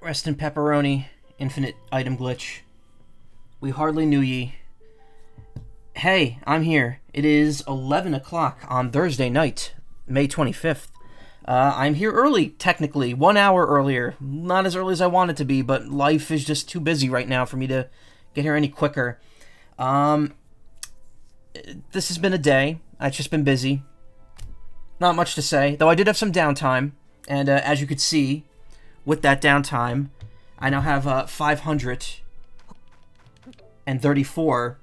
Rest in pepperoni. Infinite item glitch. We hardly knew ye. Hey, I'm here. It is 11 o'clock on Thursday night, May 25th. I'm here early, technically. 1 hour earlier. Not as early as I want it to be, but life is just too busy right now for me to get here any quicker. This has been a day. I've just been busy. Not much to say, though I did have some downtime. And as you could see, with that downtime, I now have 534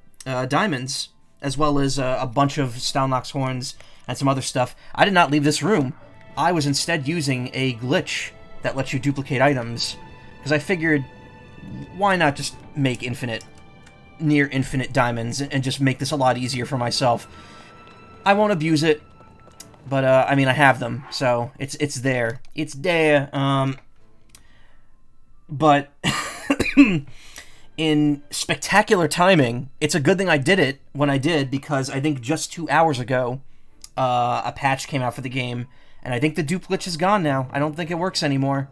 diamonds, as well as a bunch of Stalnox horns and some other stuff. I did not leave this room. I was instead using a glitch that lets you duplicate items, because I figured, why not just make near infinite diamonds, and just make this a lot easier for myself. I won't abuse it, but I mean, I have them, so it's there. It's there. But in spectacular timing, it's a good thing I did it when I did, because I think just 2 hours ago, a patch came out for the game, and I think the dupe glitch is gone now. I don't think it works anymore.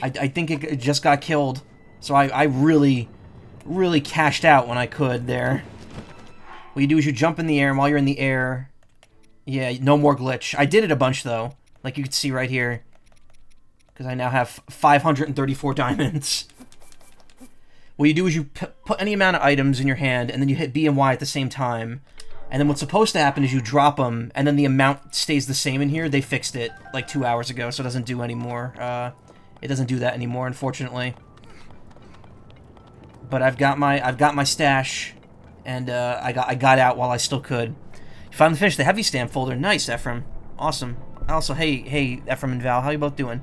I think it just got killed. So I really cashed out when I could there. What you do is you jump in the air, and while you're in the air, yeah, no more glitch. I did it a bunch, though, like you can see right here, because I now have 534 diamonds. What you do is you put any amount of items in your hand, and then you hit B and Y at the same time. And then what's supposed to happen is you drop them, and then the amount stays the same in here. They fixed it like 2 hours ago, so it doesn't do anymore. It doesn't do that anymore, unfortunately. But I've got my stash, and I got out while I still could. You finally finished the heavy stamp folder. Nice, Ephraim. Awesome. Also, hey, Ephraim and Val, how you both doing?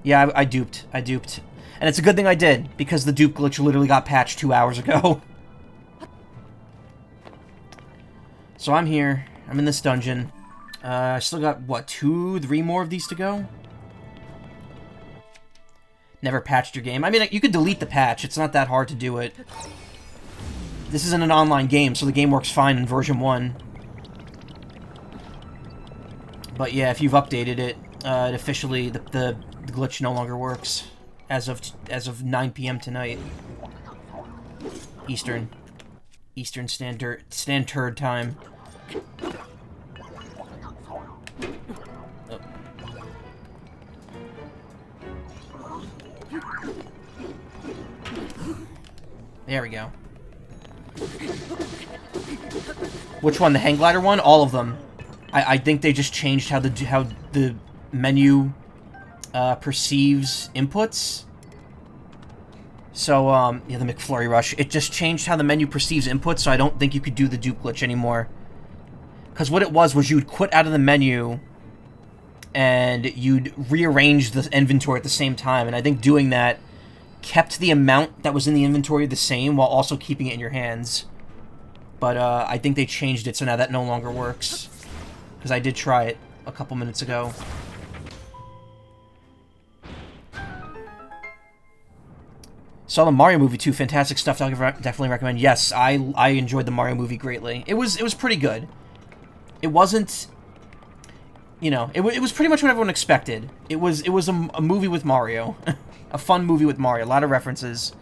Yeah, I duped. And it's a good thing I did, because the dupe glitch literally got patched 2 hours ago. So I'm here. I'm in this dungeon. I still got, what, 3 more of these to go? Never patched your game. I mean, you could delete the patch. It's not that hard to do it. This isn't an online game, so the game works fine in version 1. But yeah, if you've updated it, officially the glitch no longer works as of 9 p.m. tonight. Eastern Standard Time. Oh. There we go. Which one? The hang glider one? All of them. I think they just changed how the menu perceives inputs. So, yeah, the McFlurry Rush. It just changed how the menu perceives inputs, so I don't think you could do the dupe glitch anymore. Because what it was you'd quit out of the menu, and you'd rearrange the inventory at the same time, and I think doing that kept the amount that was in the inventory the same, while also keeping it in your hands. But, I think they changed it, so now that no longer works. Because I did try it a couple minutes ago. Saw the Mario movie too. Fantastic stuff. I'll definitely recommend. Yes, I enjoyed the Mario movie greatly. It was pretty good. It wasn't, you know, it was pretty much what everyone expected. It was a movie with Mario, a fun movie with Mario. A lot of references.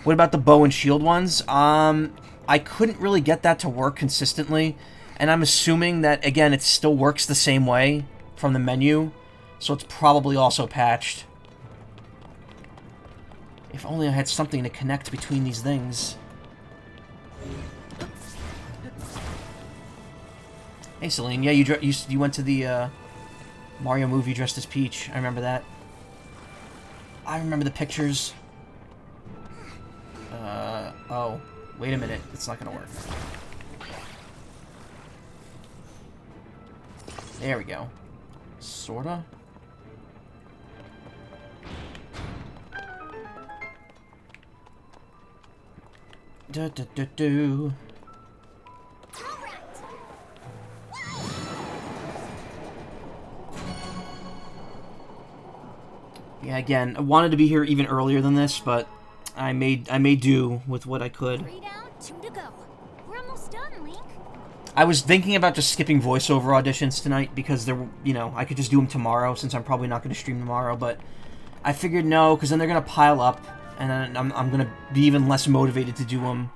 What about the bow and shield ones? I couldn't really get that to work consistently, and I'm assuming that again it still works the same way from the menu, so it's probably also patched. If only I had something to connect between these things. Hey, Celine. Yeah, you went to the Mario movie dressed as Peach. I remember that. I remember the pictures. Oh. Wait a minute. It's not gonna work. There we go. Sorta? Do. Yeah, again, I wanted to be here even earlier than this, but I made do with what I could. 3 down, 2 to go. We're almost done, Link. I was thinking about just skipping voiceover auditions tonight because I could just do them tomorrow since I'm probably not going to stream tomorrow, but I figured no, because then they're gonna pile up, and then I'm gonna be even less motivated to do them.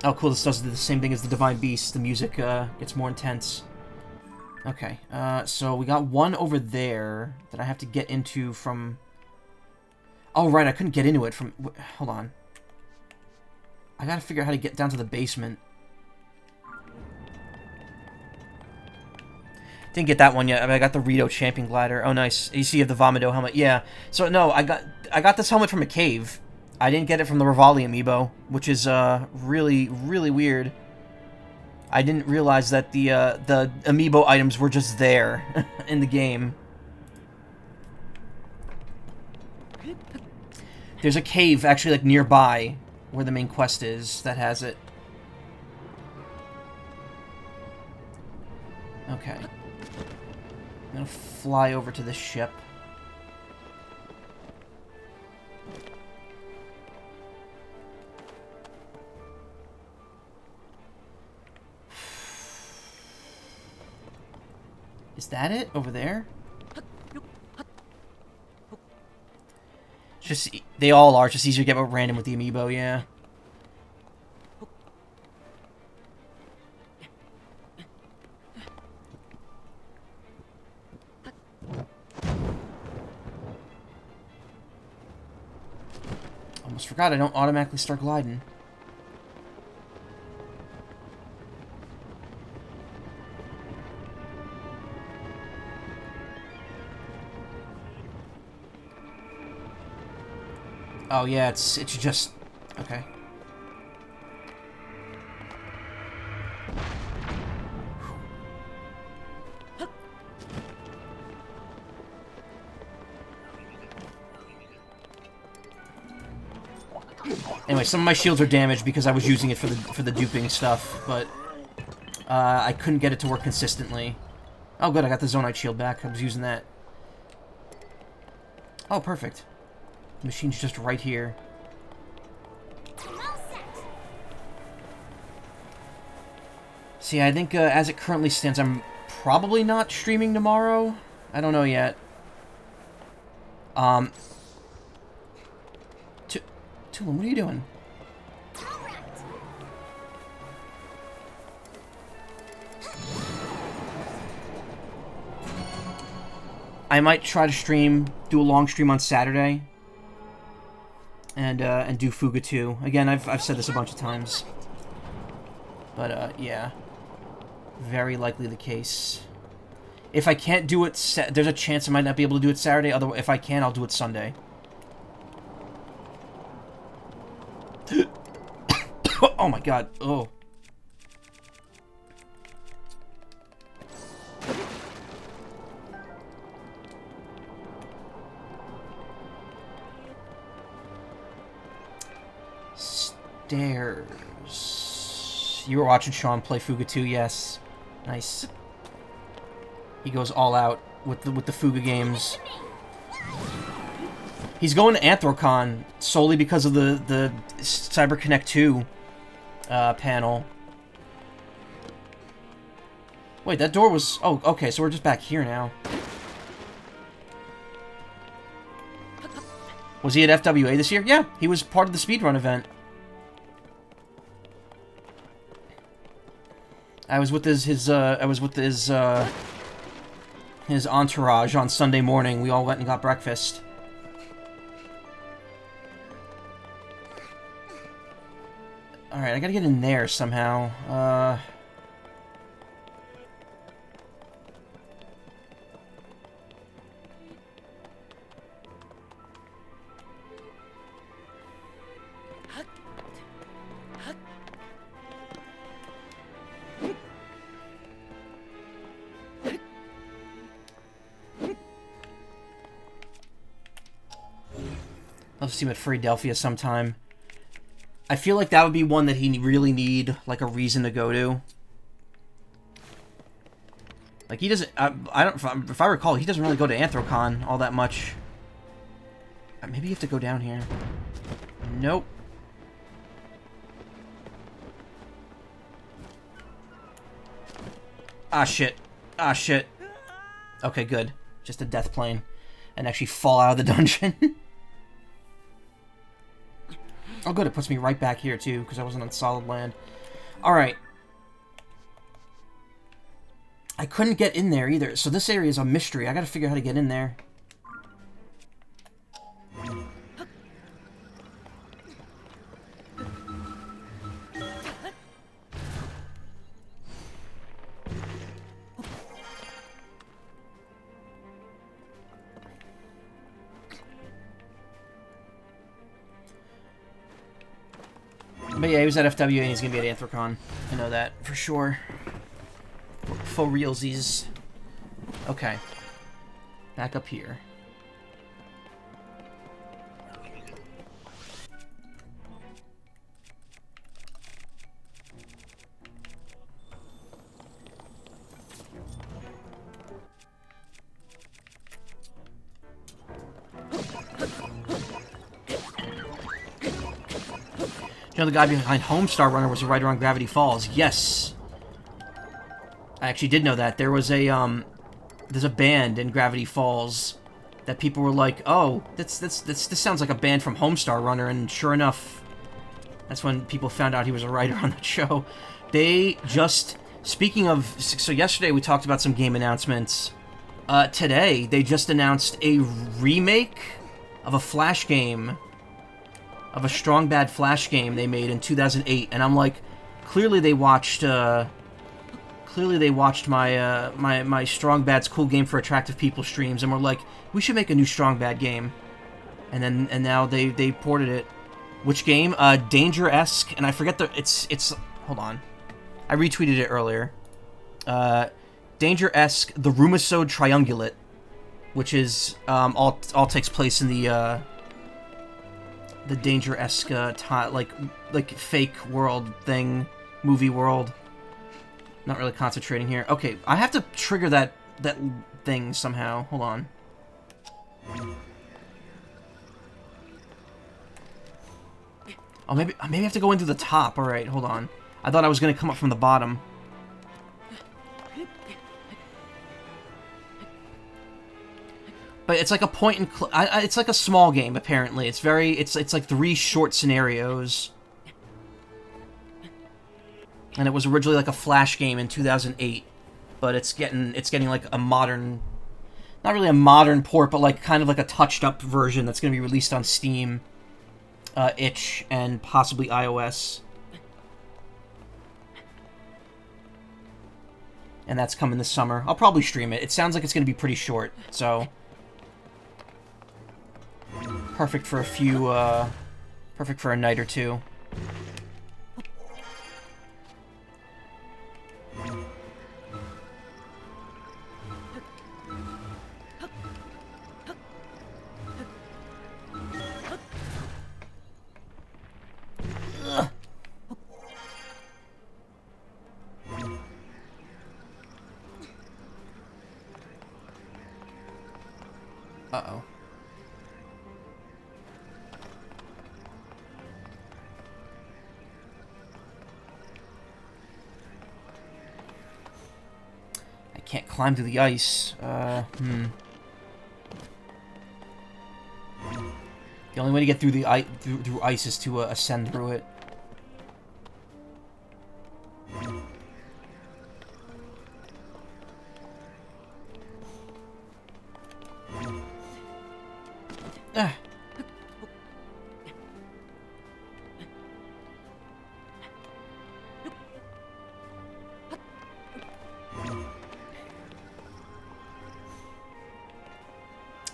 Oh, cool, this does the same thing as the Divine Beast. The music gets more intense. Okay, so we got one over there that I have to get into from... Oh, right, I couldn't get into it from... Hold on. I gotta figure out how to get down to the basement. Didn't get that one yet. I mean, I got the Rito Champion Glider. Oh, nice. You see, you have the Vomito helmet. Yeah. So, no, I got this helmet from a cave. I didn't get it from the Rivali amiibo, which is really, really weird. I didn't realize that the amiibo items were just there in the game. There's a cave actually like nearby where the main quest is that has it. Okay. I'm gonna fly over to this ship. Is that it? Over there? Just, they all are. It's just easier to get more random with the amiibo, yeah. Almost forgot I don't automatically start gliding. Oh yeah, it's just okay. Anyway, some of my shields are damaged because I was using it for the duping stuff, but I couldn't get it to work consistently. Oh good, I got the Zonite shield back. I was using that. Oh, perfect. The machine's just right here. See, I think as it currently stands, I'm probably not streaming tomorrow. I don't know yet. Tulum, what are you doing? I might try to do a long stream on Saturday. And do Fuga 2. Again, I've said this a bunch of times. But, yeah. Very likely the case. If I can't do it, there's a chance I might not be able to do it Saturday. Otherwise, if I can, I'll do it Sunday. Oh my god. Oh. Stairs. You were watching Sean play Fuga 2, yes. Nice. He goes all out with the Fuga games. He's going to Anthrocon solely because of the CyberConnect 2 panel. Wait, that door was... Oh, okay, so we're just back here now. Was he at FWA this year? Yeah, he was part of the speedrun event. I was with his entourage on Sunday morning. We all went and got breakfast. Alright, I gotta get in there somehow. I'll see him at Philadelphia sometime. I feel like that would be one that he really need, like, a reason to go to. Like, he doesn't... I don't... If I recall, he doesn't really go to Anthrocon all that much. Maybe you have to go down here. Nope. Ah, shit. Ah, shit. Okay, good. just a death plane, and actually fall out of the dungeon. Oh good, it puts me right back here too, because I wasn't on solid land. Alright. I couldn't get in there either, so this area is a mystery. I gotta figure out how to get in there. But yeah, he was at FW and he's gonna be at Anthrocon. I know that for sure. For realsies. Okay. Back up here. You know, the guy behind Homestar Runner was a writer on Gravity Falls. Yes. I actually did know that. There was a, there's a band in Gravity Falls that people were like, oh, this sounds like a band from Homestar Runner, and sure enough, that's when people found out he was a writer on that show. They just, speaking of, so yesterday we talked about some game announcements. Today, they just announced a remake of a Flash game, of a Strong Bad Flash game they made in 2008, and I'm like, clearly they watched my my Strong Bad's Cool Game for Attractive People streams, and were like, we should make a new Strong Bad game, and now they ported it. Which game? Danger-esque, and I forget it's hold on, I retweeted it earlier. Danger-esque, the Rumisode Triungulate, which is all takes place in the Danger-esque like fake world thing, movie world. Not really concentrating here. Okay, I have to trigger that thing somehow. Hold on. Oh, maybe I have to go in through the top. All right, hold on. I thought I was gonna come up from the bottom. But it's like a point and it's like a small game apparently. It's like 3 short scenarios. And it was originally like a Flash game in 2008, but it's getting like a modern, not really a modern port, but like kind of like a touched up version that's going to be released on Steam, itch, and possibly iOS. And that's coming this summer. I'll probably stream it. It sounds like it's going to be pretty short, so perfect for perfect for a night or two. Uh-oh. I can't climb through the ice. The only way to get through the through ice is to ascend through it. Ah.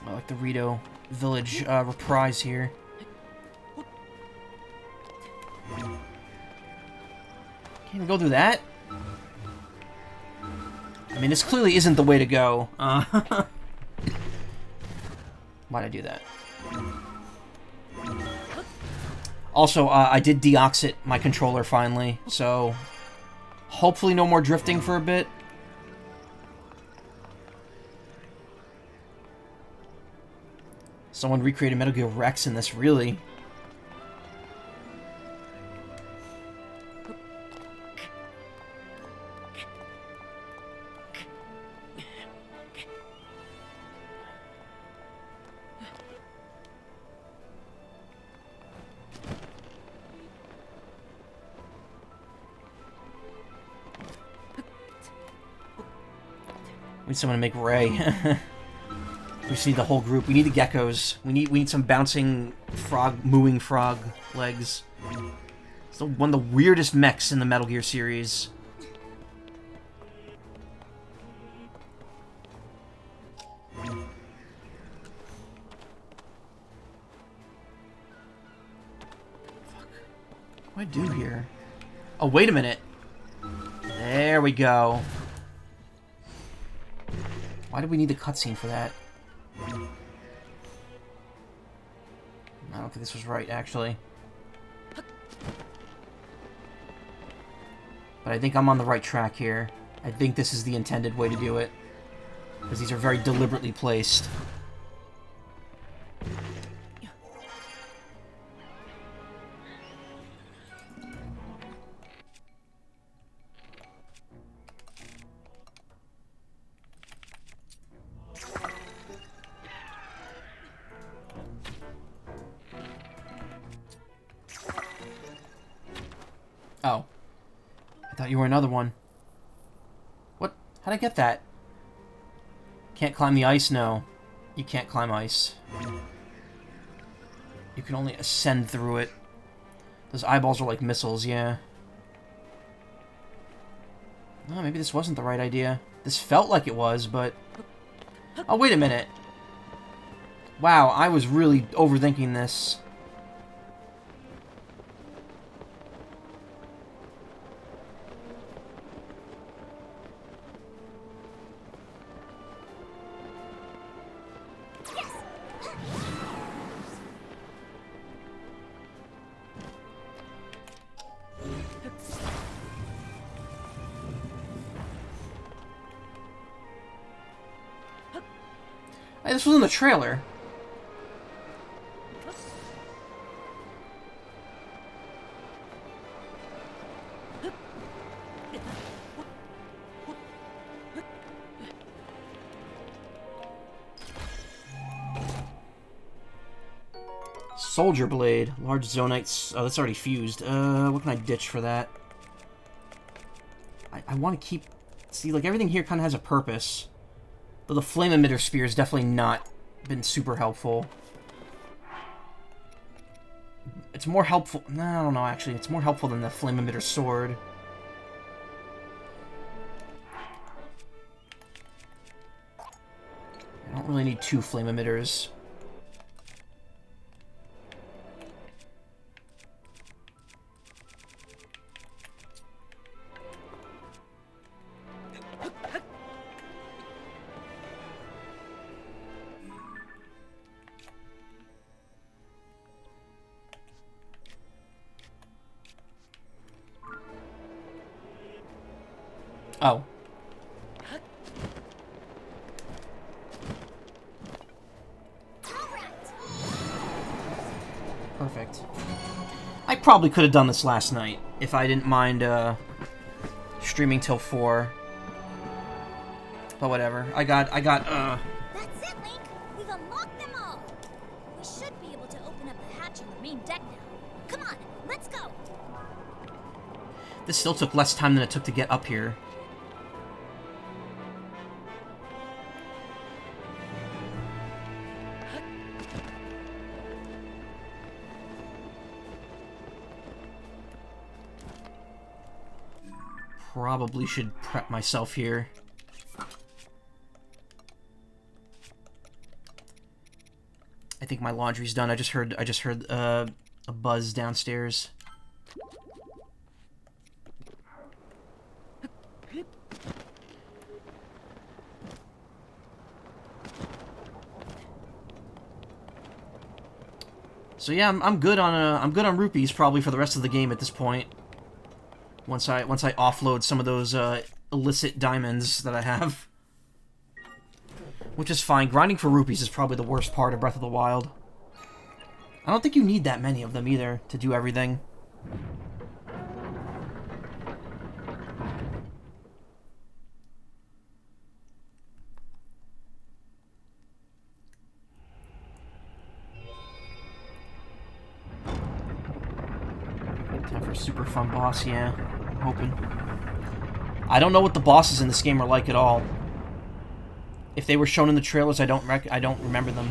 I like the Rito Village reprise here. Can't even go through that? I mean, this clearly isn't the way to go. Why'd I do that? Also, I did deoxit my controller finally, so hopefully no more drifting for a bit. Someone recreated Metal Gear Rex in this, really. We need someone to make Ray. We just need the whole group. We need the geckos. We need some bouncing frog, mooing frog legs. It's one of the weirdest mechs in the Metal Gear series. What do I do here? Oh, wait a minute. There we go. Why do we need the cutscene for that? I don't think this was right, actually. But I think I'm on the right track here. I think this is the intended way to do it. Because these are very deliberately placed. Oh. I thought you were another one. What? How'd I get that? Can't climb the ice? No. You can't climb ice. You can only ascend through it. Those eyeballs are like missiles, yeah. Oh, maybe this wasn't the right idea. This felt like it was, but... Oh, wait a minute. Wow, I was really overthinking this. Hey, this was in the trailer. Soldier Blade. Large Zonite... Oh, that's already fused. What can I ditch for that? I want to keep... See, like, everything here kind of has a purpose. Though the Flame Emitter Spear has definitely not been super helpful. It's more helpful... No, I don't know, actually. It's more helpful than the Flame Emitter Sword. I don't really need 2 Flame Emitters. Oh. Perfect. I probably could have done this last night if I didn't mind streaming till 4. But whatever. I got That's it, Link. We've unlocked them all. We should be able to open up the hatch on the main deck now. Come on, let's go. This still took less time than it took to get up here. Probably should prep myself here. I think my laundry's done. I just heard a buzz downstairs. So yeah, I'm good on rupees probably for the rest of the game at this point. Once I offload some of those illicit diamonds that I have. Which is fine. Grinding for rupees is probably the worst part of Breath of the Wild. I don't think you need that many of them either to do everything. Time for a super fun boss, yeah. I'm hoping. I don't know what the bosses in this game are like at all. If they were shown in the trailers, I don't remember them.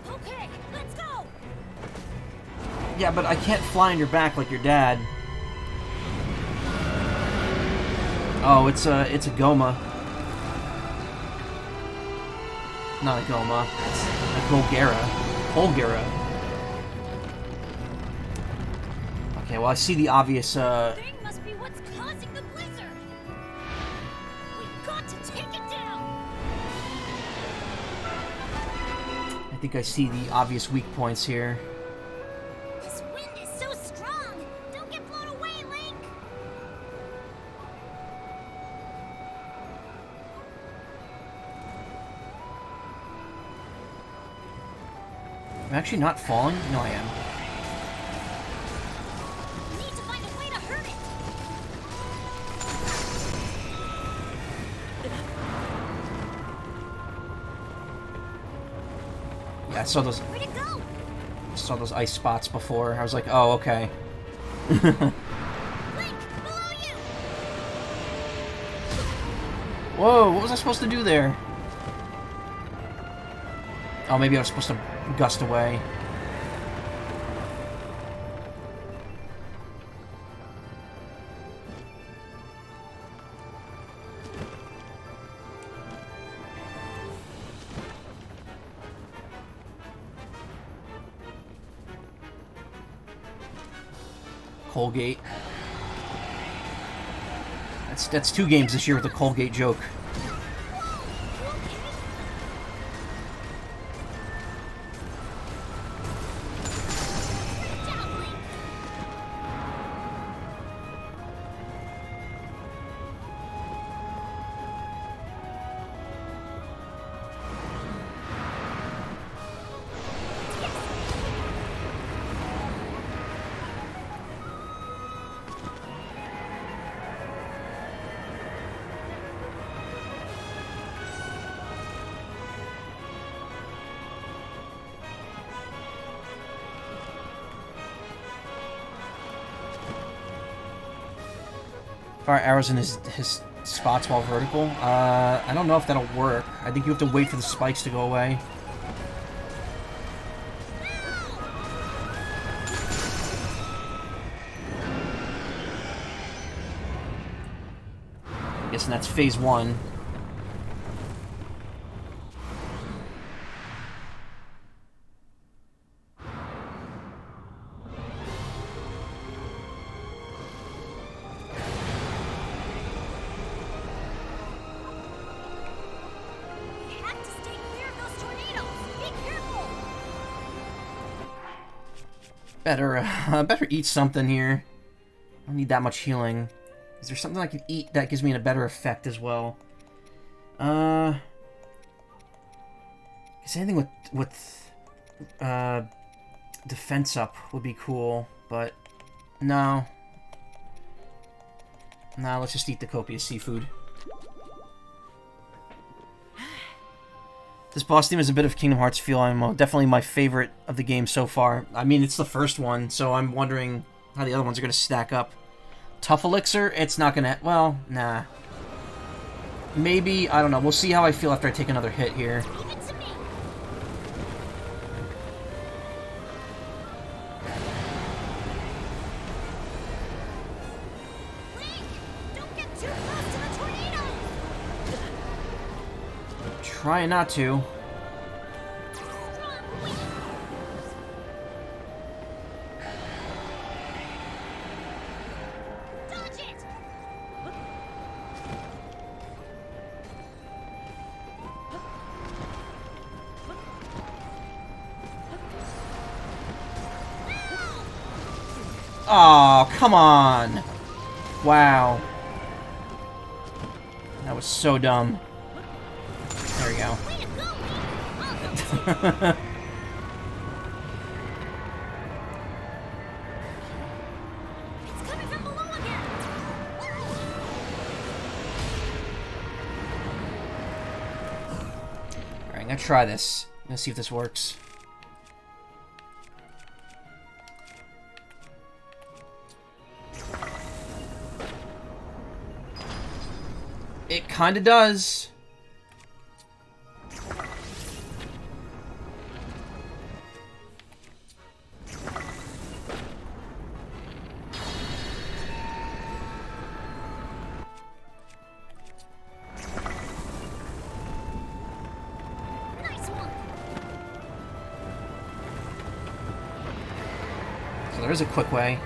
Okay, let's go. Yeah, but I can't fly on your back like your dad. Oh, it's a Goma. Not a Goma. It's a Golgara. Golgara. Okay, well I see the obvious, Thing must be what's causing the blizzard. We've got to take it down. I think I see the obvious weak points here. This wind is so strong. Don't get blown away, Link. I'm actually not falling? No, I am. We need to find a way to hurt it. Yeah, I saw Where'd it go? those ice spots before. I was like, oh, okay. Link, below you. Whoa, what was I supposed to do there? Oh, maybe I was supposed to gust away. Colgate. That's 2 games this year with the Colgate joke. Fire arrows in his spots while vertical. I don't know if that'll work. I think you have to wait for the spikes to go away. Guessing that's phase 1. Better eat something here. I don't need that much healing. Is there something I can eat that gives me a better effect as well? Guess anything with defense up would be cool, but no. Nah, let's just eat the copious seafood. This boss theme is a bit of Kingdom Hearts feel. I'm definitely my favorite of the game so far. I mean, it's the first one, so I'm wondering how the other ones are going to stack up. Tough Elixir? It's not going to... Well, nah. Maybe, I don't know. We'll see how I feel after I take another hit here. Leave it to me. Link, don't get too close to the tornado. Trying not to. Strong wind. Dodge it. Oh, come on. Wow. That was so dumb. There we go. Way to go, Link. I'll help you. It's coming from below again. Alright, I'm gonna try this. Let's see if this works. It kinda does. So there's a quick way.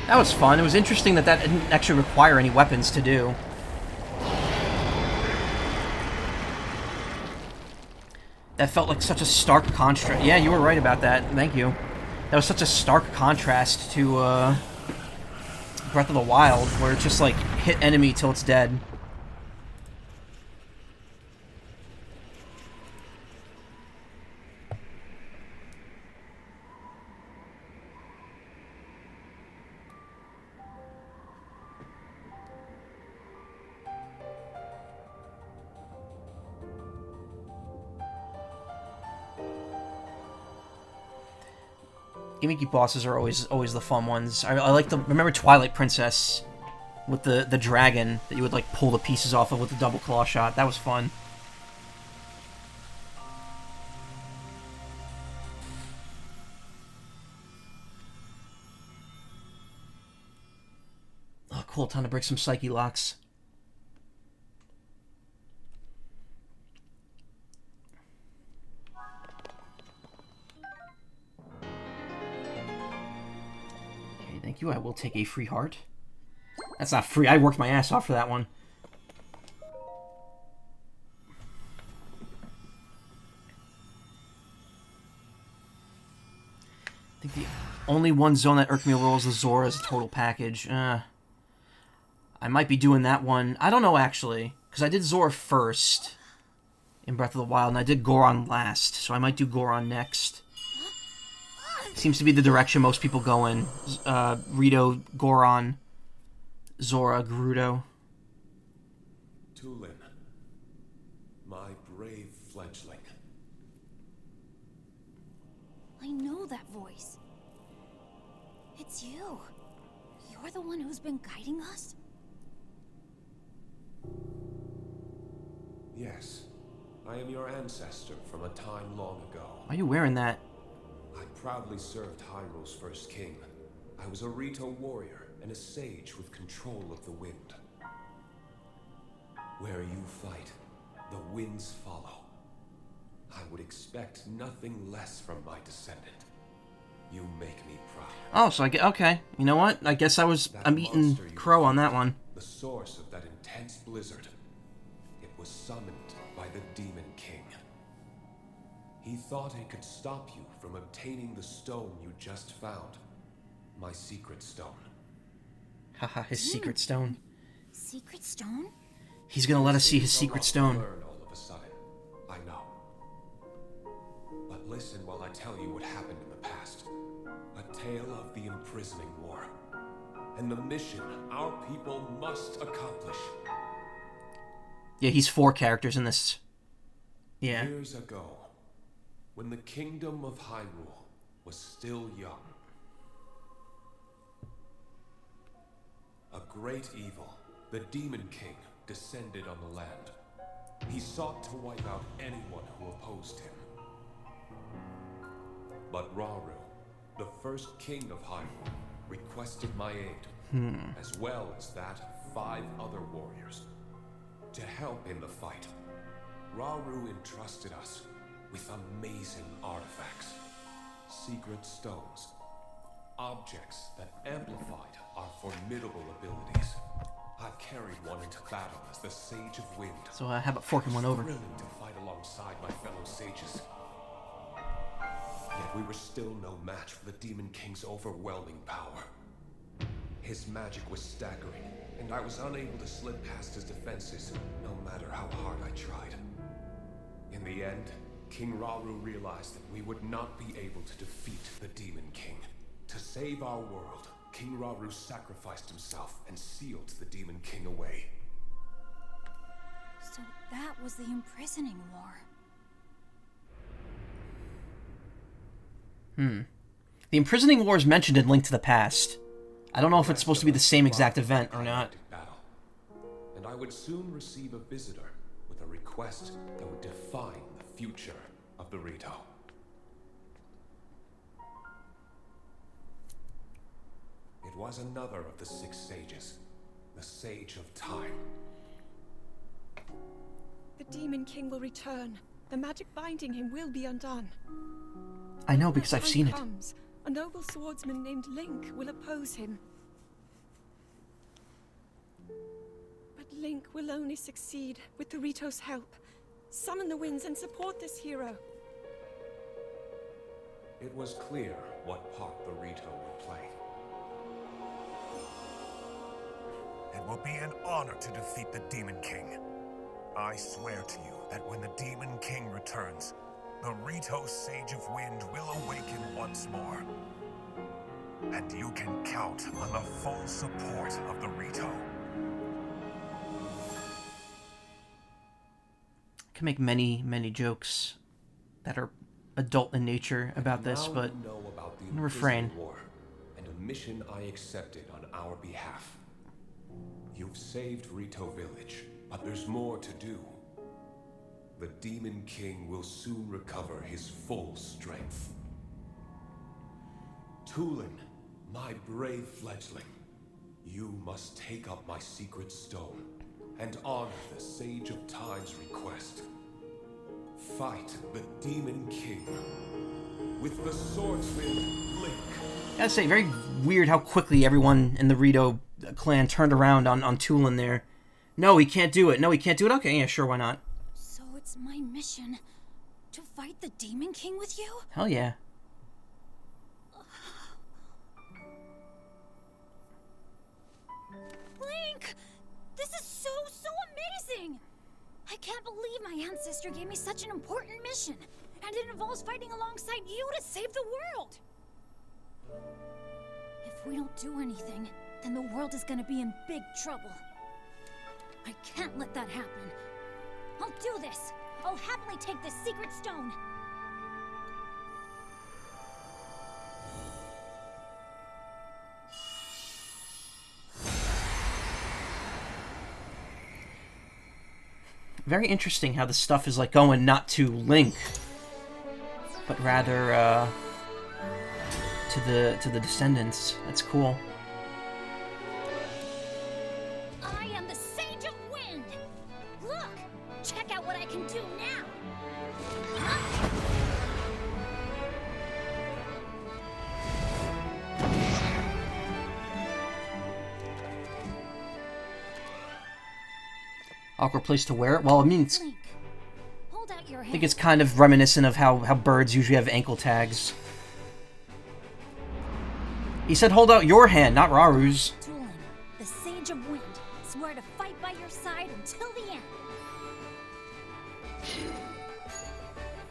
That was fun. It was interesting that that didn't actually require any weapons to do. That felt like such a stark contrast. Yeah, you were right about that. Thank you. That was such a stark contrast to Breath of the Wild, where it's just like hit enemy till it's dead. Gimmicky bosses are always the fun ones. I like the remember Twilight Princess with the dragon that you would like pull the pieces off of with the double claw shot. That was fun. Oh, cool! Time to break some psyche locks. Thank you. I will take a free heart. That's not free. I worked my ass off for that one. I think the only one zone that irked me a little is the Zora as a total package. I might be doing that one. I don't know, actually. Because I did Zora first in Breath of the Wild, and I did Goron last. So I might do Goron next. Seems to be the direction most people go in. Rito, Goron, Zora, Gerudo. Tulin, my brave fledgling. I know that voice. It's you. You're the one who's been guiding us? Yes, I am your ancestor from a time long ago. Why are you wearing that? I proudly served Hyrule's first king. I was a Rito warrior and a sage with control of the wind. Where you fight, the winds follow. I would expect nothing less from my descendant. You make me proud. Oh, so I get okay. You know what? I guess I'm eating crow on that one. The source of that intense blizzard. It was summoned by the Demon King. He thought it could stop you from obtaining the stone you just found. My secret stone. Haha, his secret stone. Secret stone? He's gonna let us see his secret stone. Learn all of a sudden. I know. But listen while I tell you what happened in the past. A tale of the imprisoning war. And the mission our people must accomplish. Yeah, he's 4 characters in this. Yeah. Years ago, when the kingdom of Hyrule was still young, a great evil, the Demon King, descended on the land. He sought to wipe out anyone who opposed him. But Rauru, the first king of Hyrule, requested my aid, as well as that of 5 other warriors. To help in the fight, Rauru entrusted us with amazing artifacts, secret stones. objects that amplified our formidable abilities. I've carried one into battle as the Sage of Wind. So how about forking one over? Thrilling to fight alongside my fellow sages. Yet we were still no match for the Demon King's overwhelming power. His magic was staggering, and I was unable to slip past his defenses, no matter how hard I tried. In the end, King Rauru realized that we would not be able to defeat the Demon King. To save our world, King Rauru sacrificed himself and sealed the Demon King away. So that was the imprisoning war. The imprisoning war is mentioned in Link to the Past. I don't know if it's supposed to be the same exact event or not. And I would soon receive a visitor with a request that would define the future of the Rito. It was another of the 6 sages, the Sage of Time. The Demon King will return. The magic binding him will be undone. I know because I've seen it. Comes, a noble swordsman named Link will oppose him. But Link will only succeed with the Rito's help. Summon the winds and support this hero. It was clear what part the Rito would play. It will be an honor to defeat the Demon King. I swear to you that when the Demon King returns, the Rito Sage of Wind will awaken once more. And you can count on the full support of the Rito. I can make many jokes that are adult in nature about this, Now but you know about the I'm gonna refrain. Imprison War and a mission I accepted on our behalf. You've saved Rito Village, but there's more to do. The Demon King will soon recover his full strength. Tulin, my brave fledgling, you must take up my secret stone and honor the Sage of Time's request. Fight the Demon King with the swordsman Link. Gotta say, very weird how quickly everyone in the Rito clan turned around on Tulin there. No, he can't do it. No, he can't do it. Okay, yeah, sure, why not? So it's my mission to fight the Demon King with you? Hell yeah. Link! This is so amazing! I can't believe my ancestor gave me such an important mission. And it involves fighting alongside you to save the world. If we don't do anything, then the world is gonna be in big trouble. I can't let that happen. I'll do this. I'll happily take this secret stone. Very interesting how the stuff is like going not to Link, but rather to the descendants. That's cool. I am the Sage of Wind. Look, check out what I can do now. Awkward place to wear it. Well, I mean, Link, hold out your I hand. think it's kind of reminiscent of how birds usually have ankle tags. He said hold out your hand, not Raru's. Tulin, the Sage of Wind, swear to fight by your side until the end.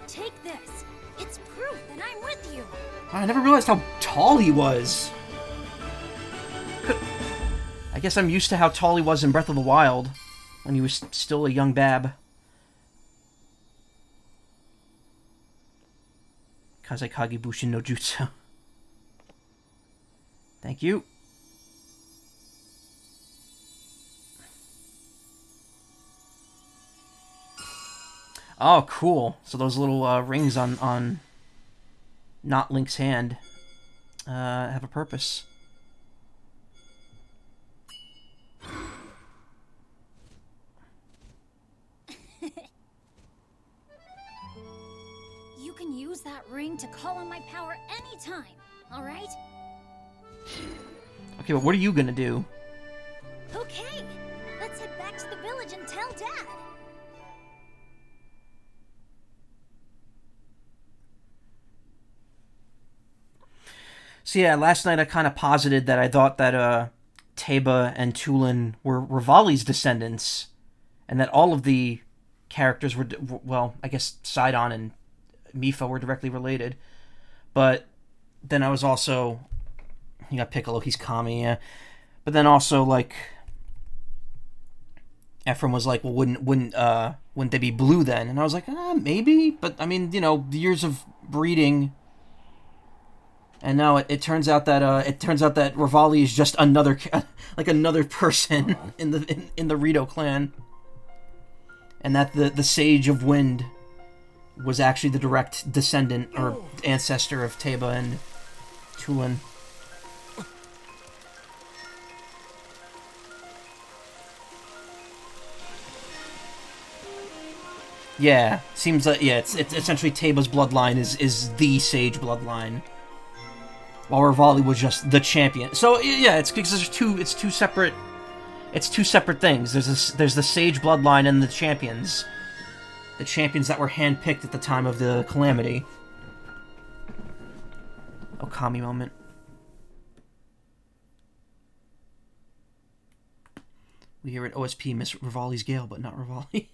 Take this. It's proof that I'm with you. I never realized how tall he was. I guess I'm used to how tall he was in Breath of the Wild, when he was still a young bab. Kazekage Bushin no Jutsu. Thank you. Oh, cool. So those little rings on not Link's hand have a purpose. You can use that ring to call on my power anytime, alright? Okay, but what are you gonna do? Okay, let's head back to the village and tell Dad. So yeah, last night I kind of posited that I thought that Teba and Tulin were Rivali's descendants, and that all of the characters were, well, I guess Sidon and Mipha were directly related. But then I was also, you got Piccolo, he's Kami, yeah. But then also, like, Ephraim was like, well, wouldn't they be blue then? And I was like, maybe. But I mean, you know, the years of breeding. And now it turns out that Rivali is just another another person in the Rito clan, and that the Sage of Wind was actually the direct descendant or ancestor of Teba and Tulin. Yeah, seems like it's essentially Teba's bloodline is the Sage bloodline, while Rivali was just the champion. So yeah, it's because there's two separate things. There's the Sage bloodline and the champions that were handpicked at the time of the calamity. Okami moment. We hear an OSP miss Rivali's Gale, but not Rivali.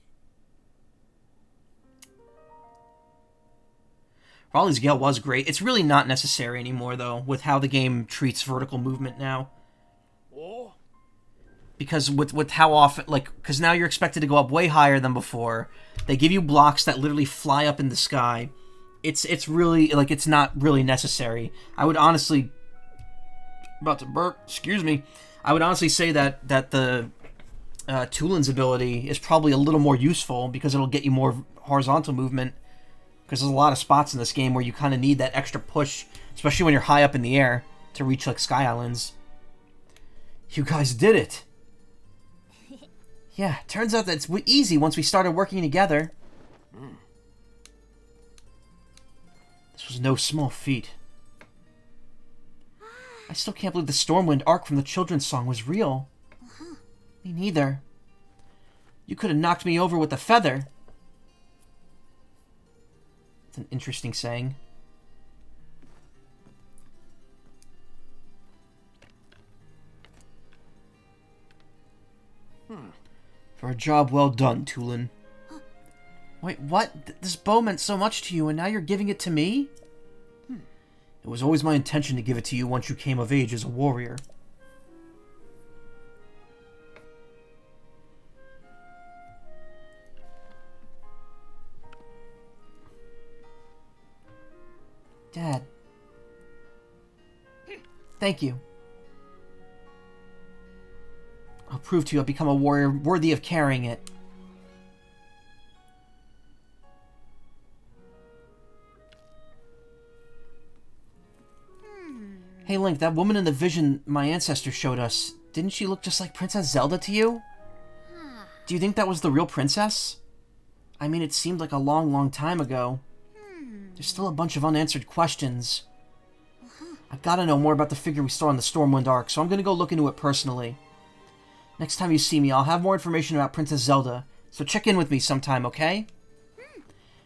Rivali's Gale was great. It's really not necessary anymore, though, with how the game treats vertical movement now. Because with how often, like, because now you're expected to go up way higher than before. They give you blocks that literally fly up in the sky. It's really, like, it's not really necessary. I would honestly, about to burp, excuse me. I would honestly say that the Tulin's ability is probably a little more useful because it'll get you more horizontal movement. Because there's a lot of spots in this game where you kind of need that extra push, especially when you're high up in the air, to reach, like, Sky Islands. You guys did it! Yeah, turns out that it's easy once we started working together. This was no small feat. I still can't believe the Stormwind arc from the children's song was real. Me neither. You could have knocked me over with a feather. It's an interesting saying. For a job well done, Tulin. Wait, what? This bow meant so much to you, and now you're giving it to me? It was always my intention to give it to you once you came of age as a warrior. Dad. Thank you. I'll prove to you I've become a warrior worthy of carrying it. Hey Link, that woman in the vision my ancestor showed us, didn't she look just like Princess Zelda to you? Do you think that was the real princess? I mean, it seemed like a long, long time ago. There's still a bunch of unanswered questions. I've got to know more about the figure we saw in the Stormwind arc, so I'm going to go look into it personally. Next time you see me, I'll have more information about Princess Zelda, so check in with me sometime, okay?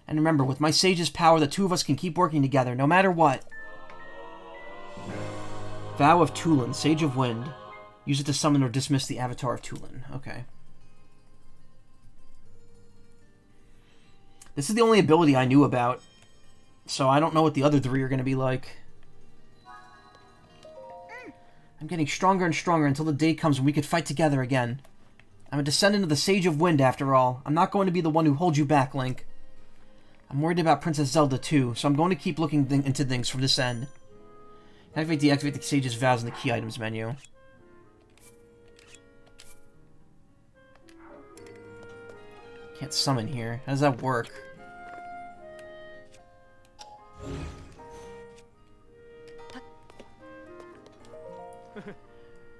And remember, with my Sage's power, the two of us can keep working together, no matter what. Vow of Tulin, Sage of Wind. Use it to summon or dismiss the avatar of Tulin. Okay. This is the only ability I knew about, so I don't know what the other three are going to be like. I'm getting stronger and stronger until the day comes when we could fight together again. I'm a descendant of the Sage of Wind, after all. I'm not going to be the one who holds you back, Link. I'm worried about Princess Zelda, too, so I'm going to keep looking into things from this end. Activate, deactivate the Sage's vows in the key items menu. Can't summon here. How does that work?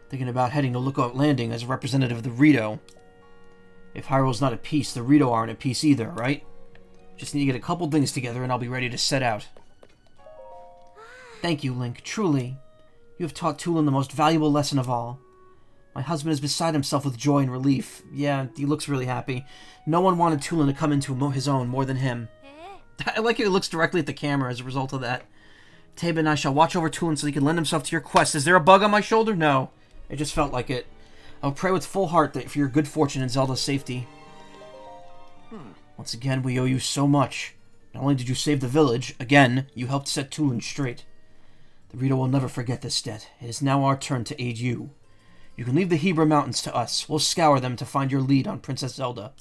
Thinking about heading to Lookout Landing as a representative of the Rito. If Hyrule's not at peace, the Rito aren't at peace either, right? Just need to get a couple things together and I'll be ready to set out. Thank you, Link, truly. You have taught Tulin the most valuable lesson of all. My husband is beside himself with joy and relief. Yeah, he looks really happy. No one wanted Tulin to come into his own more than him. I like how he looks directly at the camera as a result of that. Teba and I shall watch over Tulin so he can lend himself to your quest. Is there a bug on my shoulder? No. It just felt like it. I'll pray with full heart for your good fortune and Zelda's safety. Once again, we owe you so much. Not only did you save the village, again, you helped set Tulin straight. The Rito will never forget this debt. It is now our turn to aid you. You can leave the Hebra Mountains to us. We'll scour them to find your lead on Princess Zelda.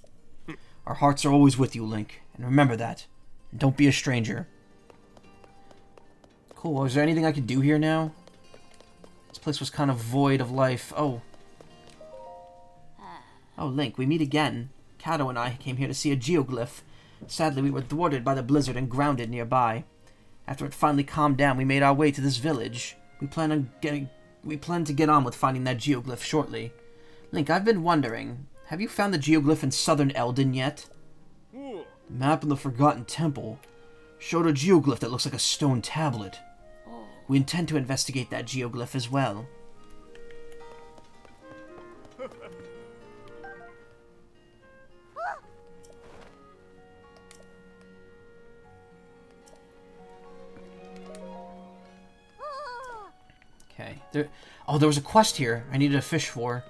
Our hearts are always with you, Link. And remember that. And don't be a stranger. Cool. Well, is there anything I could do here now? This place was kind of void of life. Oh. Oh, Link, we meet again. Kato and I came here to see a geoglyph. Sadly, we were thwarted by the blizzard and grounded nearby. After it finally calmed down, we made our way to this village. We plan to get on with finding that geoglyph shortly. Link, I've been wondering, have you found the geoglyph in southern Eldin yet? The map in the Forgotten Temple showed a geoglyph that looks like a stone tablet. We intend to investigate that geoglyph as well. Okay. There was a quest here I needed a fish for.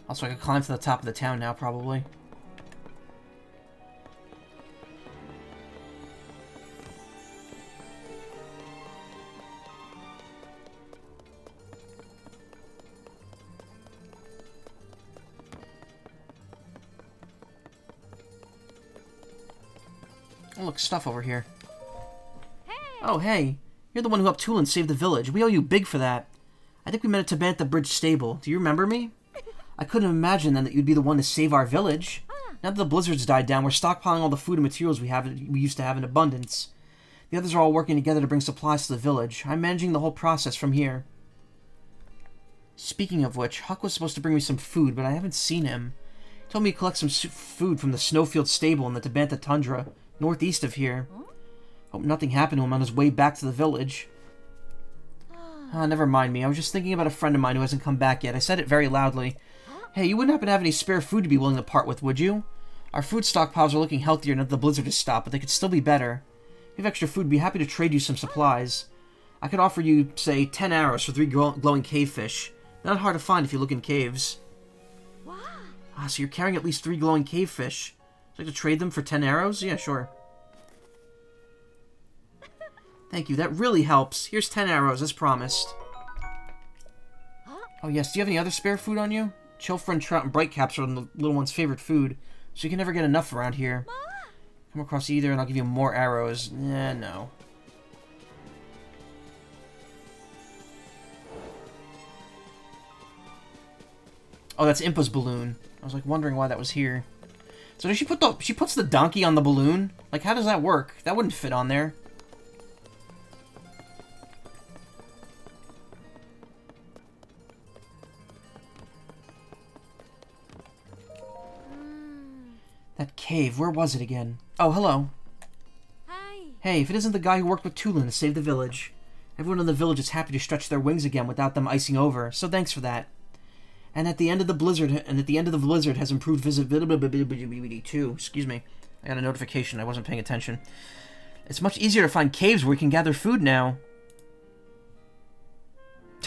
Also, I can climb to the top of the town now, probably. Oh, look, stuff over here. Hey! Oh, hey. You're the one who helped Tulin save the village. We owe you big for that. I think we met at Tabantha Bridge Stable. Do you remember me? I couldn't imagine then that you'd be the one to save our village. Now that the blizzard's died down, we're stockpiling all the food and materials we used to have in abundance. The others are all working together to bring supplies to the village. I'm managing the whole process from here. Speaking of which, Huck was supposed to bring me some food, but I haven't seen him. He told me to collect some food from the Snowfield Stable in the Tabantha Tundra, northeast of here. Hope nothing happened to him on his way back to the village. Never mind me. I was just thinking about a friend of mine who hasn't come back yet. I said it very loudly. Hey, you wouldn't happen to have any spare food to be willing to part with, would you? Our food stockpiles are looking healthier now that the blizzard has stopped, but they could still be better. If you have extra food, I'd be happy to trade you some supplies. I could offer you, say, 10 arrows for 3 glowing cave fish. Not hard to find if you look in caves. Wow. So you're carrying at least 3 glowing cave fish. Would you like to trade them for 10 arrows? Yeah, sure. Thank you, that really helps. Here's 10 arrows, as promised. Oh yes, do you have any other spare food on you? Chillfriend trout and bright caps are the little one's favorite food, so you can never get enough around here. Come across either and I'll give you more arrows. No. Oh, that's Impa's balloon. I was like wondering why that was here. So does she puts the donkey on the balloon? Like, how does that work? That wouldn't fit on there. That cave, where was it again? Oh, hello. Hi. Hey, if it isn't the guy who worked with Tulin to save the village. Everyone in the village is happy to stretch their wings again without them icing over, so thanks for that. And at the end of the blizzard, has improved visibility too. Excuse me. I got a notification, I wasn't paying attention. It's much easier to find caves where we can gather food now.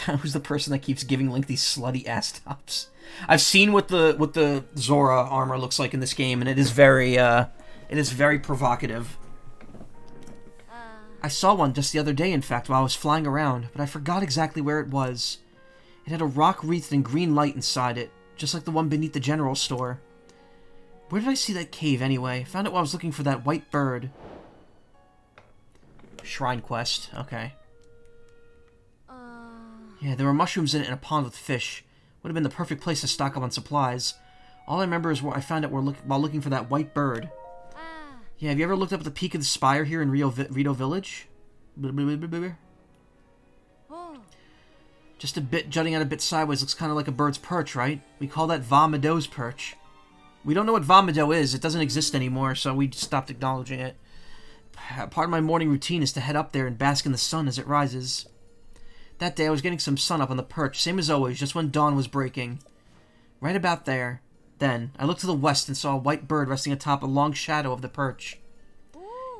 Who's the person that keeps giving Link these slutty ass tops? I've seen what the Zora armor looks like in this game, and it is very provocative. I saw one just the other day, in fact, while I was flying around, but I forgot exactly where it was. It had a rock wreathed in green light inside it, just like the one beneath the general store. Where did I see that cave, anyway? Found it while I was looking for that white bird. Shrine quest. Okay. Yeah, there were mushrooms in it and a pond with fish. Would have been the perfect place to stock up on supplies. All I remember is where I found it while looking for that white bird. Yeah, have you ever looked up at the peak of the spire here in Rito Village? Just a bit jutting out a bit sideways. Looks kind of like a bird's perch, right? We call that Va Meadow's perch. We don't know what Va Meadow is. It doesn't exist anymore, so we just stopped acknowledging it. Part of my morning routine is to head up there and bask in the sun as it rises. That day I was getting some sun up on the perch, same as always, just when dawn was breaking. Right about there. Then, I looked to the west and saw a white bird resting atop a long shadow of the perch.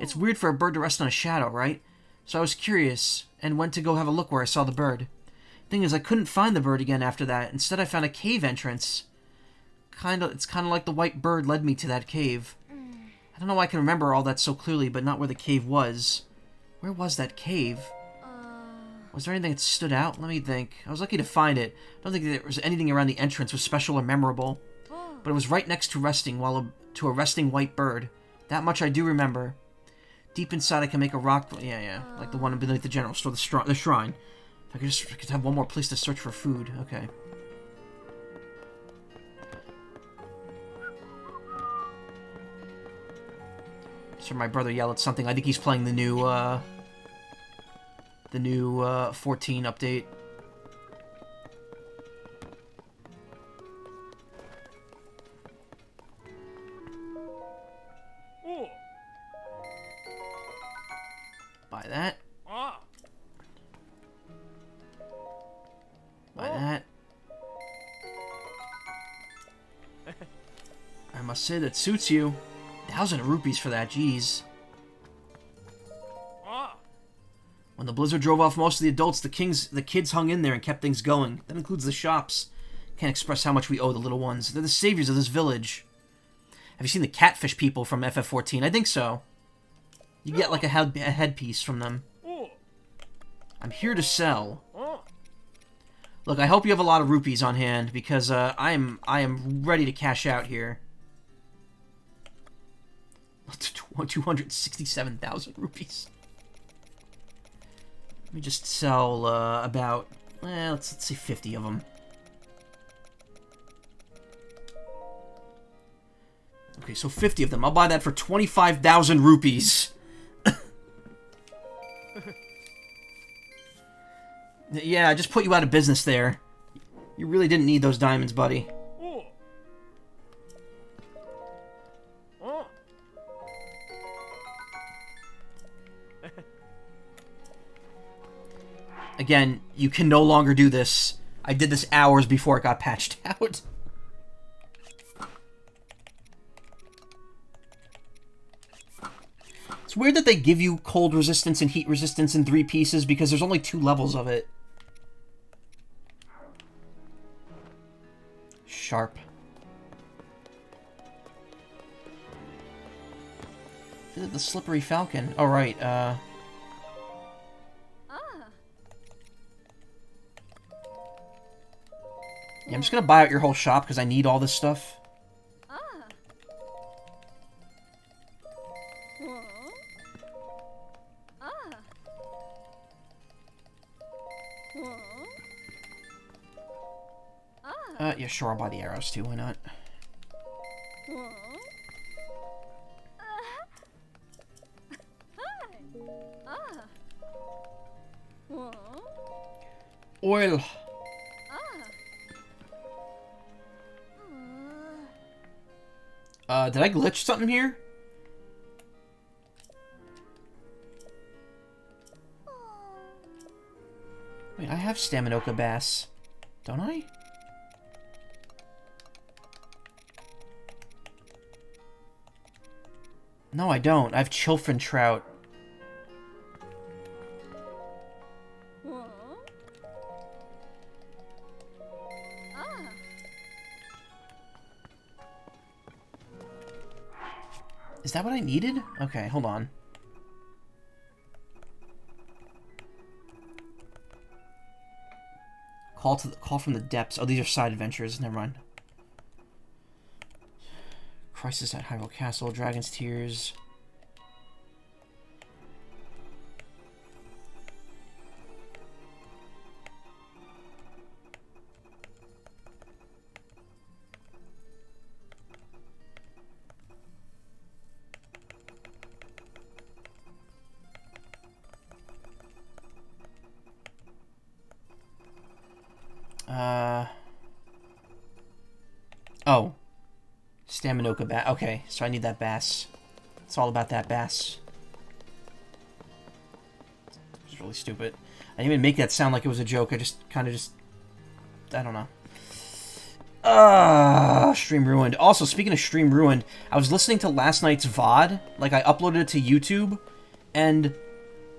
It's weird for a bird to rest on a shadow, right? So I was curious, and went to go have a look where I saw the bird. Thing is, I couldn't find the bird again after that. Instead, I found a cave entrance. It's kind of like the white bird led me to that cave. I don't know why I can remember all that so clearly, but not where the cave was. Where was that cave? Was there anything that stood out? Let me think. I was lucky to find it. I don't think there was anything around the entrance was special or memorable. But it was right next to a resting white bird. That much I do remember. Deep inside I can make a rock... Yeah. Like the one beneath the general store, the shrine. If I could have one more place to search for food. Okay. So my brother yelled at something. I think he's playing the new 14 update. Buy that. Buy that. I must say that suits you. 1,000 rupees for that, jeez. When the blizzard drove off most of the adults, the kids hung in there and kept things going. That includes the shops. Can't express how much we owe the little ones. They're the saviors of this village. Have you seen the catfish people from FF14? I think so. You get like a headpiece from them. I'm here to sell. Look, I hope you have a lot of rupees on hand, because I am ready to cash out here. 267,000 rupees. Let me just sell about, let's say 50 of them. Okay, so 50 of them. I'll buy that for 25,000 rupees. Yeah, I just put you out of business there. You really didn't need those diamonds, buddy. Again, you can no longer do this. I did this hours before it got patched out. It's weird that they give you cold resistance and heat resistance in 3 pieces, because there's only 2 levels of it. Sharp. The slippery falcon. Oh, right, Yeah, I'm just gonna buy out your whole shop because I need all this stuff. Yeah, sure, I'll buy the arrows too, why not? Oil. Did I glitch something here? Wait, I have Staminoka Bass, don't I? No, I don't. I have Chilfin Trout. Is that what I needed? Okay, hold on. Call from the depths. Oh, these are side adventures. Never mind. Crisis at Hyrule Castle. Dragon's Tears. Staminoka bass. Okay, so I need that bass. It's all about that bass. It's really stupid. I didn't even make that sound like it was a joke. I just kind of just... I don't know. Stream ruined. Also, speaking of stream ruined, I was listening to last night's VOD. Like, I uploaded it to YouTube, and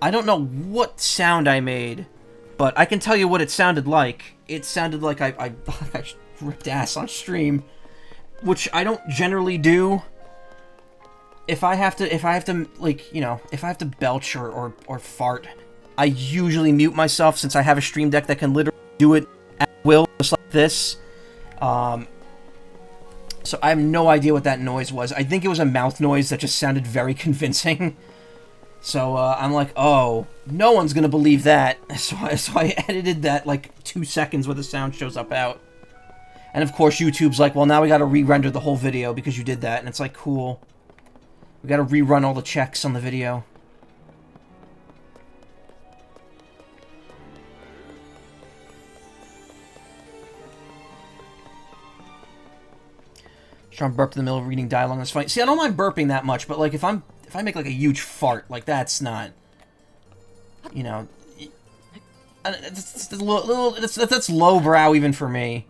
I don't know what sound I made, but I can tell you what it sounded like. It sounded like I ripped ass on stream, which I don't generally do. If I have to, like, you know, if I have to belch or fart, I usually mute myself since I have a stream deck that can literally do it at will, just like this. So I have no idea what that noise was. I think it was a mouth noise that just sounded very convincing. So I'm like, oh, no one's gonna believe that. So I edited that like 2 seconds where the sound shows up out. And of course YouTube's like, well, now we gotta re-render the whole video because you did that. And it's like, cool. We gotta rerun all the checks on the video. Strong burp in the middle of reading dialogue. That's fine. See, I don't mind burping that much, but like if I make like a huge fart, like that's not, you know, that's lowbrow even for me.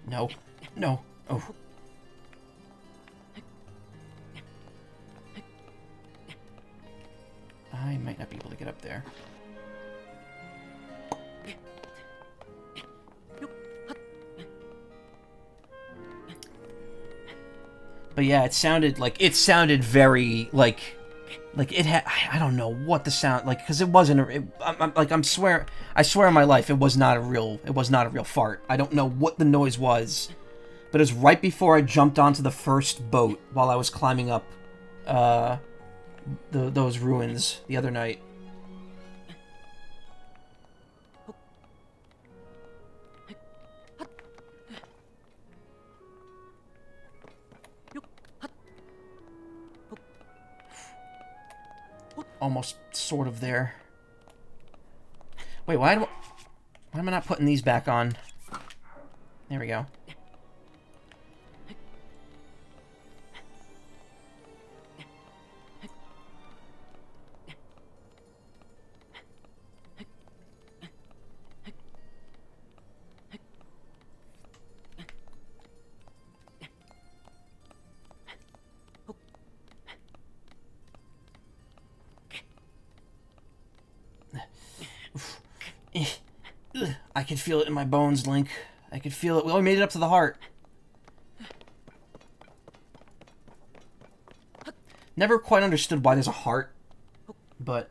No, no, oh. I might not be able to get up there. But yeah, it sounded very like it had, I don't know what the sound, like, because it wasn't I swear on my life it was not a real fart. I don't know what the noise was, but it was right before I jumped onto the first boat while I was climbing up those ruins the other night. Almost sort of there. Wait, why am I not putting these back on? There we go. I can feel it in my bones, Link. I can feel it. We only made it up to the heart. Never quite understood why there's a heart, but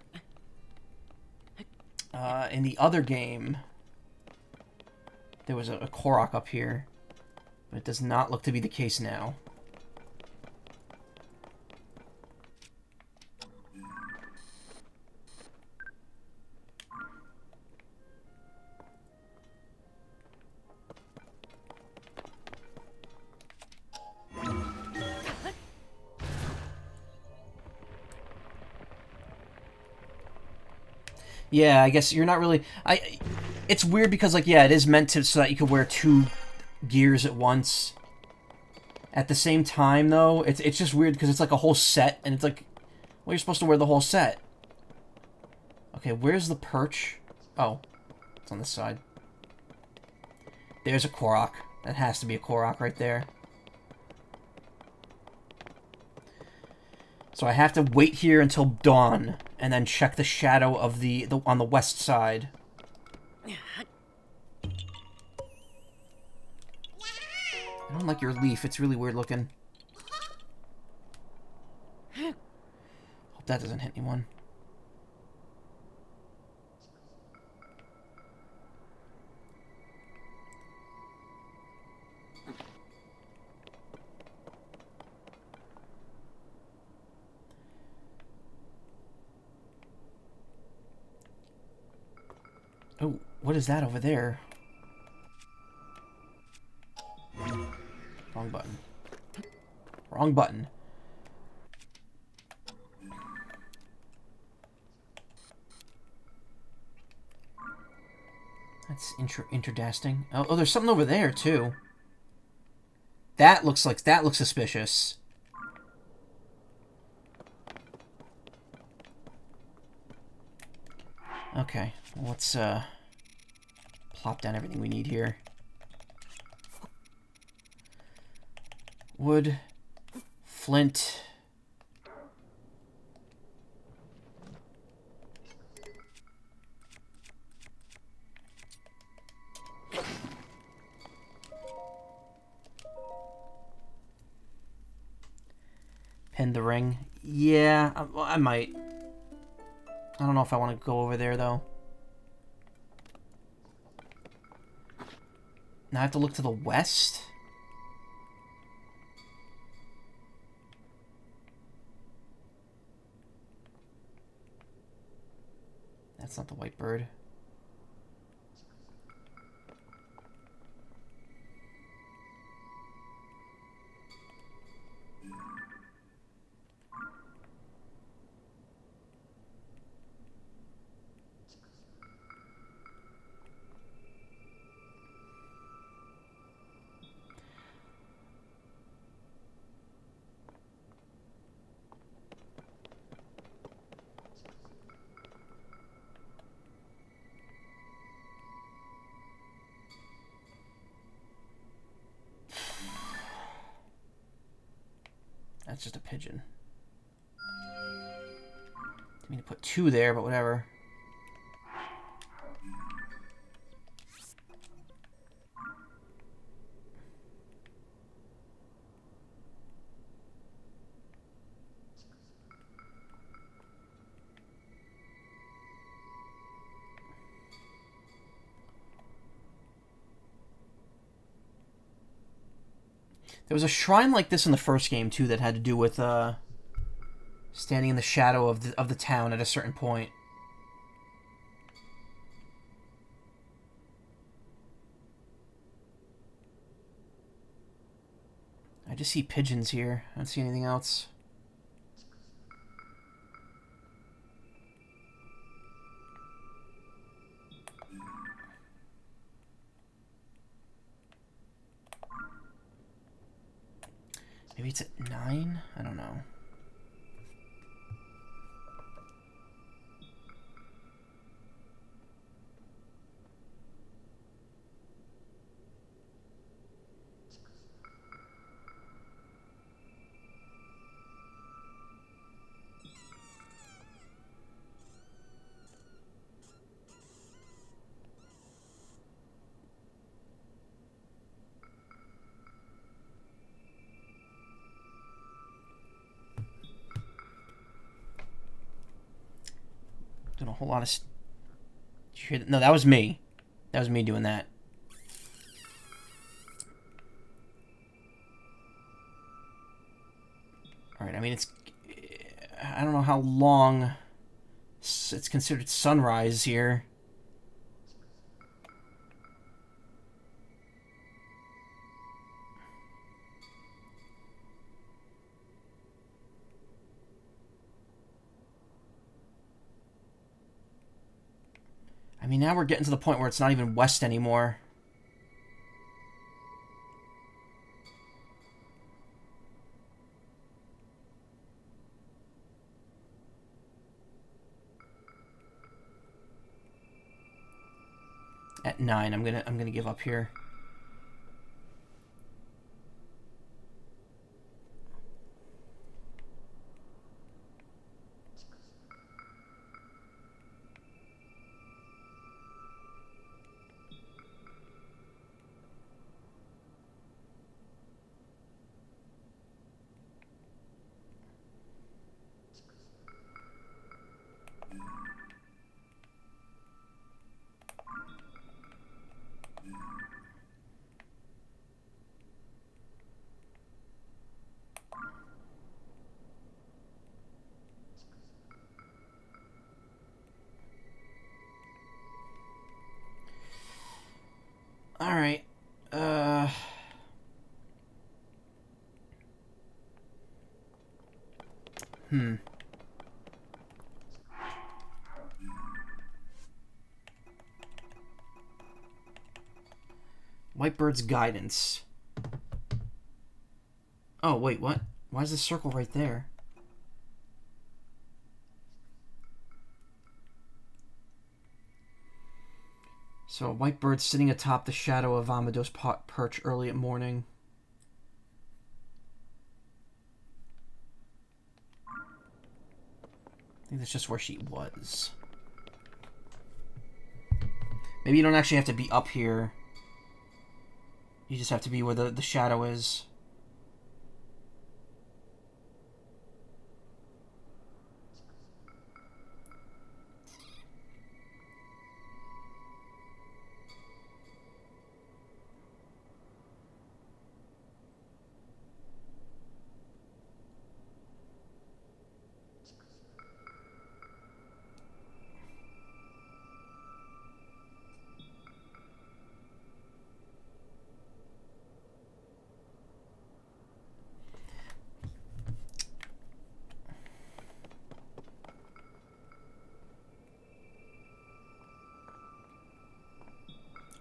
in the other game, there was a Korok up here, but it does not look to be the case now. Yeah, I guess you're not really... It's weird because, like, yeah, it is meant to so that you could wear 2 gears at once. At the same time, though, it's just weird because it's like a whole set, and it's like, well, you're supposed to wear the whole set. Okay, where's the perch? Oh, it's on this side. There's a Korok. That has to be a Korok right there. So I have to wait here until dawn, and then check the shadow of the on the west side. I don't like your leaf. It's really weird looking. Hope that doesn't hit anyone. Oh, what is that over there? Wrong button. Wrong button. That's interdasting. Oh, there's something over there too. That looks suspicious. Okay, well, let's plop down everything we need here. Wood, flint. Pin the ring. Yeah, I might. I don't know if I want to go over there, though. Now I have to look to the west? That's not the white bird. That's just a pigeon. Didn't mean to put two there, but whatever. There was a shrine like this in the first game too that had to do with standing in the shadow of the town at a certain point. I just see pigeons here. I don't see anything else. Maybe it's at 9? I don't know. Doing a whole lot of... Did you hear that? No, that was me. That was me doing that. Alright, I mean, it's... I don't know how long it's considered sunrise here. I mean, now we're getting to the point where it's not even west anymore. At 9, I'm gonna give up here. Alright. Whitebird's guidance. Oh, wait, what? Why is the circle right there? So a white bird sitting atop the shadow of Amado's perch early at morning. I think that's just where she was. Maybe you don't actually have to be up here. You just have to be where the shadow is.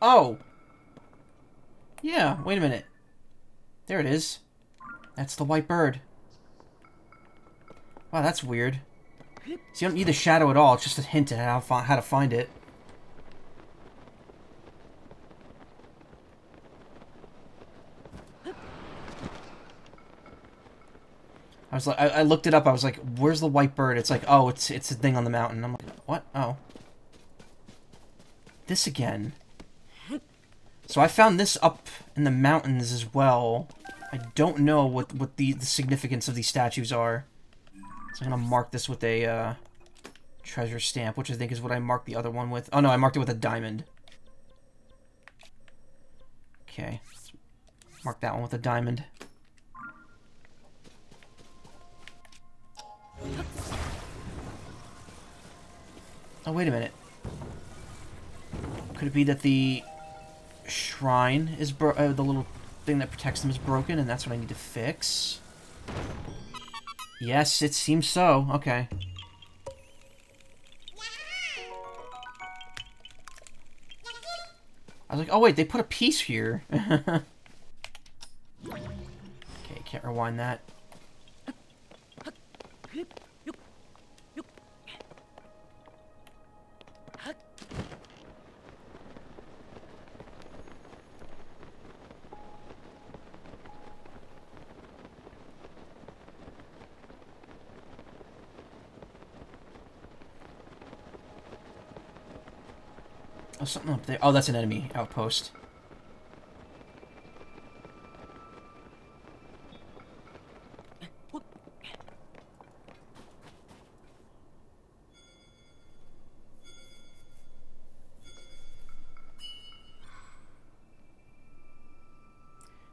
Oh! Yeah, wait a minute. There it is. That's the white bird. Wow, that's weird. So you don't need the shadow at all, it's just a hint at how to find it. I was like, I looked it up, I was like, where's the white bird? It's like, oh, it's a thing on the mountain. I'm like, what? Oh. This again. So I found this up in the mountains as well. I don't know what the significance of these statues are. So I'm gonna mark this with a treasure stamp, which I think is what I marked the other one with. Oh no, I marked it with a diamond. Okay. Mark that one with a diamond. Oh, wait a minute. Could it be that the shrine is the little thing that protects them is broken, and that's what I need to fix? Yes, it seems so. Okay. I was like, oh wait, they put a piece here. Okay, can't rewind that. Oh, something up there. Oh, that's an enemy outpost.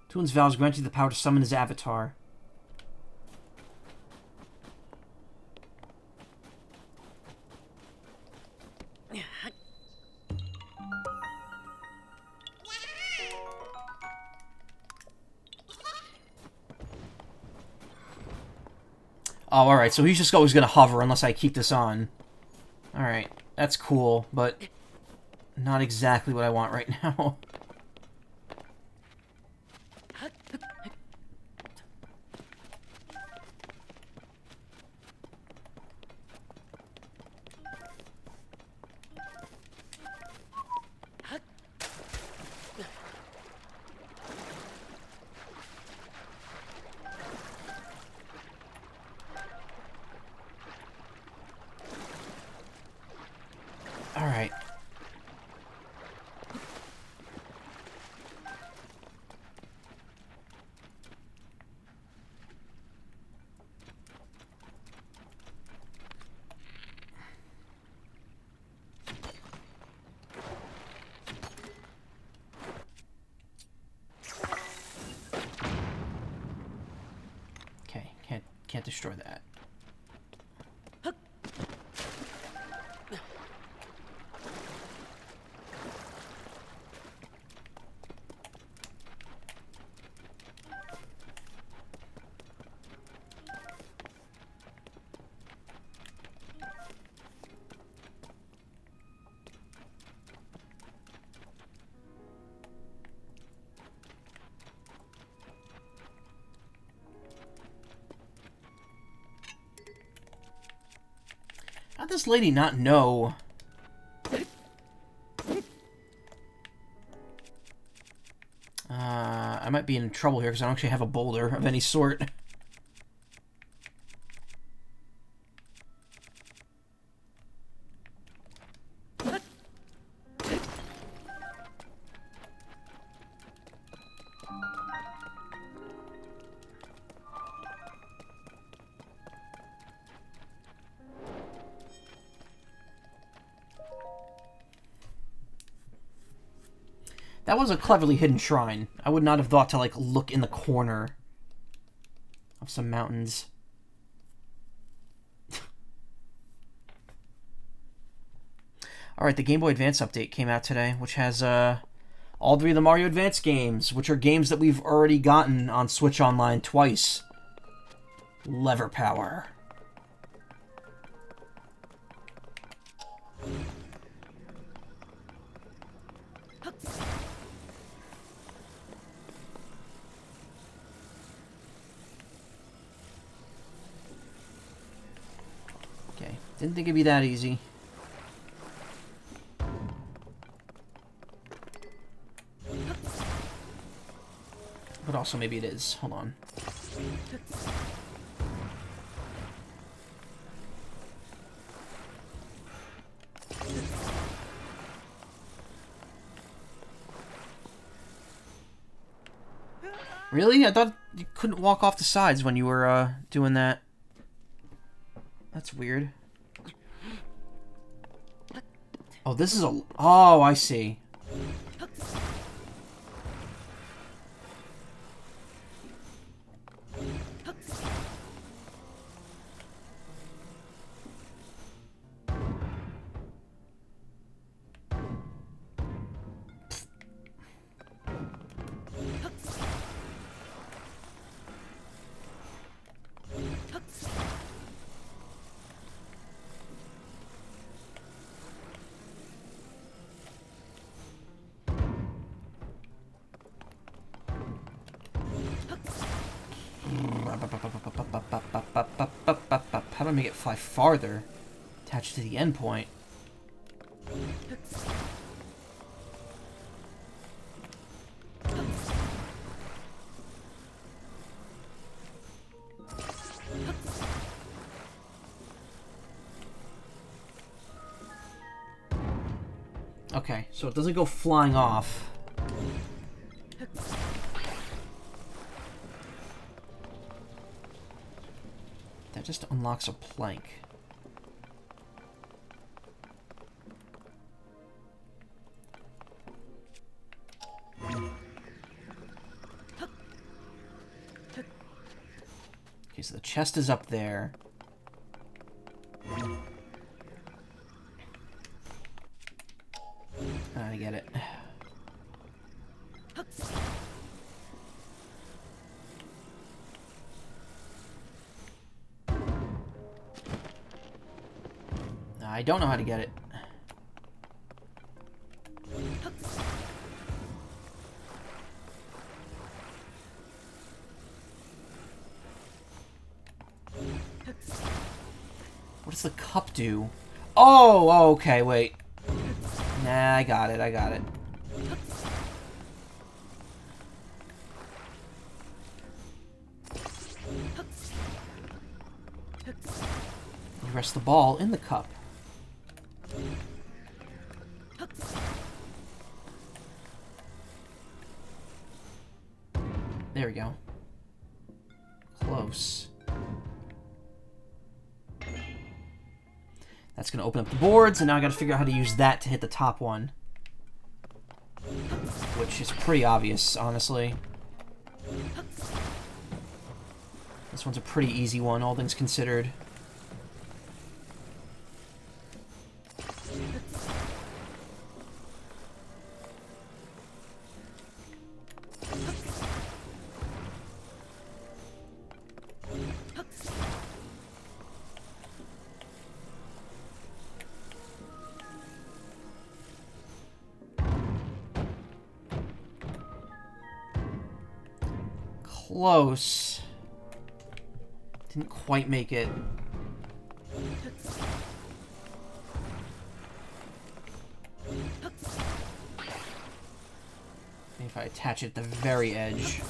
Toon's vows grant you the power to summon his avatar. Oh, alright, so he's just always gonna hover unless I keep this on. Alright, that's cool, but not exactly what I want right now. Alright. Okay, can't destroy that. How'd this lady not know? I might be in trouble here because I don't actually have a boulder of any sort. That was a cleverly hidden shrine. I would not have thought to, like, look in the corner of some mountains. Alright, the Game Boy Advance update came out today, which has all 3 of the Mario Advance games, which are games that we've already gotten on Switch Online twice. Lever power. Didn't think it'd be that easy. But also maybe it is. Hold on. Really? I thought you couldn't walk off the sides when you were doing that. That's weird. Oh, this is a... Oh, I see. How do I make it fly farther? Attached to the endpoint. Okay, so it doesn't go flying off. That just unlocks a plank. Okay, so the chest is up there. I get it. I don't know how to get it. What does the cup do? Oh, okay, wait. Nah, I got it, I got it. You rest the ball in the cup. There we go. Close. That's going to open up the boards, and now I got to figure out how to use that to hit the top one. Which is pretty obvious, honestly. This one's a pretty easy one, all things considered. Close. Didn't quite make it. I attach it at the very edge.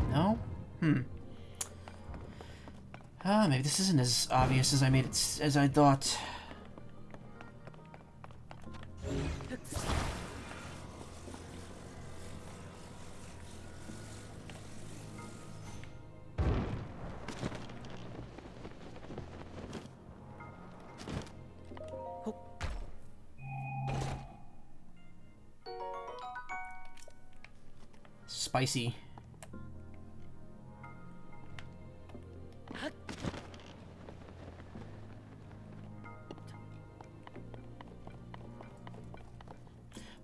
No? Maybe this isn't as obvious as I thought. Spicy.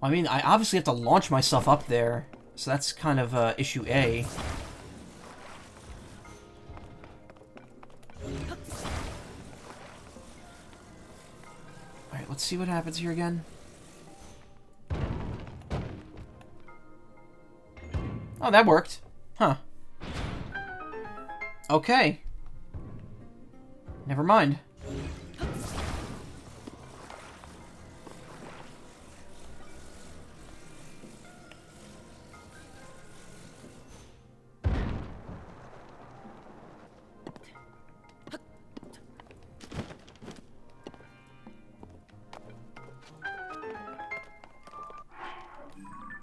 I mean, I obviously have to launch myself up there, so that's kind of issue A. Alright, let's see what happens here again. Oh, that worked. Huh. Okay. Never mind.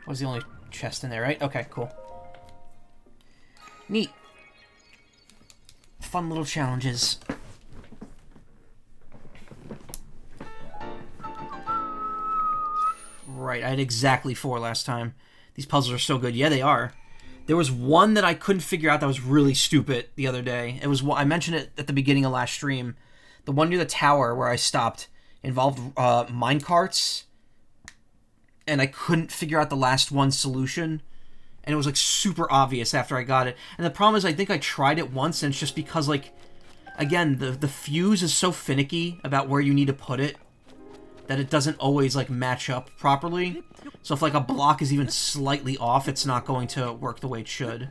Was the only chest in there, right? Okay, cool. Neat. Fun little challenges. Right, I had exactly 4 last time. These puzzles are so good. Yeah, they are. There was one that I couldn't figure out that was really stupid the other day. It was I mentioned it at the beginning of last stream. The one near the tower where I stopped involved minecarts, and I couldn't figure out the last one solution. And it was, like, super obvious after I got it. And the problem is, I think I tried it once, and it's just because, like, again, the fuse is so finicky about where you need to put it that it doesn't always, like, match up properly. So if, like, a block is even slightly off, it's not going to work the way it should.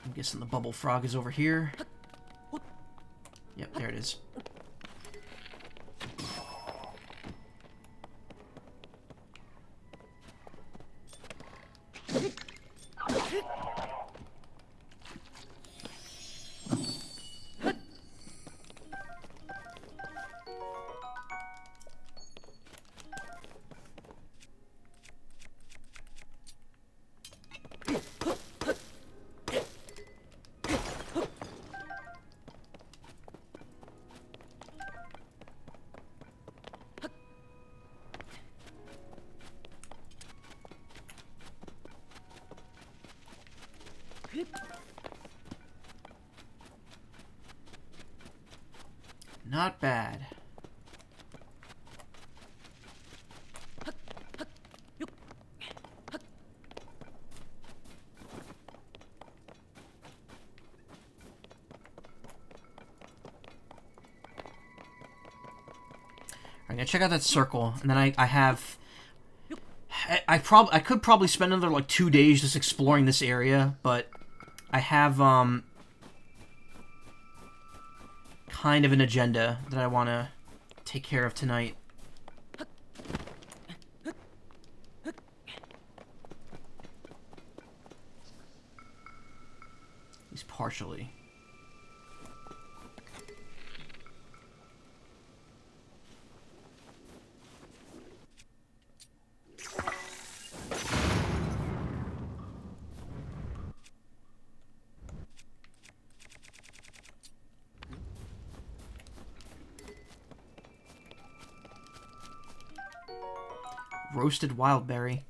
I'm guessing the bubble frog is over here. Yep, there it is. Not bad. I'm gonna check out that circle, and then I have... I could probably spend another, like, 2 days just exploring this area, but I have, kind of an agenda that I want to take care of tonight. At least partially. Roasted wild berry.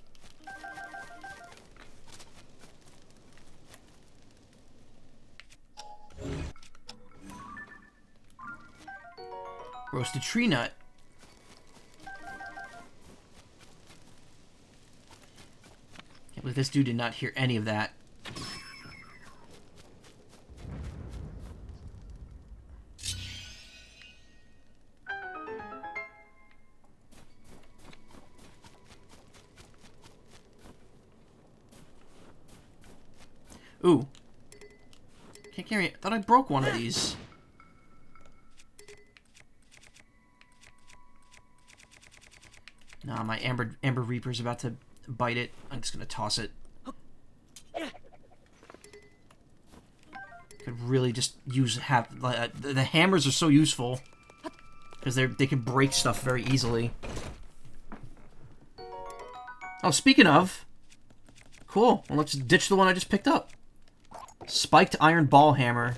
Roasted tree nut. Can't believe this dude did not hear any of that. Ooh. Can't carry it. I thought I broke one of these. Nah, my Amber Reaper's about to bite it. I'm just gonna toss it. Could really just the hammers are so useful because they can break stuff very easily. Oh, speaking of, cool. Well, let's ditch the one I just picked up. Spiked iron ball hammer.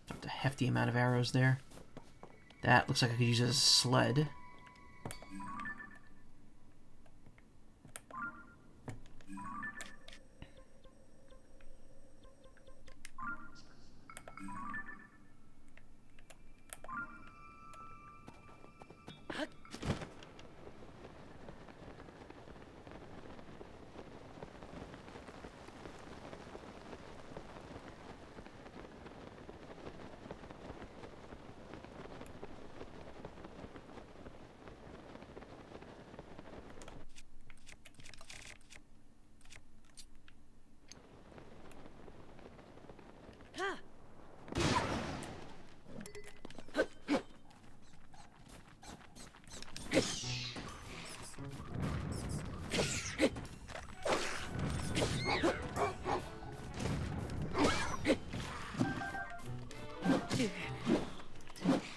Dropped a hefty amount of arrows there. That looks like I could use it as a sled.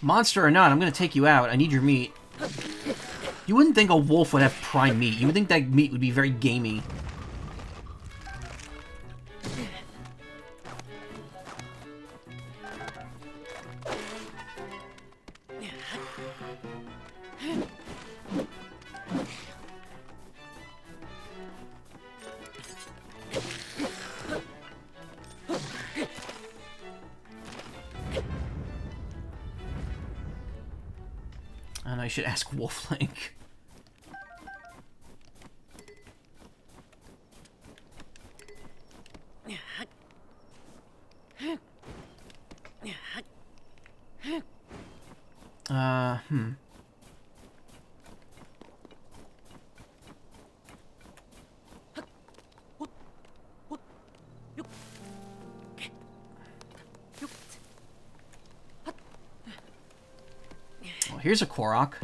Monster or not, I'm gonna take you out. I need your meat. You wouldn't think a wolf would have prime meat. You would think that meat would be very gamey. And I should ask Wolf Link. Well, here's a Korok.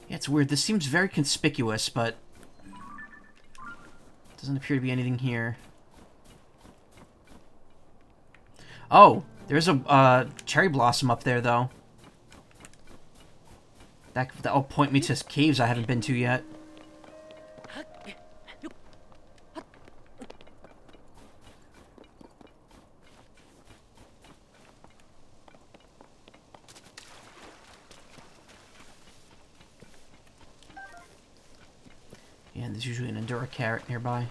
Yeah, it's weird. This seems very conspicuous, but doesn't appear to be anything here. Oh, there's a cherry blossom up there, though. That'll point me to caves I haven't been to yet. Yeah, and there's usually an Endura carrot nearby.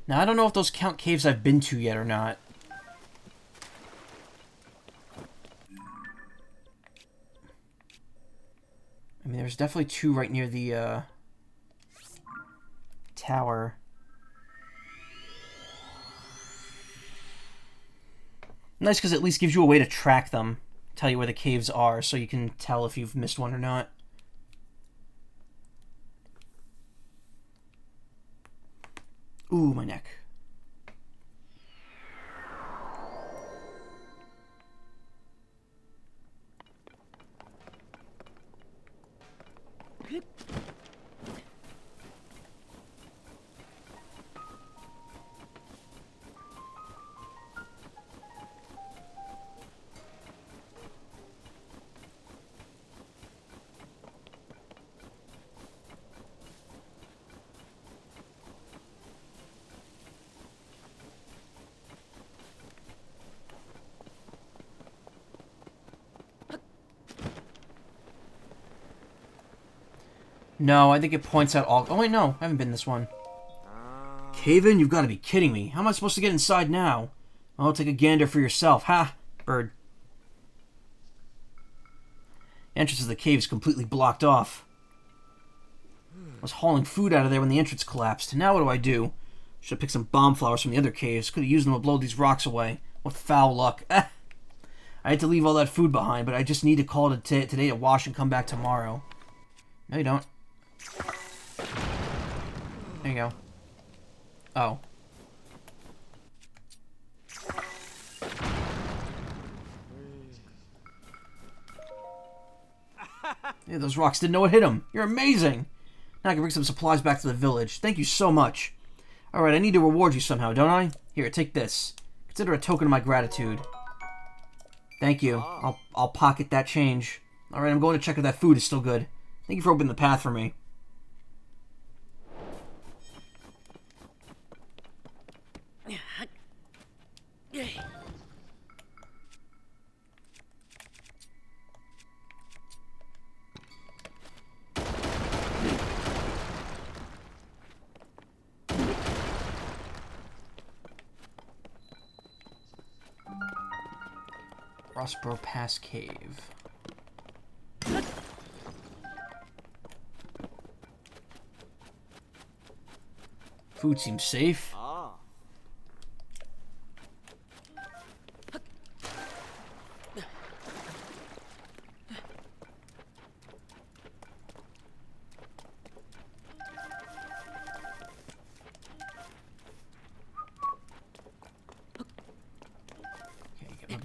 Now, I don't know if those count caves I've been to yet or not. I mean, there's definitely two right near the, tower. Nice, because it at least gives you a way to track them. Tell you where the caves are, so you can tell if you've missed one or not. Ooh, my neck. No, I think it points out all... Oh, wait, no. I haven't been this one. Cave-in? You've got to be kidding me. How am I supposed to get inside now? I'll take a gander for yourself. Ha! Bird. The entrance to the cave is completely blocked off. I was hauling food out of there when the entrance collapsed. Now what do I do? Should have picked some bomb flowers from the other caves. Could have used them to blow these rocks away. What foul luck. I had to leave all that food behind, but I just need to call it today to wash and come back tomorrow. No, you don't. There you go. Oh. Yeah, those rocks didn't know what hit them. You're amazing. Now I can bring some supplies back to the village. Thank you so much. Alright, I need to reward you somehow, don't I? Here, take this. Consider it a token of my gratitude. Thank you. I'll pocket that change. Alright, I'm going to check if that food is still good. Thank you for opening the path for me. Crossbow Pass Cave. Food seems safe.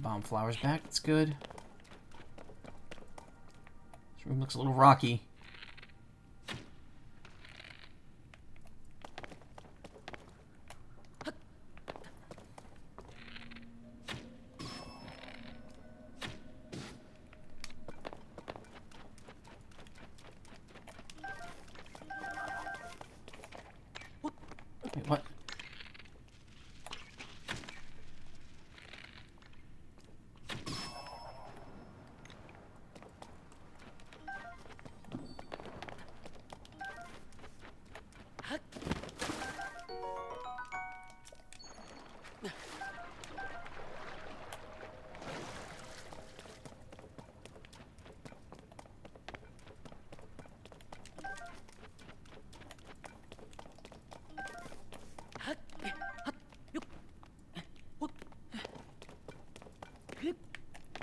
Bomb flowers back, that's good. This room looks a little rocky. Wait, what?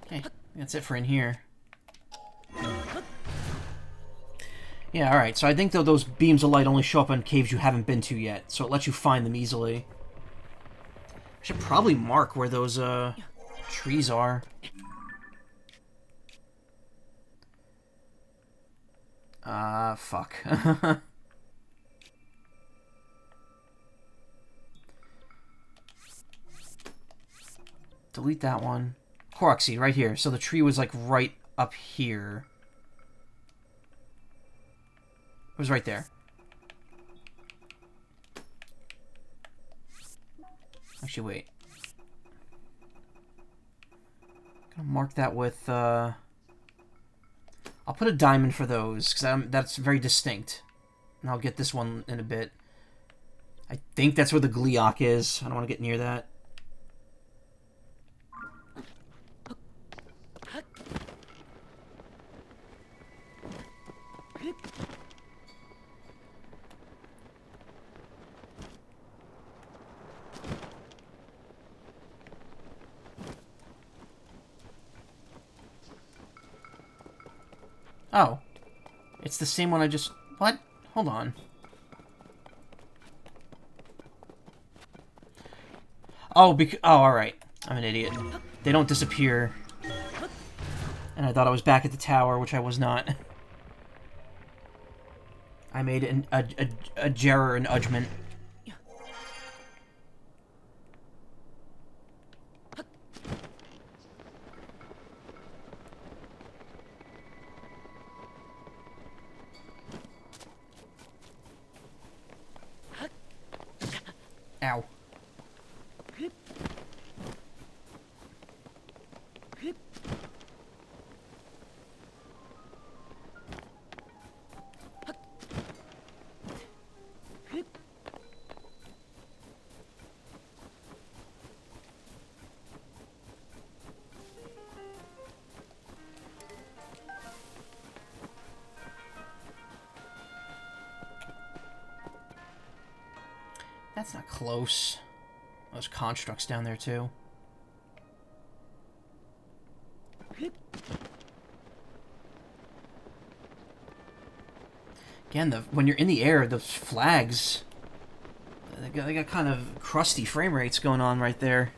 Okay, that's it for in here. Yeah, alright, so I think though those beams of light only show up on caves you haven't been to yet, so it lets you find them easily. I should probably mark where those, trees are. Fuck. Delete that one. Korok seed, right here. So the tree was, like, right up here. It was right there. Actually, wait. I'm gonna mark that with, I'll put a diamond for those, because that's very distinct. And I'll get this one in a bit. I think that's where the Gleeok is. I don't want to get near that. Oh. It's the same one I just... What? Hold on. Oh, alright. I'm an idiot. They don't disappear. And I thought I was back at the tower, which I was not. I made a Jerrer and Udgment. Ow. That's not close. Those constructs down there, too. Again, when you're in the air, those flags... They got kind of crusty frame rates going on right there.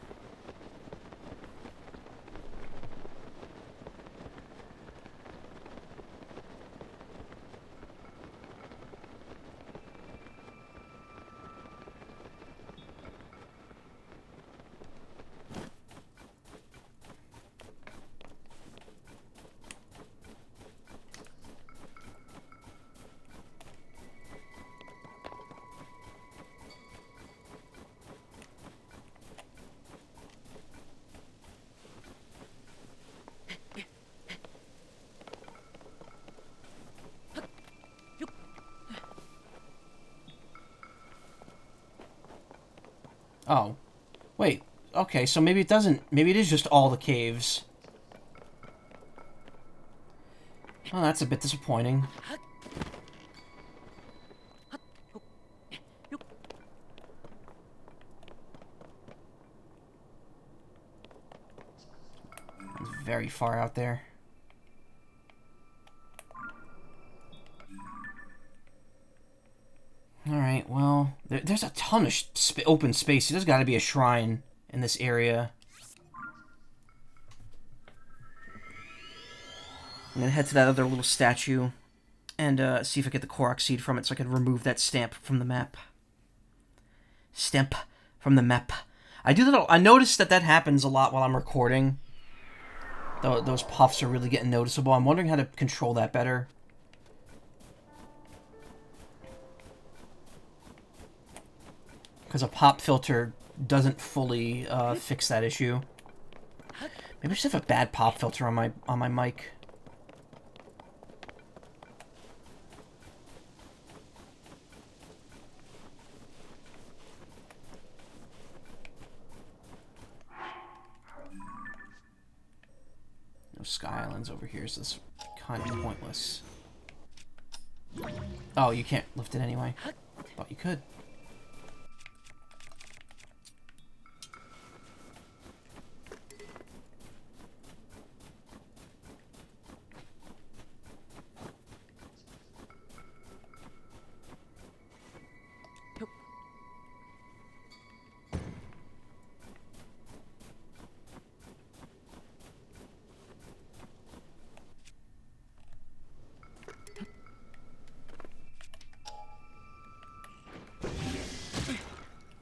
Oh. Wait. Okay, so maybe it doesn't... Maybe it is just all the caves. Well, that's a bit disappointing. It's very far out there. Alright, well, there's a ton of open space. There's got to be a shrine in this area. I'm going to head to that other little statue and see if I get the Korok seed from it so I can remove that stamp from the map. Stamp from the map. I noticed that happens a lot while I'm recording. Those puffs are really getting noticeable. I'm wondering how to control that better. Because a pop filter doesn't fully fix that issue. Maybe I just have a bad pop filter on my mic. No Sky Islands over here, so this is kind of pointless. Oh, you can't lift it anyway. Thought you could.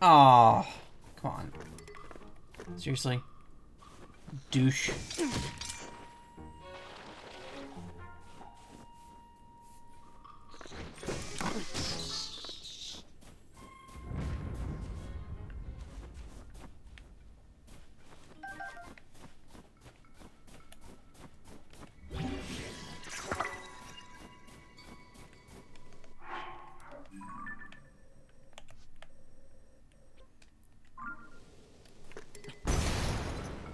Oh, come on. Seriously? Douche.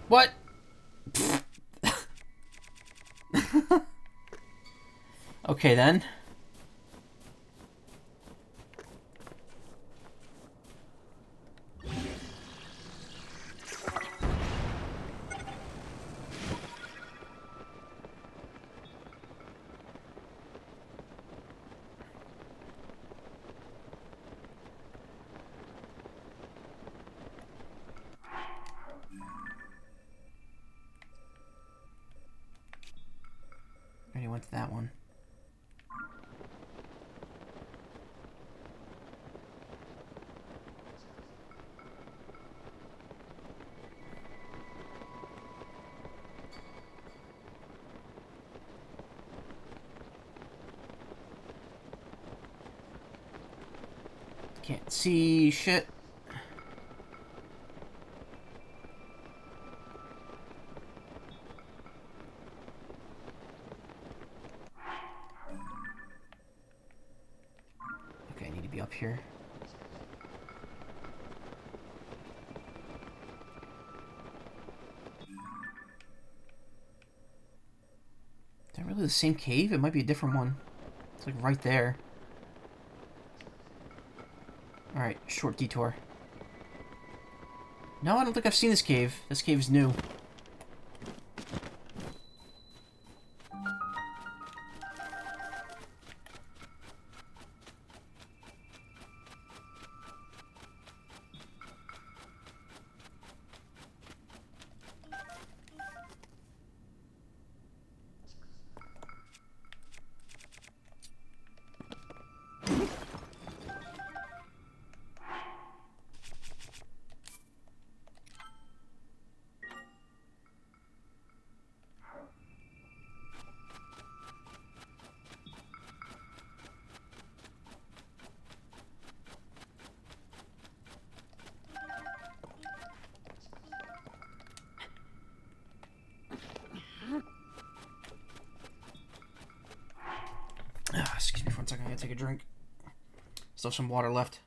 What? Okay, then. Already went to that one. Can't see shit. Okay, I need to be up here. Is that really the same cave? It might be a different one. It's like right there. Alright, short detour. No, I don't think I've seen this cave. This cave is new. Excuse me for 1 second, I gotta take a drink. Still have some water left.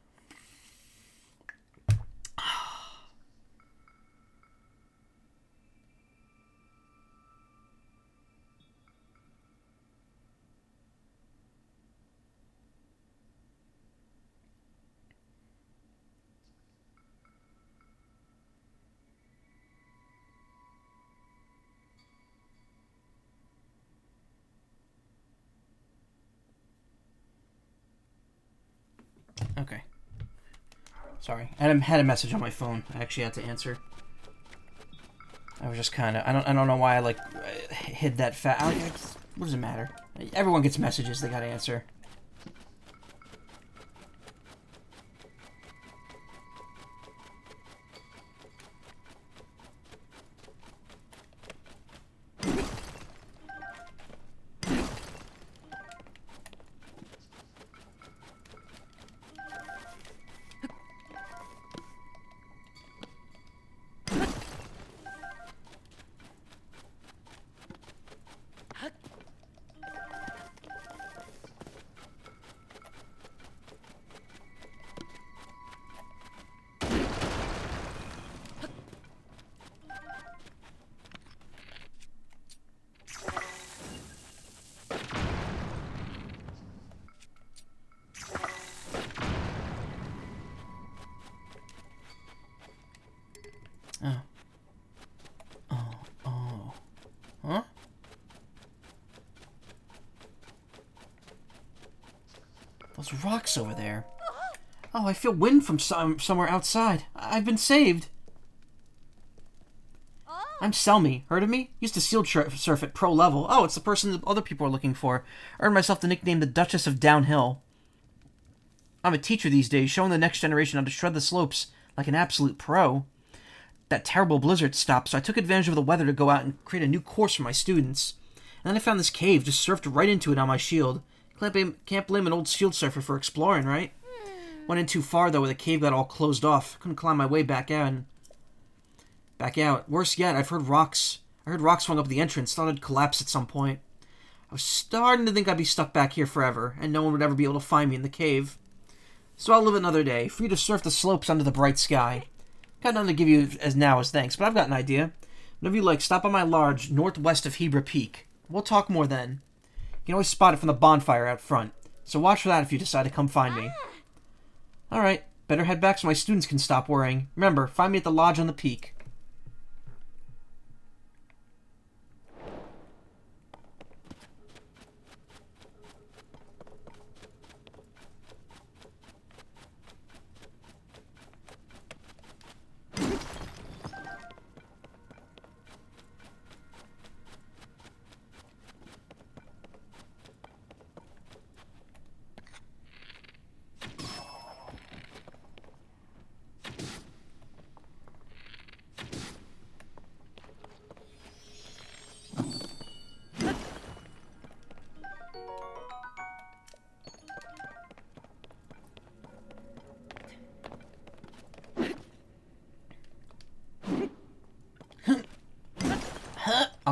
Okay. Sorry. I had a message on my phone. I actually had to answer. I was just kind of... I don't know why I, like, hid that what does it matter? Everyone gets messages they gotta answer. Oh. Oh. Huh? Those rocks over there. Oh, I feel wind from somewhere outside. I've been saved. I'm Selmy. Heard of me? Used to surf at pro level. Oh, it's the person that other people are looking for. Earned myself the nickname the Duchess of Downhill. I'm a teacher these days, showing the next generation how to shred the slopes like an absolute pro. That terrible blizzard stopped, so I took advantage of the weather to go out and create a new course for my students. And then I found this cave, just surfed right into it on my shield. Can't blame an old shield surfer for exploring, right? Went in too far, though, where the cave got all closed off. Couldn't climb my way back out. Worse yet, I heard rocks swung up the entrance. Thought I'd collapse at some point. I was starting to think I'd be stuck back here forever, and no one would ever be able to find me in the cave. So I'll live another day, free to surf the slopes under the bright sky. Got nothing to give you as thanks, but I've got an idea. Whenever you like, stop by my lodge northwest of Hebra Peak. We'll talk more then. You can always spot it from the bonfire out front, so watch for that if you decide to come find me. Alright, better head back so my students can stop worrying. Remember, find me at the lodge on the peak.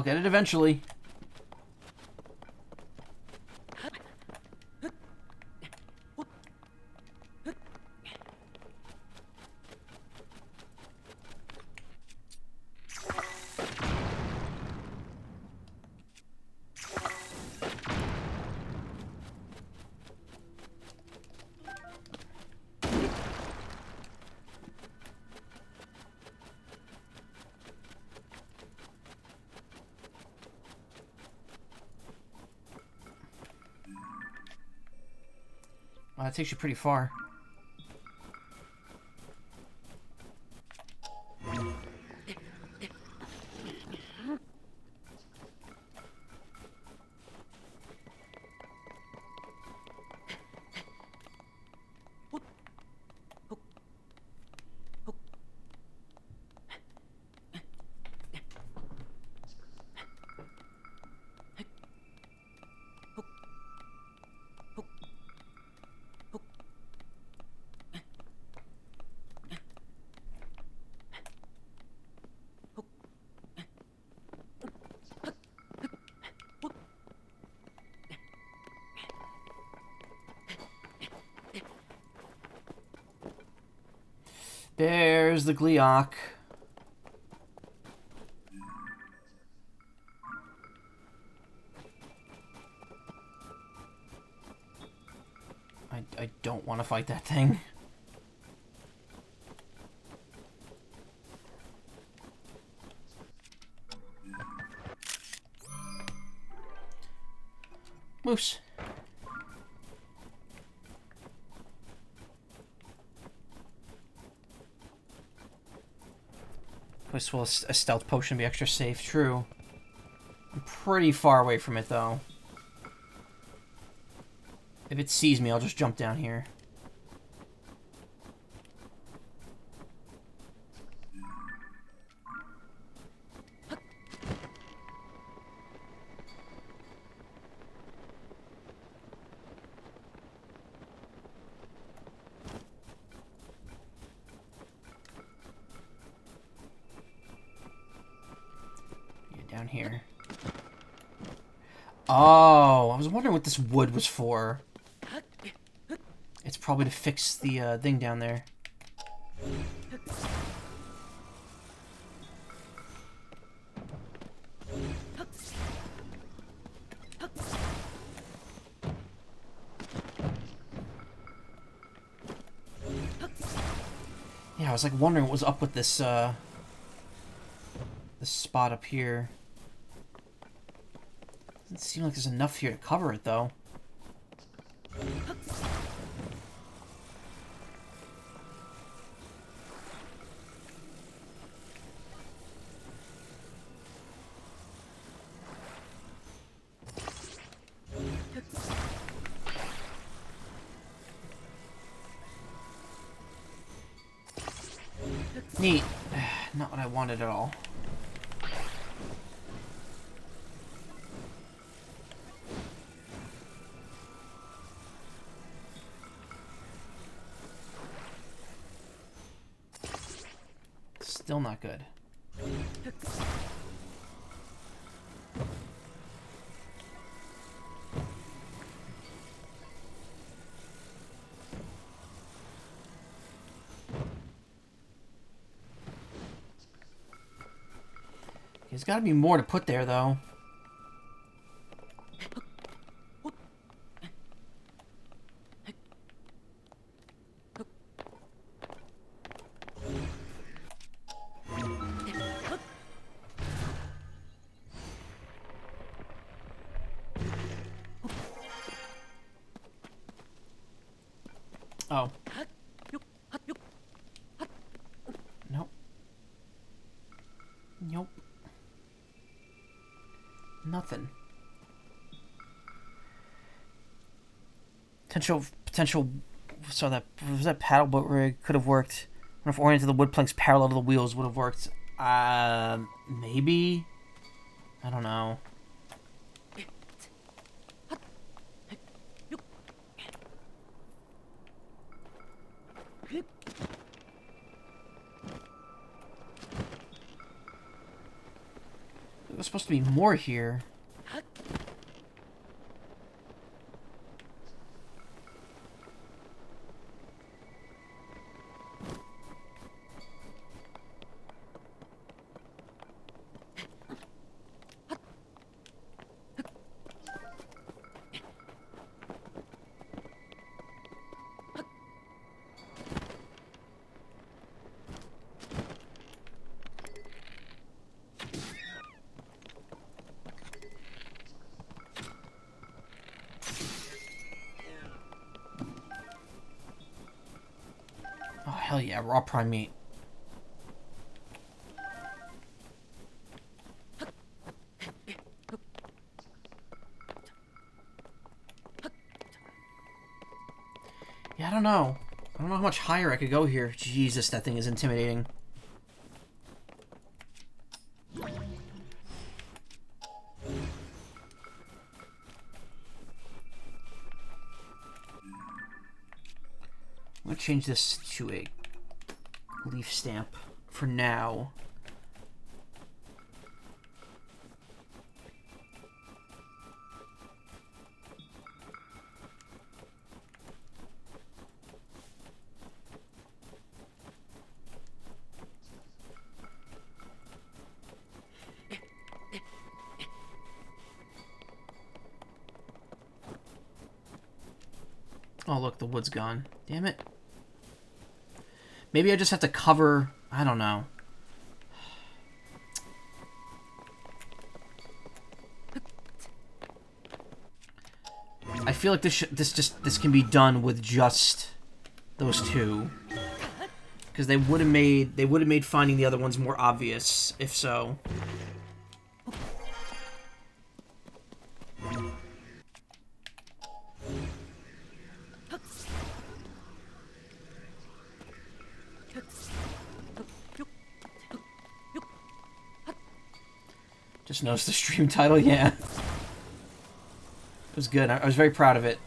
I'll get it eventually. Wow, that takes you pretty far. There's the Gleeok. I don't want to fight that thing. Moose. Will a stealth potion be extra safe? True. I'm pretty far away from it, though. If it sees me, I'll just jump down here. Down here. Oh, I was wondering what this wood was for. It's probably to fix the thing down there. Yeah, I was like wondering what was up with this this spot up here. Doesn't seem like there's enough here to cover it, though. Neat. Not what I wanted at all. Still not good. There's got to be more to put there, though. Oh. Nope. Nope. Nothing. Potential. So that was that paddle boat rig could have worked. I wonder if oriented the wood planks parallel to the wheels would have worked. Maybe. I don't know. supposed to be more here. Oh, hell yeah, raw prime meat. Yeah, I don't know. I don't know how much higher I could go here. Jesus, that thing is intimidating. I'm gonna change this to a leaf stamp for now. Oh, look, the wood's gone. Damn it. Maybe I just have to cover... I don't know. I feel like this can be done with just those two. Because they would have made finding the other ones more obvious, if so. Just noticed the stream title, yeah. It was good. I was very proud of it.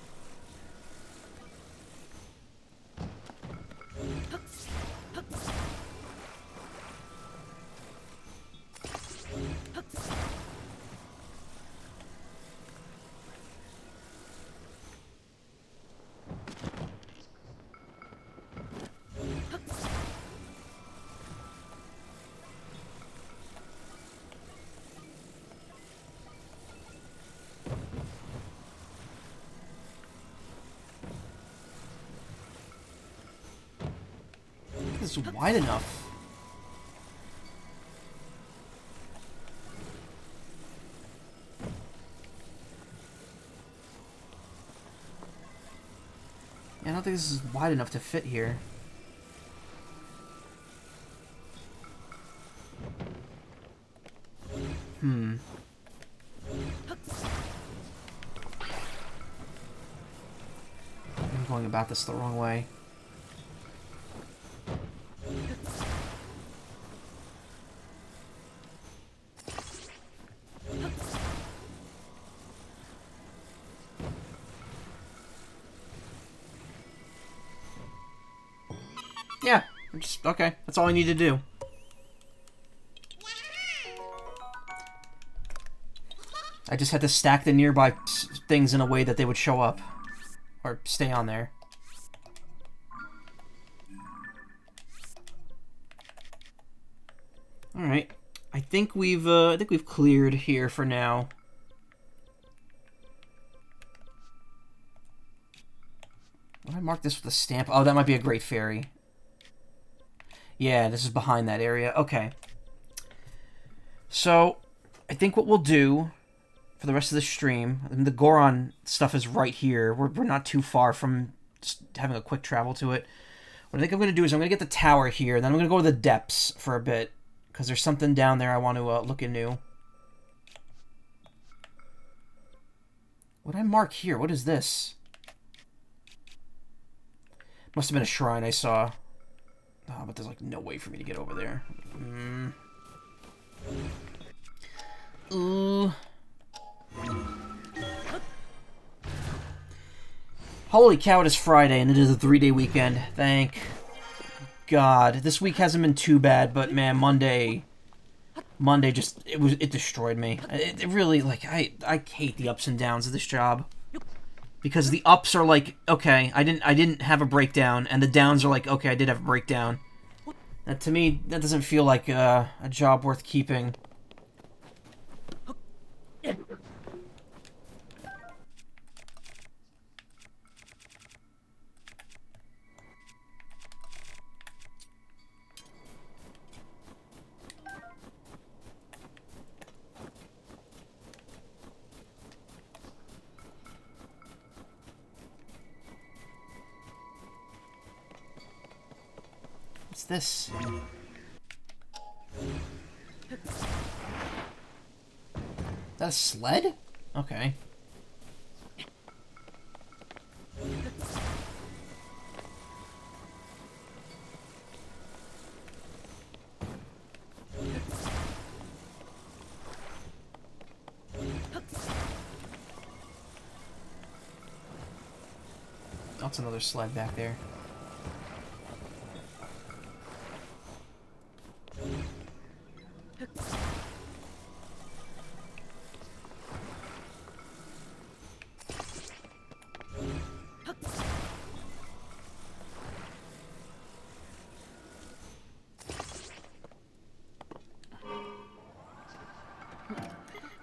This is wide enough. Yeah, I don't think this is wide enough to fit here. I'm going about this the wrong way. Yeah, okay. That's all I need to do. I just had to stack the nearby things in a way that they would show up. Or stay on there. Alright. I think we've cleared here for now. Why did I mark this with a stamp? Oh, that might be a Great Fairy. Yeah, this is behind that area. Okay. So, I think what we'll do for the rest of the stream, and the Goron stuff is right here. We're not too far from just having a quick travel to it. What I think I'm going to do is I'm going to get the tower here, then I'm going to go to the depths for a bit, because there's something down there I want to look into. What did I mark here? What is this? Must have been a shrine I saw. Oh, but there's like no way for me to get over there. Ooh. Holy cow, it is Friday, and it is a 3-day weekend. Thank God. This week hasn't been too bad, but man, Monday Monday just it destroyed me. It really like I hate the ups and downs of this job because the ups are like okay I didn't have a breakdown and the downs are like okay I did have a breakdown. And to me that doesn't feel like a job worth keeping. What's this? That a sled? Okay. That's another sled back there.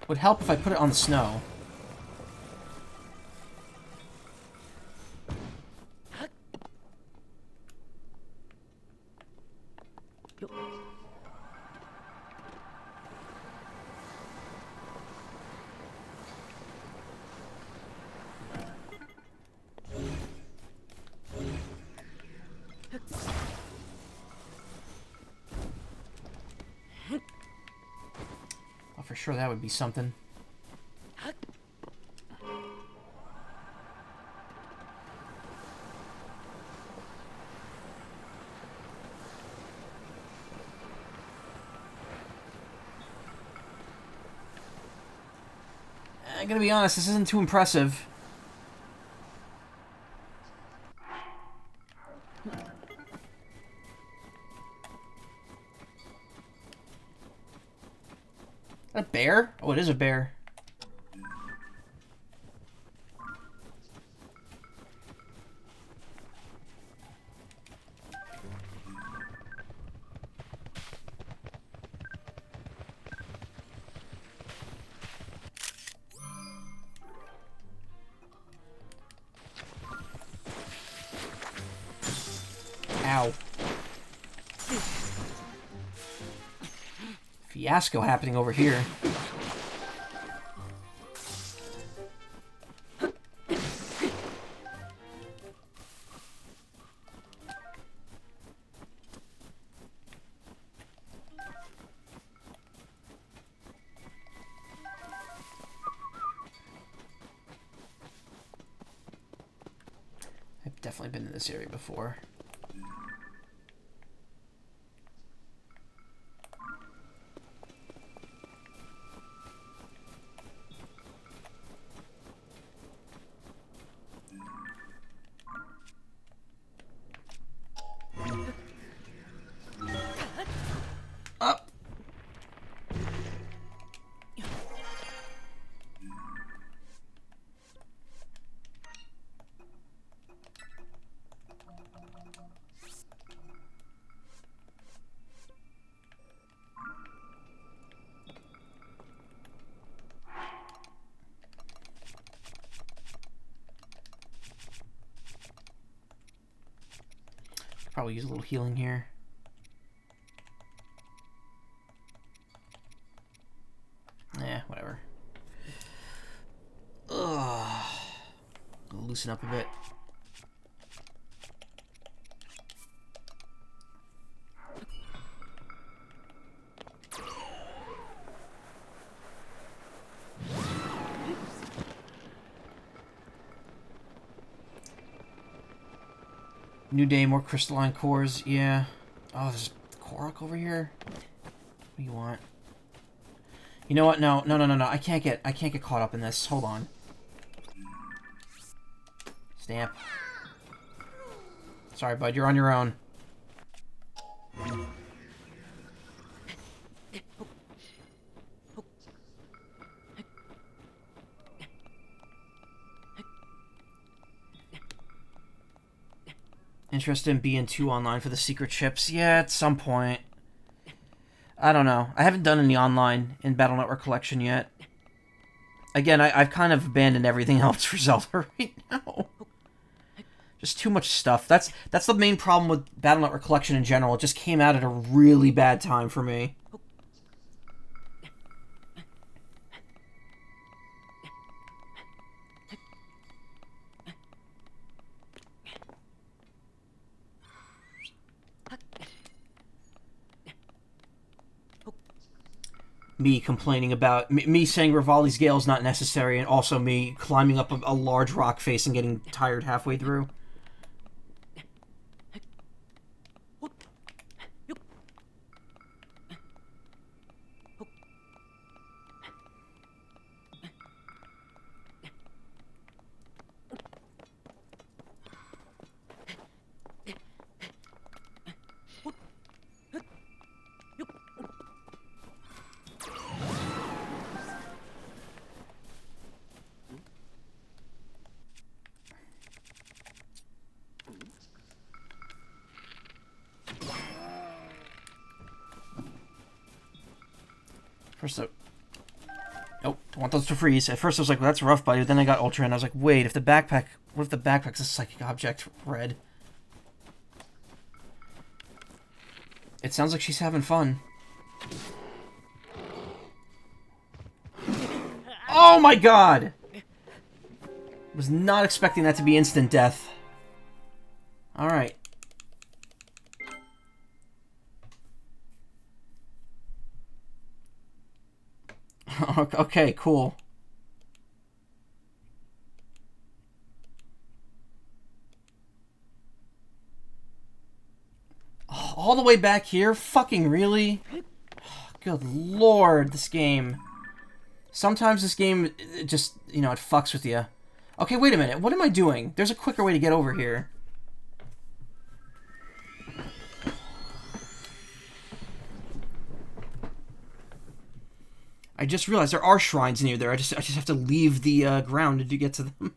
Would help if I put it on the snow. Oh, for sure that would be something. I gotta be honest, this isn't too impressive. A bear? Oh, it is a bear. Ow. Fiasco happening over here. I've definitely been in this area before. Up. Probably use a little healing here. Yeah, whatever. Ugh. Loosen up a bit. New day, more crystalline cores. Yeah. Oh, there's Korok over here. What do you want? You know what? No. I can't get caught up in this. Hold on. Stamp. Sorry, bud. You're on your own. Interested in being 2 online for the secret ships? Yeah, at some point. I don't know. I haven't done any online in Battle Network Collection yet. Again, I've kind of abandoned everything else for Zelda right now. Just too much stuff. That's the main problem with Battle Network Collection in general. It just came out at a really bad time for me. Me complaining about... Me saying Rivali's Gale is not necessary, and also me climbing up a large rock face and getting tired halfway through. First, oh, I want those to freeze. At first I was like, well, that's rough, buddy. But then I got Ultra, and I was like, wait, if the backpack... What if the backpack's a psychic object? Red. It sounds like she's having fun. Oh my god! Was not expecting that to be instant death. Alright. Okay, cool. All the way back here? Fucking really? Good lord, this game. Sometimes this game, it just, you know, it fucks with you. Okay, wait a minute. What am I doing? There's a quicker way to get over here. I just realized there are shrines near there. I just have to leave the ground to get to them.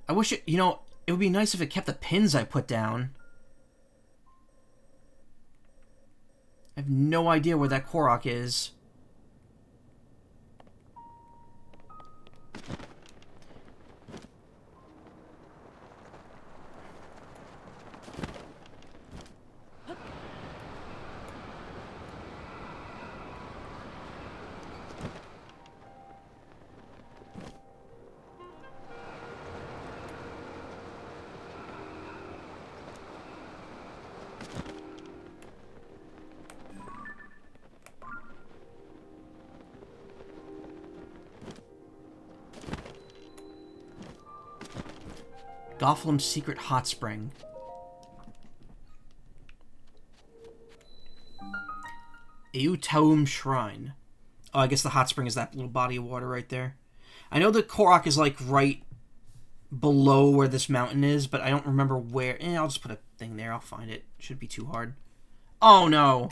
I wish it, you know, it would be nice if it kept the pins I put down. I have no idea where that Korok is. Gothlam's Secret Hot Spring. Eutaum Shrine. Oh, I guess the hot spring is that little body of water right there. I know the Korok is like right below where this mountain is, but I don't remember where. I'll just put a thing there. I'll find it. Shouldn't be too hard. Oh no!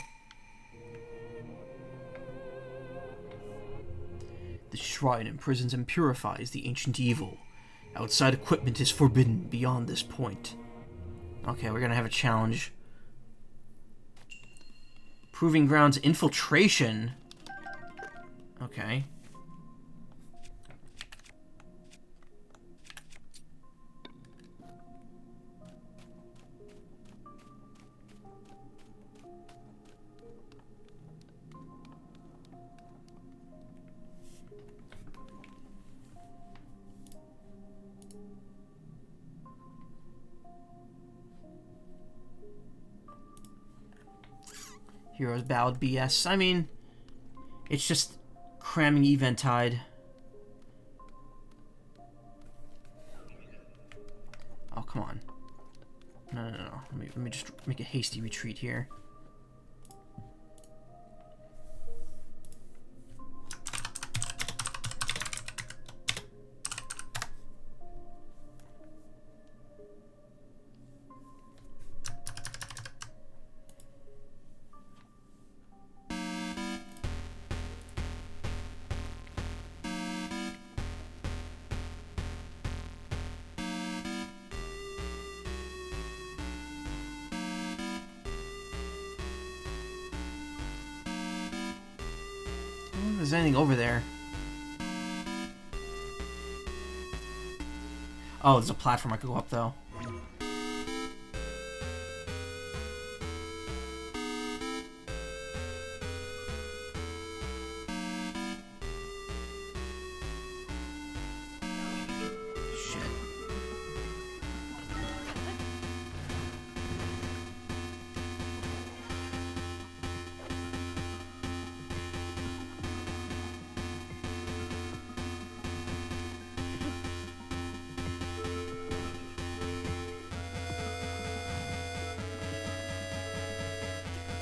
The shrine imprisons and purifies the ancient evil. Outside equipment is forbidden beyond this point. Okay, we're gonna have a challenge. Proving Grounds Infiltration. Okay. Heroes Ballad BS. I mean, it's just cramming Eventide. Oh, come on. No. Let me just make a hasty retreat here. there's anything over there. Oh, there's a platform I could go up, though.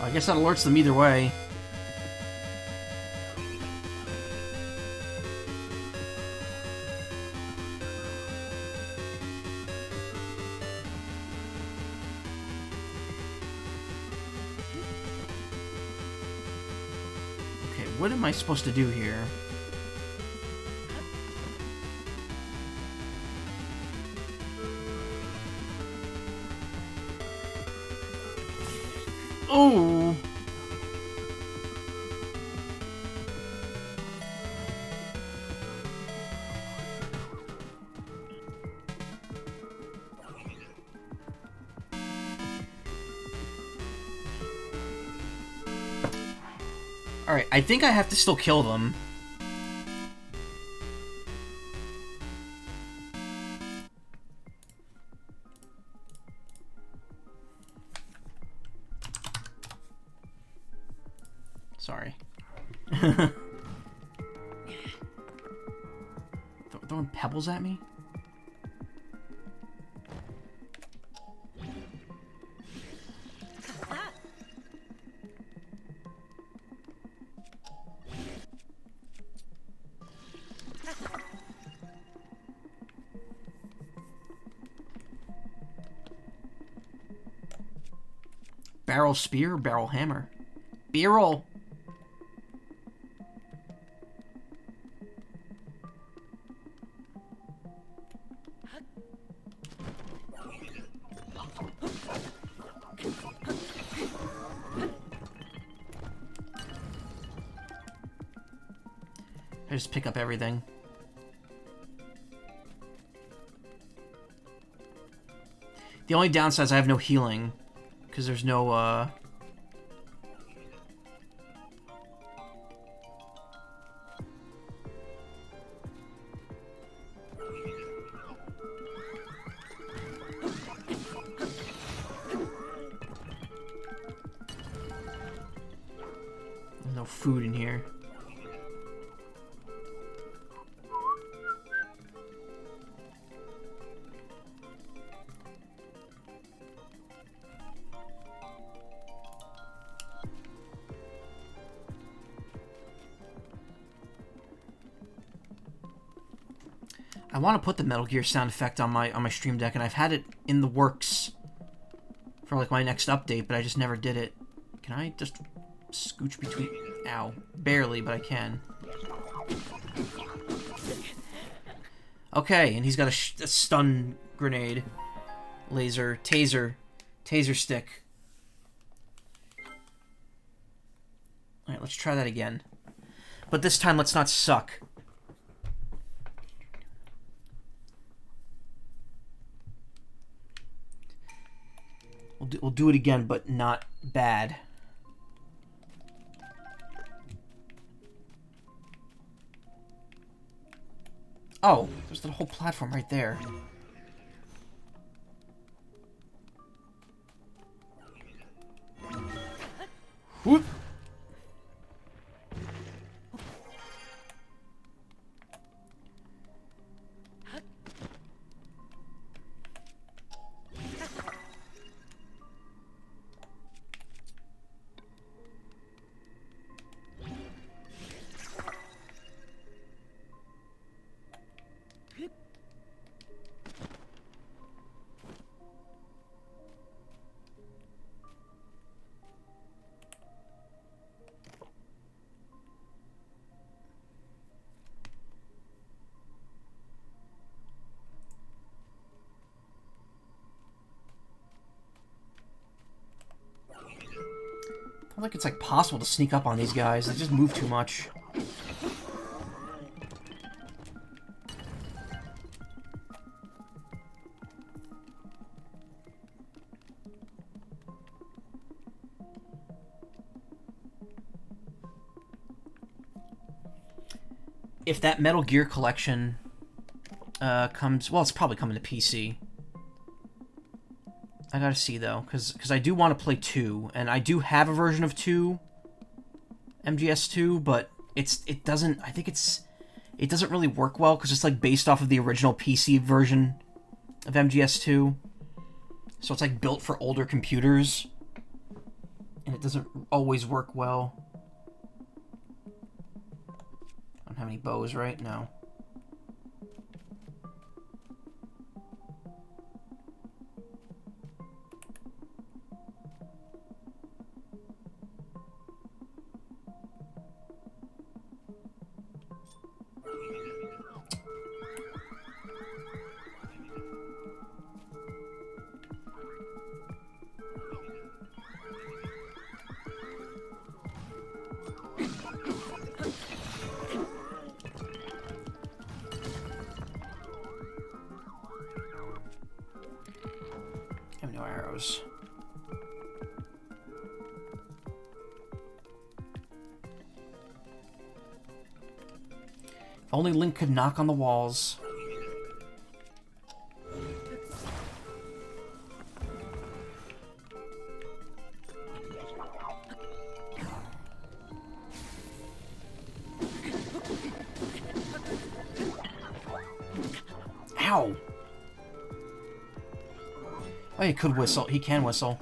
I guess that alerts them either way. Okay, what am I supposed to do here? Oh! Alright, I think I have to still kill them. Sorry. Throwing pebbles at me? Barrel spear or barrel hammer? Barrel! I just pick up everything. The only downside is I have no healing. Because there's no, no food in here. I want to put the Metal Gear sound effect on my Stream Deck, and I've had it in the works for like my next update, but I just never did it. Can I just scooch between? Ow, barely, but I can. Okay, and he's got a stun grenade, laser, taser stick. All right, let's try that again, but this time let's not suck. We'll do it again, but not bad. Oh, there's the whole platform right there. Whoop! I don't think it's like possible to sneak up on these guys. They just move too much. if that Metal Gear collection comes... Well, it's probably coming to PC. I gotta see, though, because I do want to play 2, and I do have a version of 2, MGS2, but it doesn't... I think it doesn't really work well, because it's, like, based off of the original PC version of MGS2. So it's, like, built for older computers, and it doesn't always work well. I don't have any bows, right? No. I have no arrows. If only Link could knock on the walls. Ow! Oh, he could whistle. He can whistle.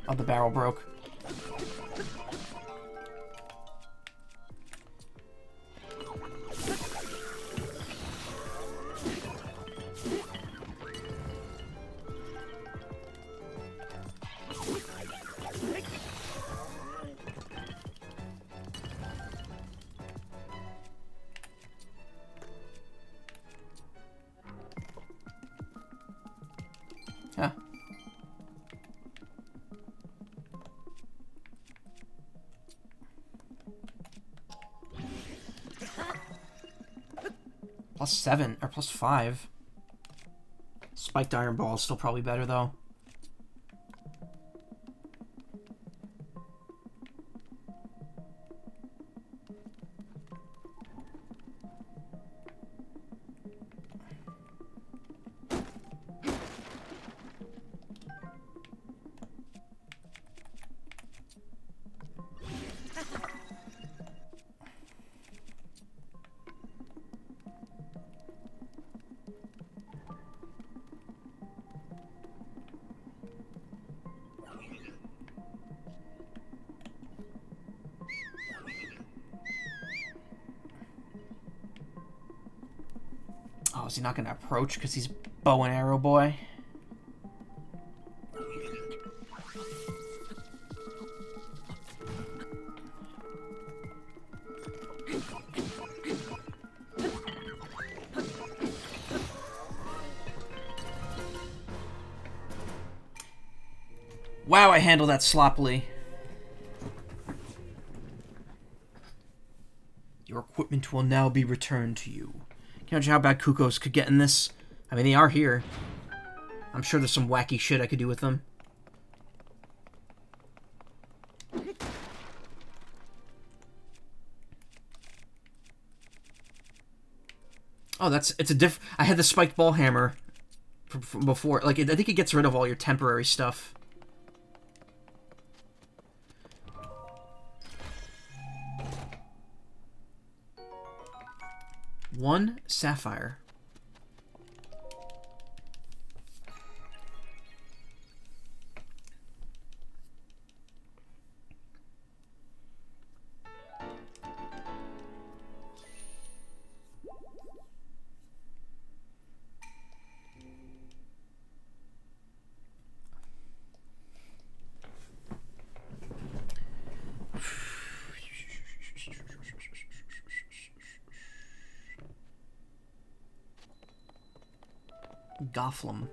Oh, the barrel broke. Huh. +7 or +5. Spiked iron ball is still probably better though. Oh, is he not going to approach because he's bow and arrow boy? Wow, I handled that sloppily. Your equipment will now be returned to you. Can you imagine how bad Kukos could get in this? I mean, they are here. I'm sure there's some wacky shit I could do with them. Oh, it's a I had the spiked ball hammer from before. Like, I think it gets rid of all your temporary stuff. One sapphire. Gotham.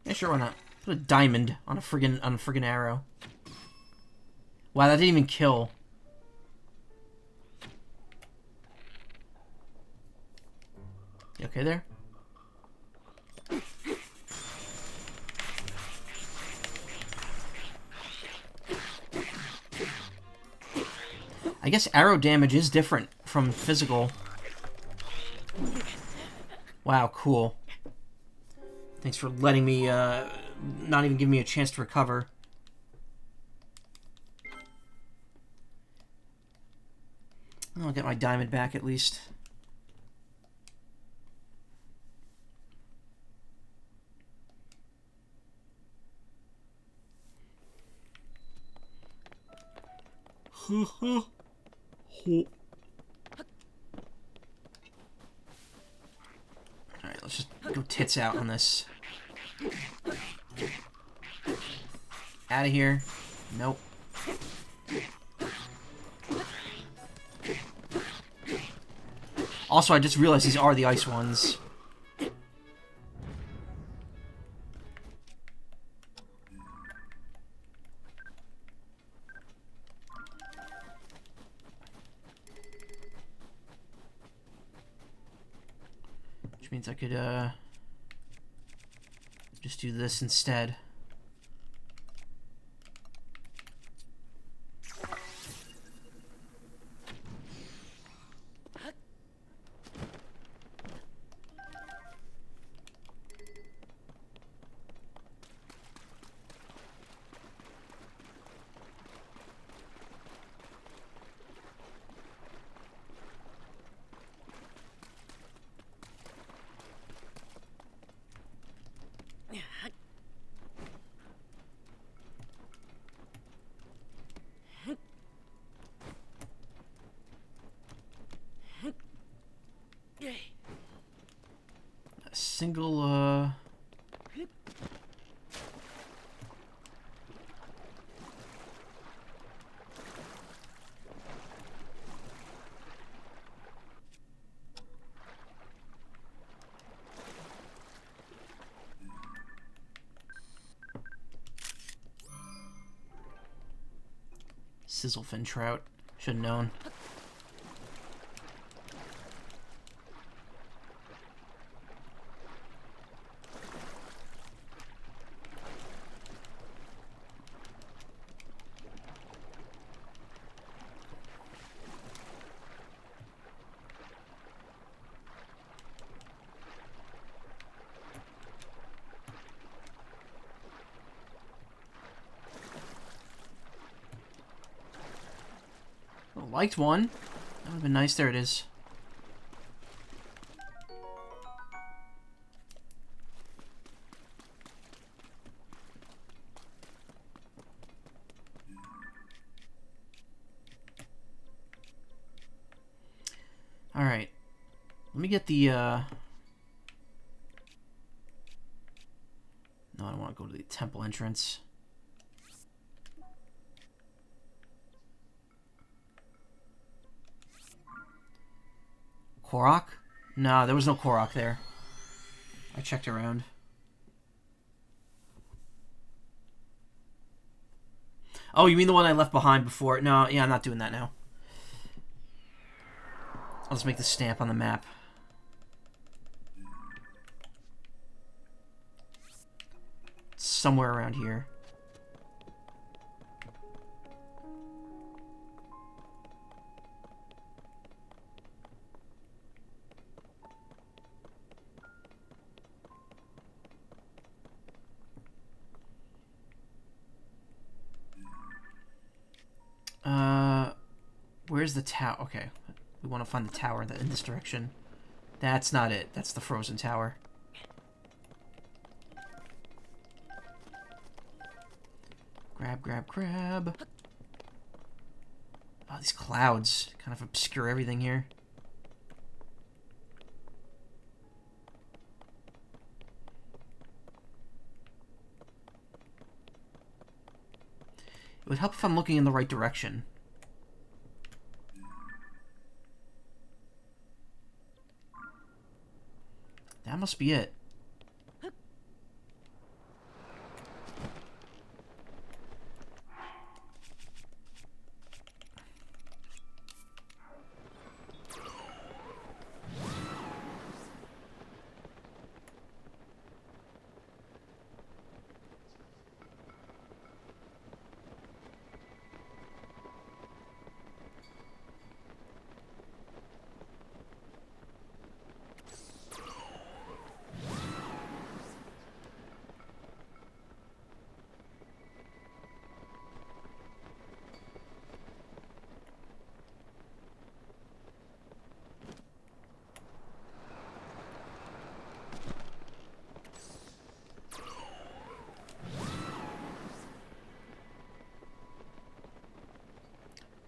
Yeah, sure, why not? Put a diamond on a friggin' arrow. Wow, that didn't even kill. You okay there? I guess arrow damage is different from physical. Wow, cool. Thanks for letting me, not even giving me a chance to recover. I'll get my diamond back at least. Alright, let's just go tits out on this. Out of here. Nope. Also, I just realized these are the ice ones. Which means I could, just do this instead. A single, Sizzlefin trout. Should have known. Liked one. That would have been nice. There it is. Alright. Let me get the, No, I don't want to go to the temple entrance. Korok? No, there was no Korok there. I checked around. Oh, you mean the one I left behind before? No, yeah, I'm not doing that now. I'll just make the stamp on the map. Somewhere around here. Where's the tower? Okay, we want to find the tower in this direction. That's not it. That's the frozen tower. Grab, grab, grab. Oh, these clouds kind of obscure everything here. It would help if I'm looking in the right direction. That must be it.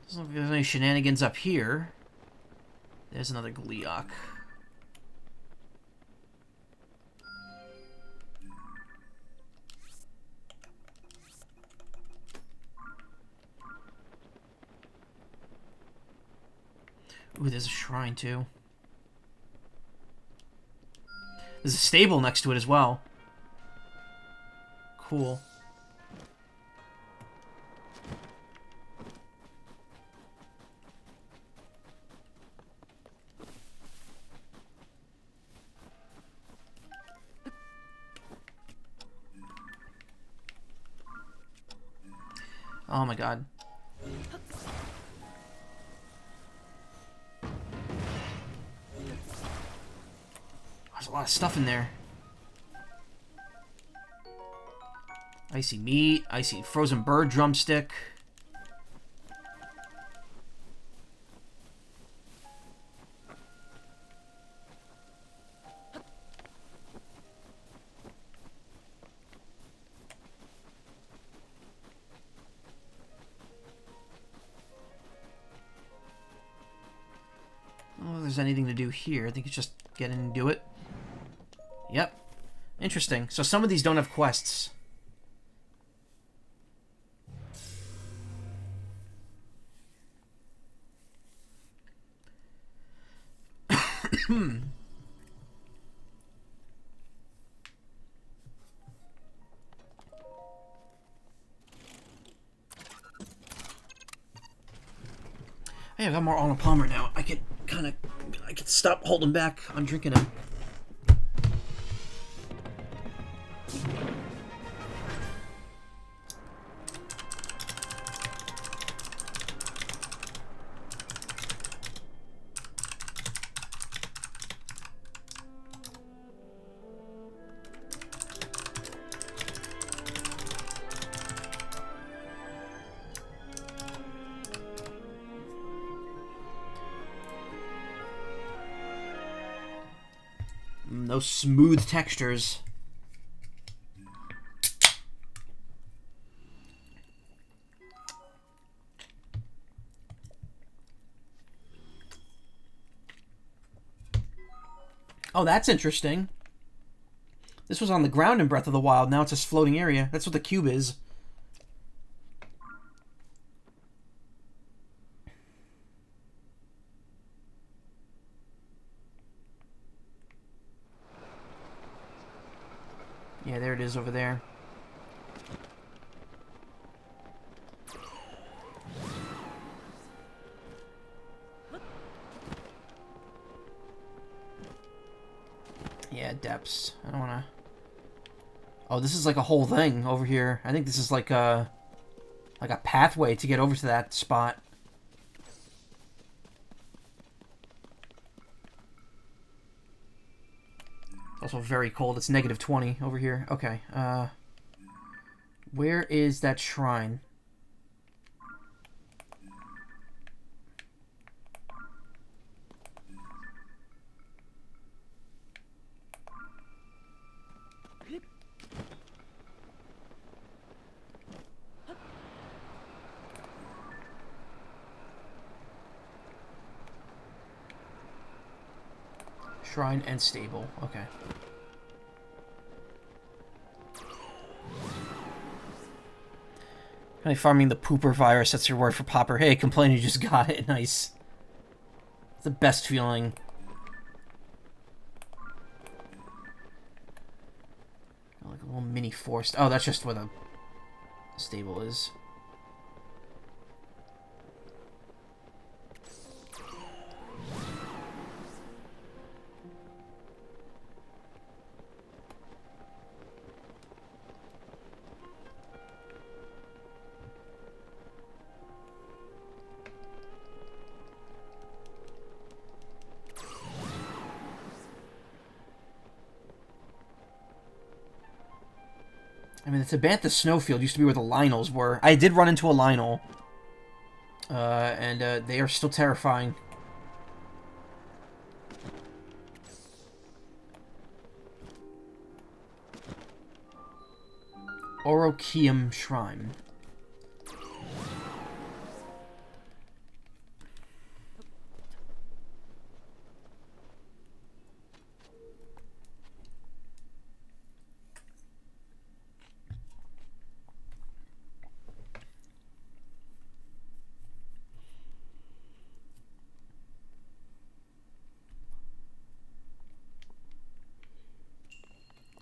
Doesn't look like there's any shenanigans up here. There's another Gleeok. Ooh, there's a shrine too. There's a stable next to it as well. Cool. Oh my god. There's a lot of stuff in there. Icy meat, icy frozen bird drumstick. I don't know if there's anything to do here. I think it's just get in and do it. Yep. Interesting. So some of these don't have quests. Hey, I got more Arnold Palmer now. I could stop holding back on drinking him. Those smooth textures. Oh, that's interesting. This was on the ground in Breath of the Wild. Now it's a floating area. That's what the cube is. Yeah, there it is over there. Yeah, depths. I don't wanna... Oh, this is like a whole thing over here. I think this is like a pathway to get over to that spot. Also very cold. It's -20 over here. Okay. Where is that shrine? Shrine and stable. Okay. Hey, farming the pooper virus, that's your word for popper. Hey, complain you just got it. Nice. It's the best feeling. Like a little mini forest. Oh, that's just where the stable is. I mean, the Tabantha Snowfield used to be where the Lionels were. I did run into a Lionel. And they are still terrifying. Orokium Shrine.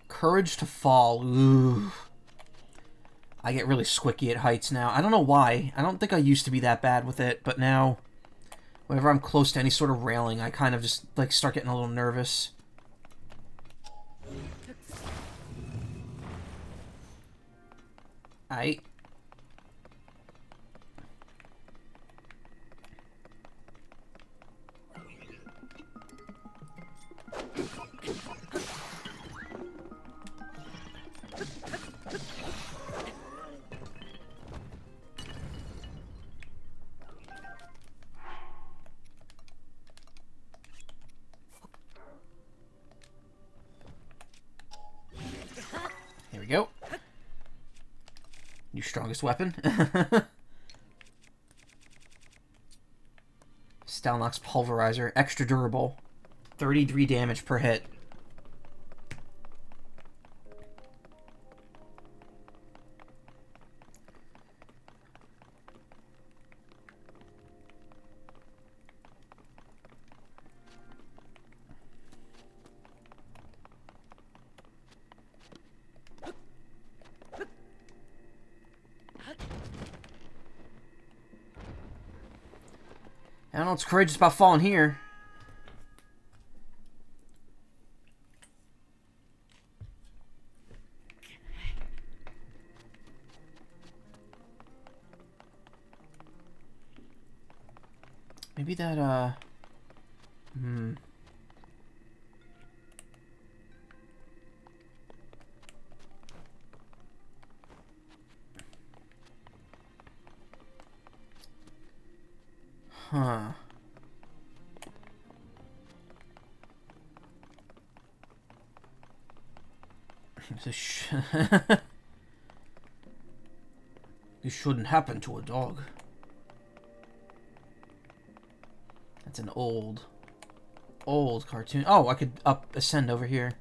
Courage to Fall. Ooh. I get really squicky at heights now. I don't know why. I don't think I used to be that bad with it, but now, whenever I'm close to any sort of railing, I kind of just, like, start getting a little nervous. Aight. Here we go. Your strongest weapon. Stalnox Pulverizer. Extra durable. 33 damage per hit. I don't know what's courageous about falling here. Maybe that, Huh. This shouldn't happen to a dog. That's an old cartoon. Oh, I could ascend over here.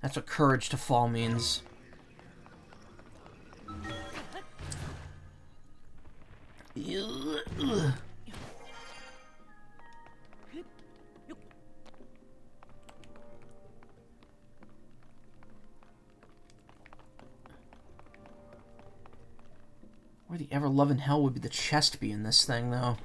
That's what courage to fall means. Ugh. Where the ever-loving hell would the chest be in this thing, though?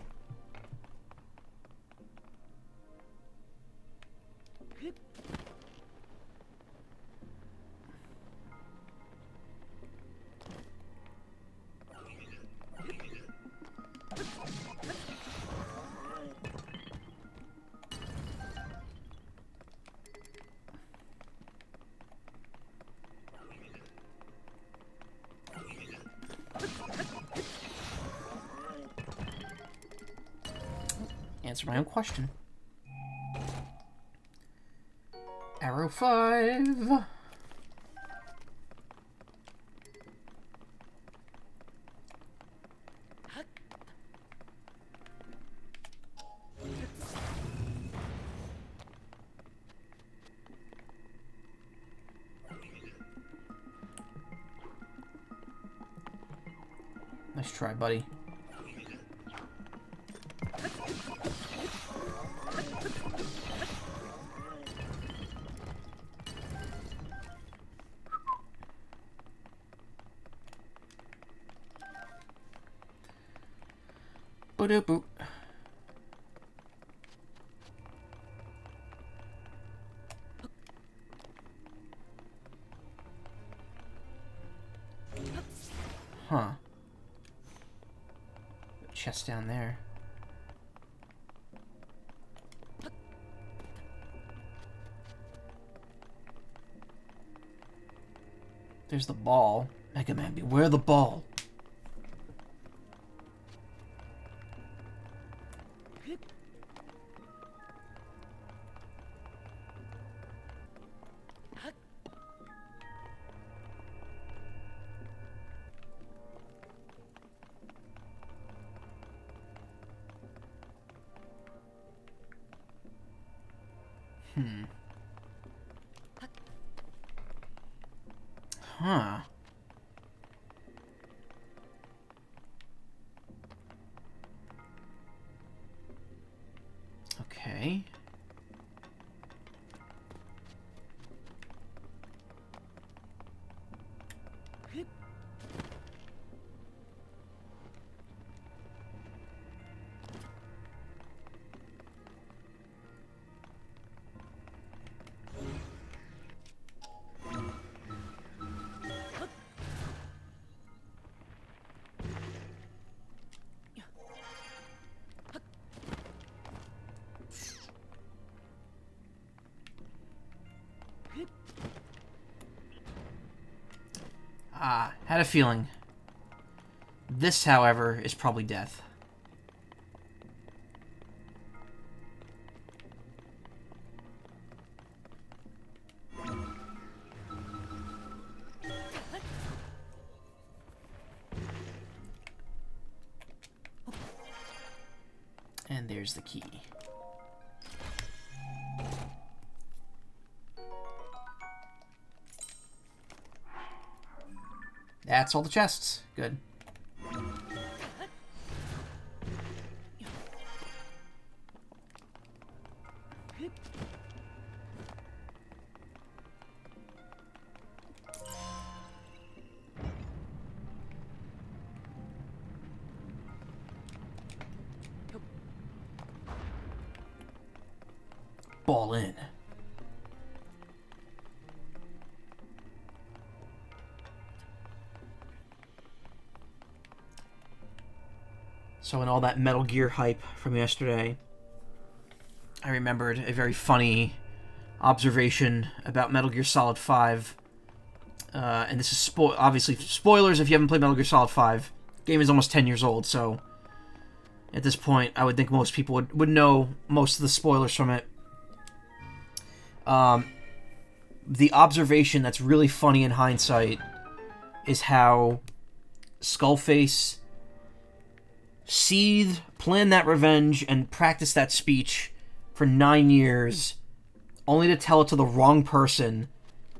Answer my own question. Arrow 5. Nice try, buddy. Boop. Huh. Chest down there. There's the ball. Mega Man, beware the ball. Huh. Okay. Ah, had a feeling. This, however, is probably death. And there's the key. That's all the chests. Good. Ball in. So in all that Metal Gear hype from yesterday, I remembered a very funny observation about Metal Gear Solid 5. And this is obviously spoilers if you haven't played Metal Gear Solid 5. The game is almost 10 years old, so at this point, I would think most people would know most of the spoilers from it. The observation that's really funny in hindsight is how Skullface seethed, planned that revenge, and practiced that speech for 9 years, only to tell it to the wrong person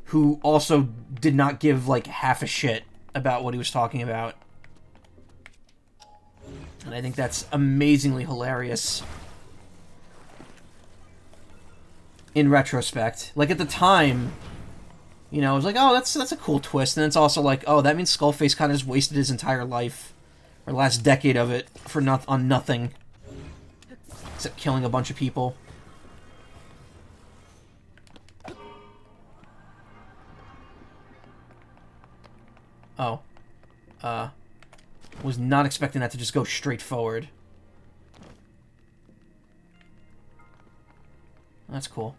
who also did not give, like, half a shit about what he was talking about. And I think that's amazingly hilarious. In retrospect. Like, at the time, you know, it was like, oh, that's a cool twist. And it's also like, oh, that means Skullface kind of just wasted his entire life, or the last decade of it, for on nothing. Except killing a bunch of people. Oh. Was not expecting that to just go straight forward. That's cool.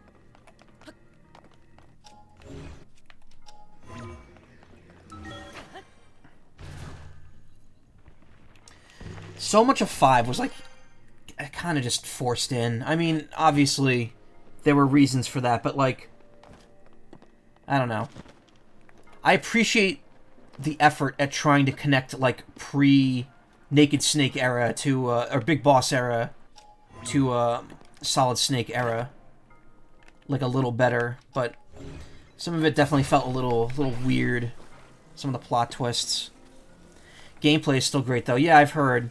So much of 5 was like kind of just forced in. I mean, obviously there were reasons for that, but like, I don't know. I appreciate the effort at trying to connect like pre-Naked Snake era to or Big Boss era to Solid Snake era, like a little better, but some of it definitely felt a little weird. Some of the plot twists. Gameplay is still great, though. Yeah, I've heard.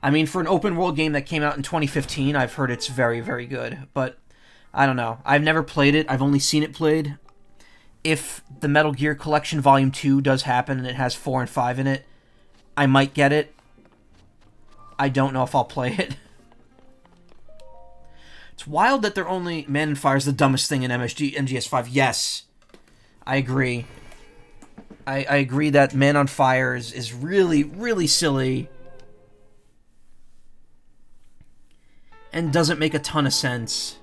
I mean, for an open-world game that came out in 2015, I've heard it's very, very good. But, I don't know. I've never played it. I've only seen it played. If the Metal Gear Collection Volume 2 does happen and it has 4 and 5 in it, I might get it. I don't know if I'll play it. It's wild that they're only... Man and Fire is the dumbest thing in MGS5. Yes. I agree. I agree that Man on Fire is really, really silly. And doesn't make a ton of sense.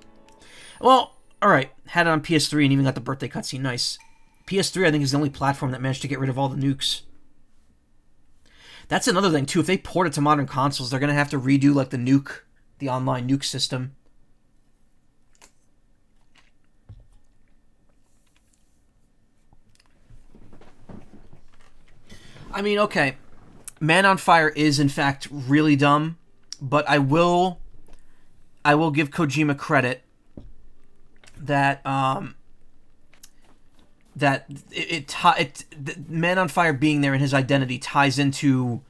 Well, alright. Had it on PS3 and even got the birthday cutscene. Nice. PS3, I think, is the only platform that managed to get rid of all the nukes. That's another thing, too. If they port it to modern consoles, they're going to have to redo, like, the online nuke system. I mean, okay, Man on Fire is, in fact, really dumb, but I will give Kojima credit that, Man on Fire being there and his identity ties into,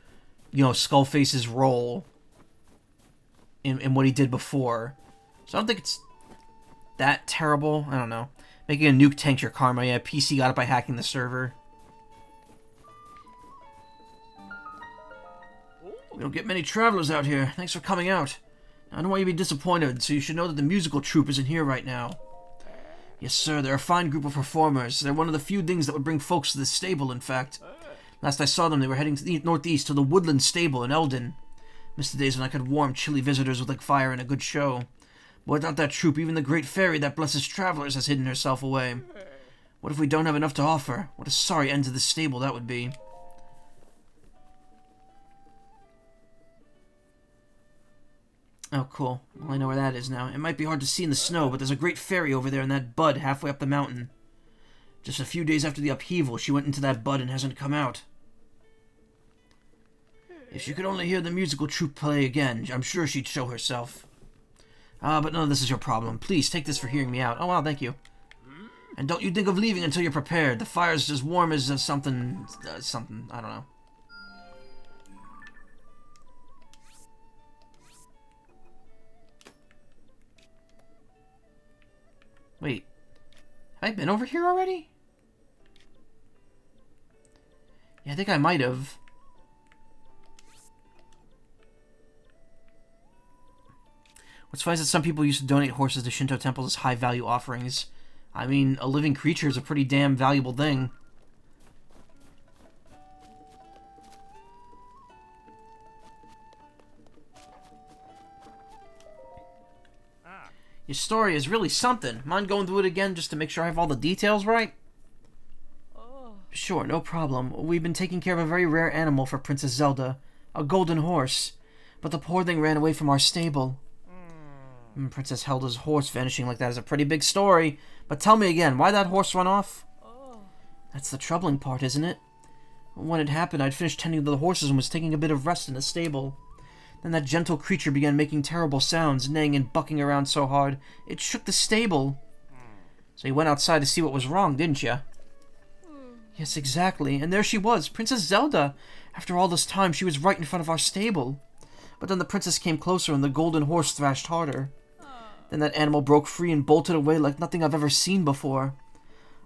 you know, Skullface's role in what he did before. So I don't think it's that terrible. I don't know. Making a nuke tank your karma. Yeah, PC got it by hacking the server. We don't get many travelers out here. Thanks for coming out. I don't want you to be disappointed, so you should know that the musical troupe isn't here right now. Yes, sir, they're a fine group of performers. They're one of the few things that would bring folks to this stable, in fact. Last I saw them, they were heading to the northeast to the Woodland Stable in Eldon. Missed the days when I could warm chilly visitors with like fire and a good show. But without that troupe, even the great fairy that blesses travelers has hidden herself away. What if we don't have enough to offer? What a sorry end to this stable that would be. Oh, cool. Well, I know where that is now. It might be hard to see in the snow, but there's a great fairy over there in that bud halfway up the mountain. Just a few days after the upheaval, she went into that bud and hasn't come out. If she could only hear the musical troupe play again, I'm sure she'd show herself. But none of this is your problem. Please, take this for hearing me out. Oh, wow, thank you. And don't you think of leaving until you're prepared. The fire's as warm as something, I don't know. Wait, have I been over here already? Yeah, I think I might have. What's funny is that some people used to donate horses to Shinto temples as high-value offerings. I mean, a living creature is a pretty damn valuable thing. Your story is really something. Mind going through it again just to make sure I have all the details right? Sure, no problem. We've been taking care of a very rare animal for Princess Zelda. A golden horse. But the poor thing ran away from our stable. Princess Zelda's horse vanishing like that is a pretty big story. But tell me again, why that horse run off? That's the troubling part, isn't it? When it happened, I'd finished tending to the horses and was taking a bit of rest in the stable. Then that gentle creature began making terrible sounds, neighing and bucking around so hard, it shook the stable. So you went outside to see what was wrong, didn't you? Yes, exactly. And there she was, Princess Zelda. After all this time, she was right in front of our stable. But then the princess came closer and the golden horse thrashed harder. Then that animal broke free and bolted away like nothing I've ever seen before.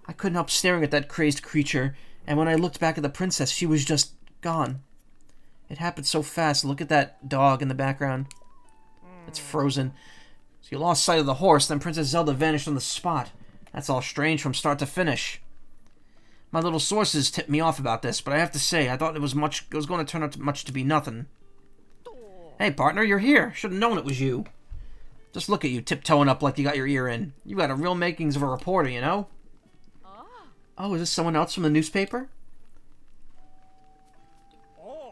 I couldn't help staring at that crazed creature, and when I looked back at the princess, she was just gone. It happened so fast. Look at that dog in the background. It's frozen. So you lost sight of the horse, then Princess Zelda vanished on the spot. That's all strange from start to finish. My little sources tipped me off about this, but I have to say, I thought it was going to turn out to be nothing. Hey, partner, you're here. Should have known it was you. Just look at you, tiptoeing up like you got your ear in. You got a real makings of a reporter, you know? Oh, is this someone else from the newspaper?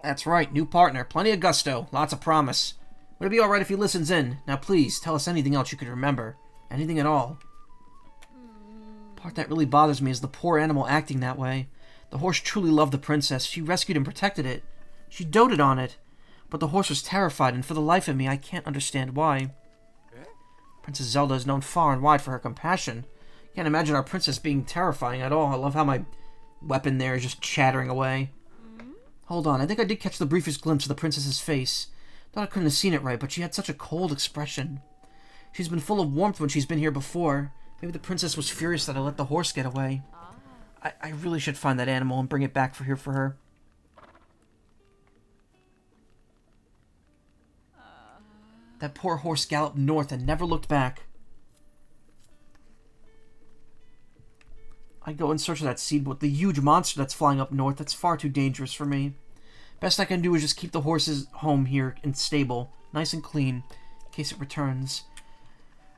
That's right, new partner. Plenty of gusto. Lots of promise. Would it be alright if he listens in? Now please, tell us anything else you could remember. Anything at all. The part that really bothers me is the poor animal acting that way. The horse truly loved the princess. She rescued and protected it. She doted on it. But the horse was terrified, and for the life of me, I can't understand why. Princess Zelda is known far and wide for her compassion. Can't imagine our princess being terrifying at all. I love how my weapon there is just chattering away. Hold on, I think I did catch the briefest glimpse of the princess's face. Thought I couldn't have seen it right, but she had such a cold expression. She's been full of warmth when she's been here before. Maybe the princess was furious that I let the horse get away. I really should find that animal and bring it back for her. That poor horse galloped north and never looked back. I'd go in search of that seed with the huge monster that's flying up north. That's far too dangerous for me. Best I can do is just keep the horses home here and stable, nice and clean, in case it returns.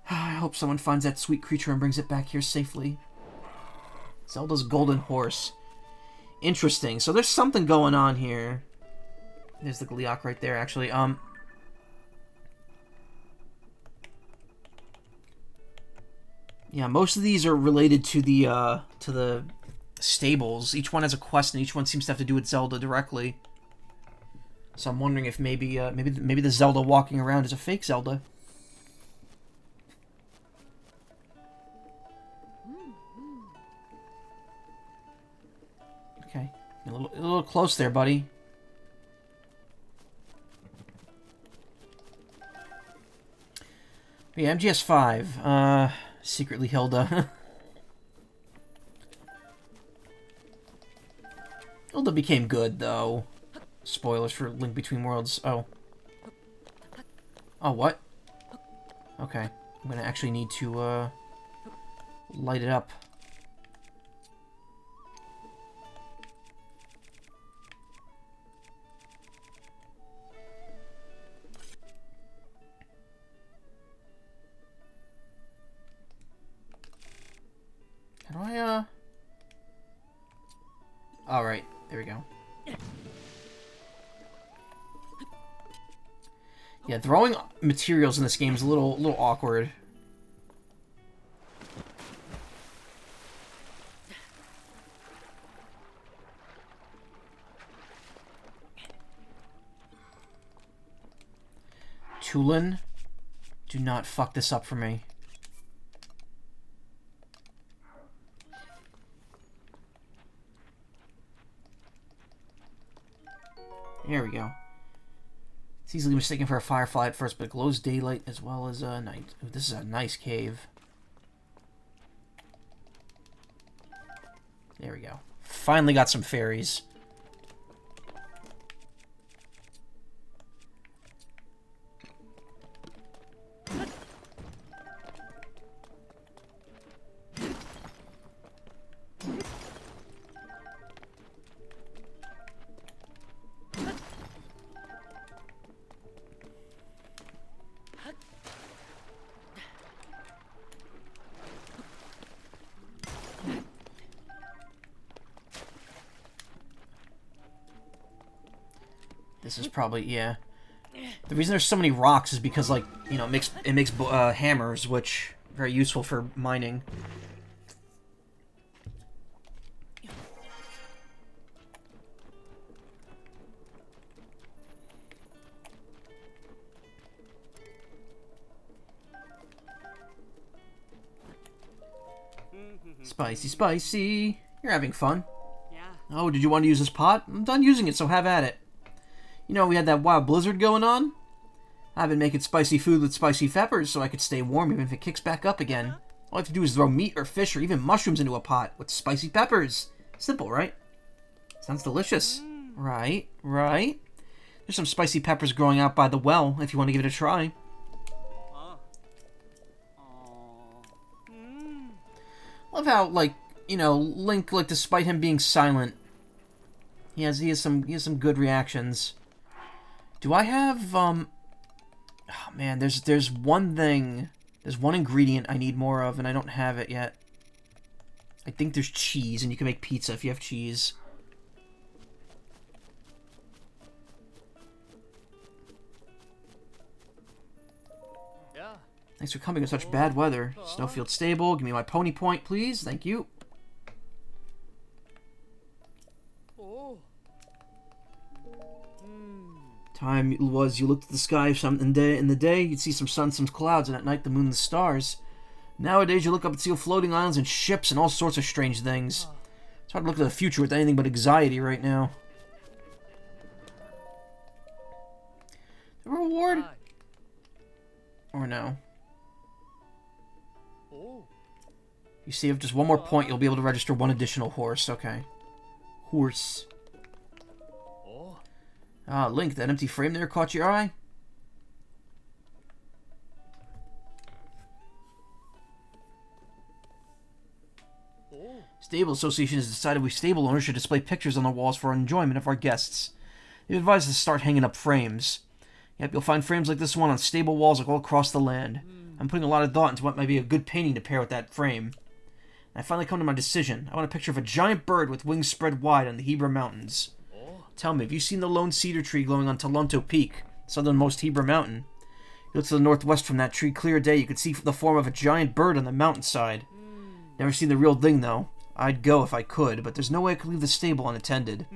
I hope someone finds that sweet creature and brings it back here safely. Zelda's golden horse. Interesting. So there's something going on here. There's the Gleeok right there, actually. Yeah, most of these are related to the stables. Each one has a quest, and each one seems to have to do with Zelda directly. So I'm wondering if maybe the Zelda walking around is a fake Zelda. Okay, a little close there, buddy. Yeah, MGS5. Secretly Hilda. Hilda became good, though. Spoilers for Link Between Worlds. Oh. Oh, what? Okay. I'm gonna actually need to, light it up. How do I, Alright, there we go. Yeah, throwing materials in this game is a little awkward. Tulin, do not fuck this up for me. There we go. It's easily mistaken for a firefly at first, but it glows daylight as well as night. Ooh, this is a nice cave. There we go. Finally got some fairies. This is probably, yeah. The reason there's so many rocks is because, like, you know, it makes hammers, which are very useful for mining. Spicy, spicy. You're having fun. Yeah. Oh, did you want to use this pot? I'm done using it, so have at it. You know, we had that wild blizzard going on. I've been making spicy food with spicy peppers so I could stay warm even if it kicks back up again. All I have to do is throw meat or fish or even mushrooms into a pot with spicy peppers. Simple, right? Sounds delicious. Right, right. There's some spicy peppers growing out by the well if you want to give it a try. Love how, like, you know, Link, like, despite him being silent, he has some good reactions. Do I have, oh man, there's one ingredient I need more of, and I don't have it yet. I think there's cheese, and you can make pizza if you have cheese. Yeah. Thanks for coming in such bad weather. Snowfield Stable, give me my pony point, please. Thank you. Oh. Time was you looked at the sky in the day, you'd see some sun, some clouds, and at night the moon and the stars. Nowadays you look up and see floating islands and ships and all sorts of strange things. It's hard to look at the future with anything but anxiety right now. reward? Aye. Or no? Oh. You save just one more point, you'll be able to register one additional horse. Okay. Horse. Oh. Ah, Link, that empty frame there caught your eye? Oh. Stable Association has decided we stable owners should display pictures on the walls for enjoyment of our guests. They've advised us to start hanging up frames. Yep, you'll find frames like this one on stable walls all across the land. I'm putting a lot of thought into what might be a good painting to pair with that frame. I finally come to my decision. I want a picture of a giant bird with wings spread wide on the Hebra Mountains. Tell me, have you seen the lone cedar tree glowing on Talonto Peak, southernmost Hebra Mountain? You look to the northwest from that tree clear day, you could see the form of a giant bird on the mountainside. Never seen the real thing, though. I'd go if I could, but there's no way I could leave the stable unattended.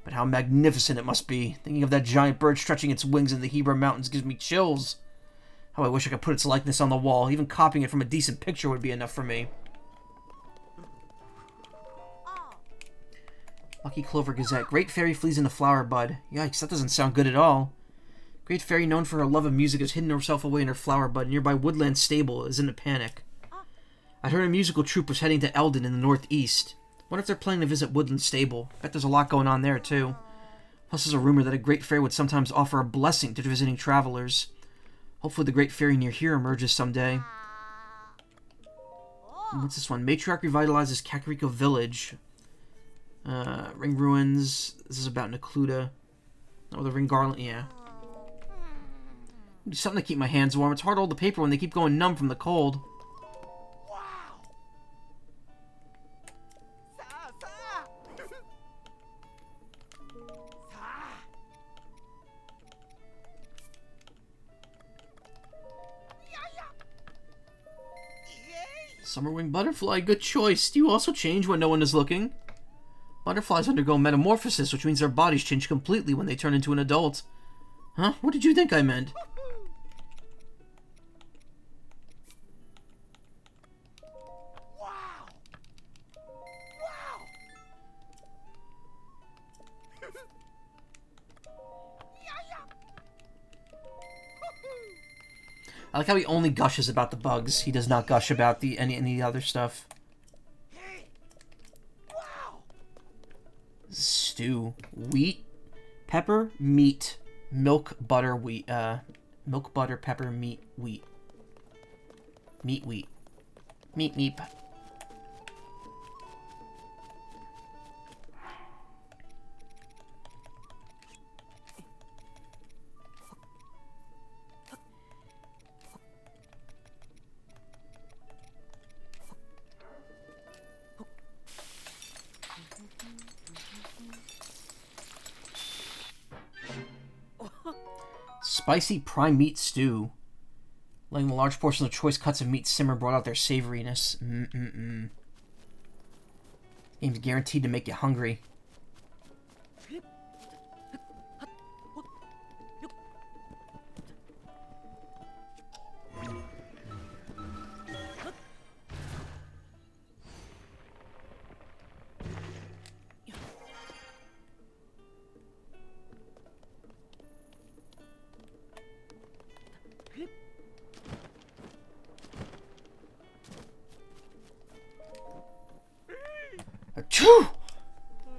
But how magnificent it must be. Thinking of that giant bird stretching its wings in the Hebra Mountains gives me chills. How I wish I could put its likeness on the wall. Even copying it from a decent picture would be enough for me. Lucky Clover Gazette. Great Fairy flees in the flower bud. Yikes, that doesn't sound good at all. Great Fairy, known for her love of music, has hidden herself away in her flower bud. Nearby Woodland Stable is in a panic. I heard a musical troupe was heading to Eldon in the northeast. Wonder if they're planning to visit Woodland Stable. Bet there's a lot going on there, too. Plus, there's a rumor that a Great Fairy would sometimes offer a blessing to visiting travelers. Hopefully the Great Fairy near here emerges someday. And what's this one? Matriarch revitalizes Kakariko Village. Ring Ruins. This is about Necluda. Oh, the Ring Garland. Yeah. Do something to keep my hands warm. It's hard to hold the paper when they keep going numb from the cold. Summerwing Butterfly, good choice. Do you also change when no one is looking? Butterflies undergo metamorphosis, which means their bodies change completely when they turn into an adult. Huh? What did you think I meant? I like how he only gushes about the bugs. He does not gush about any other stuff. Stew. Wheat, pepper, meat, milk, butter, wheat. Milk, butter, pepper, meat, wheat. Meat, wheat. Meat, meat. Spicy prime meat stew. Letting a large portion of the choice cuts of meat simmer brought out their savoriness. Game's guaranteed to make you hungry. Achoo!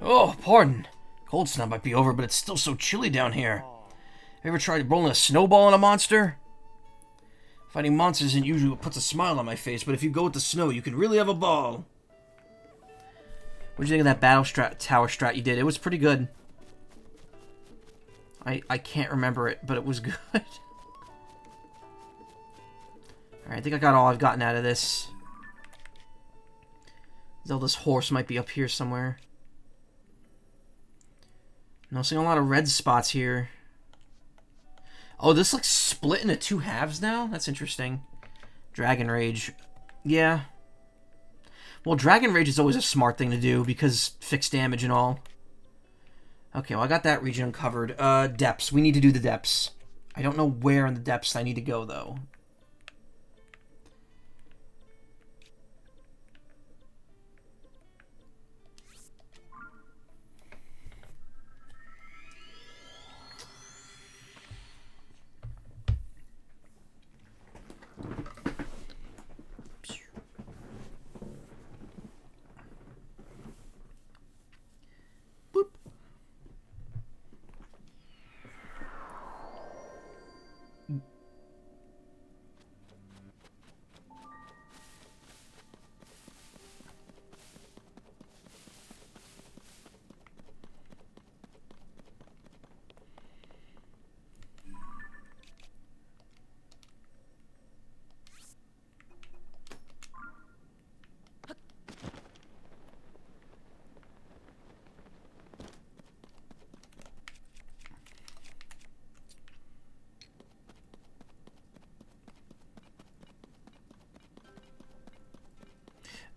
Oh, pardon. Cold snap might be over, but it's still so chilly down here. Have you ever tried rolling a snowball on a monster? Fighting monsters isn't usually what puts a smile on my face, but if you go with the snow, you can really have a ball. What did you think of that battle tower strat you did? It was pretty good. I can't remember it, but it was good. Alright, I think I got all I've gotten out of this. Zelda's horse might be up here somewhere. Noticing a lot of red spots here. Oh, this looks split into two halves now? That's interesting. Dragon Rage. Yeah. Well, Dragon Rage is always a smart thing to do because fixed damage and all. Okay, well, I got that region covered. Depths. We need to do the depths. I don't know where in the depths I need to go, though.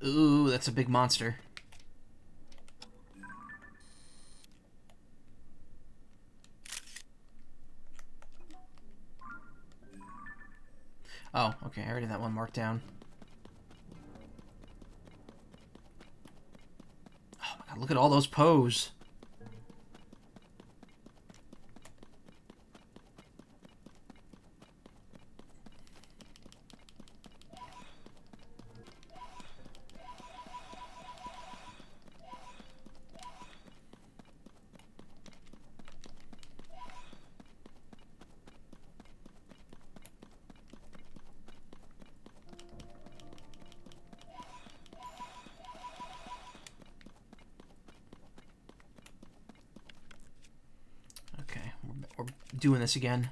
Ooh, that's a big monster. Oh, okay, I already had that one marked down. Oh my god, look at all those Poes. Okay, we're doing this again.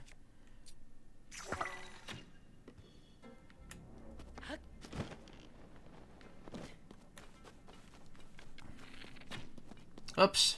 Oops.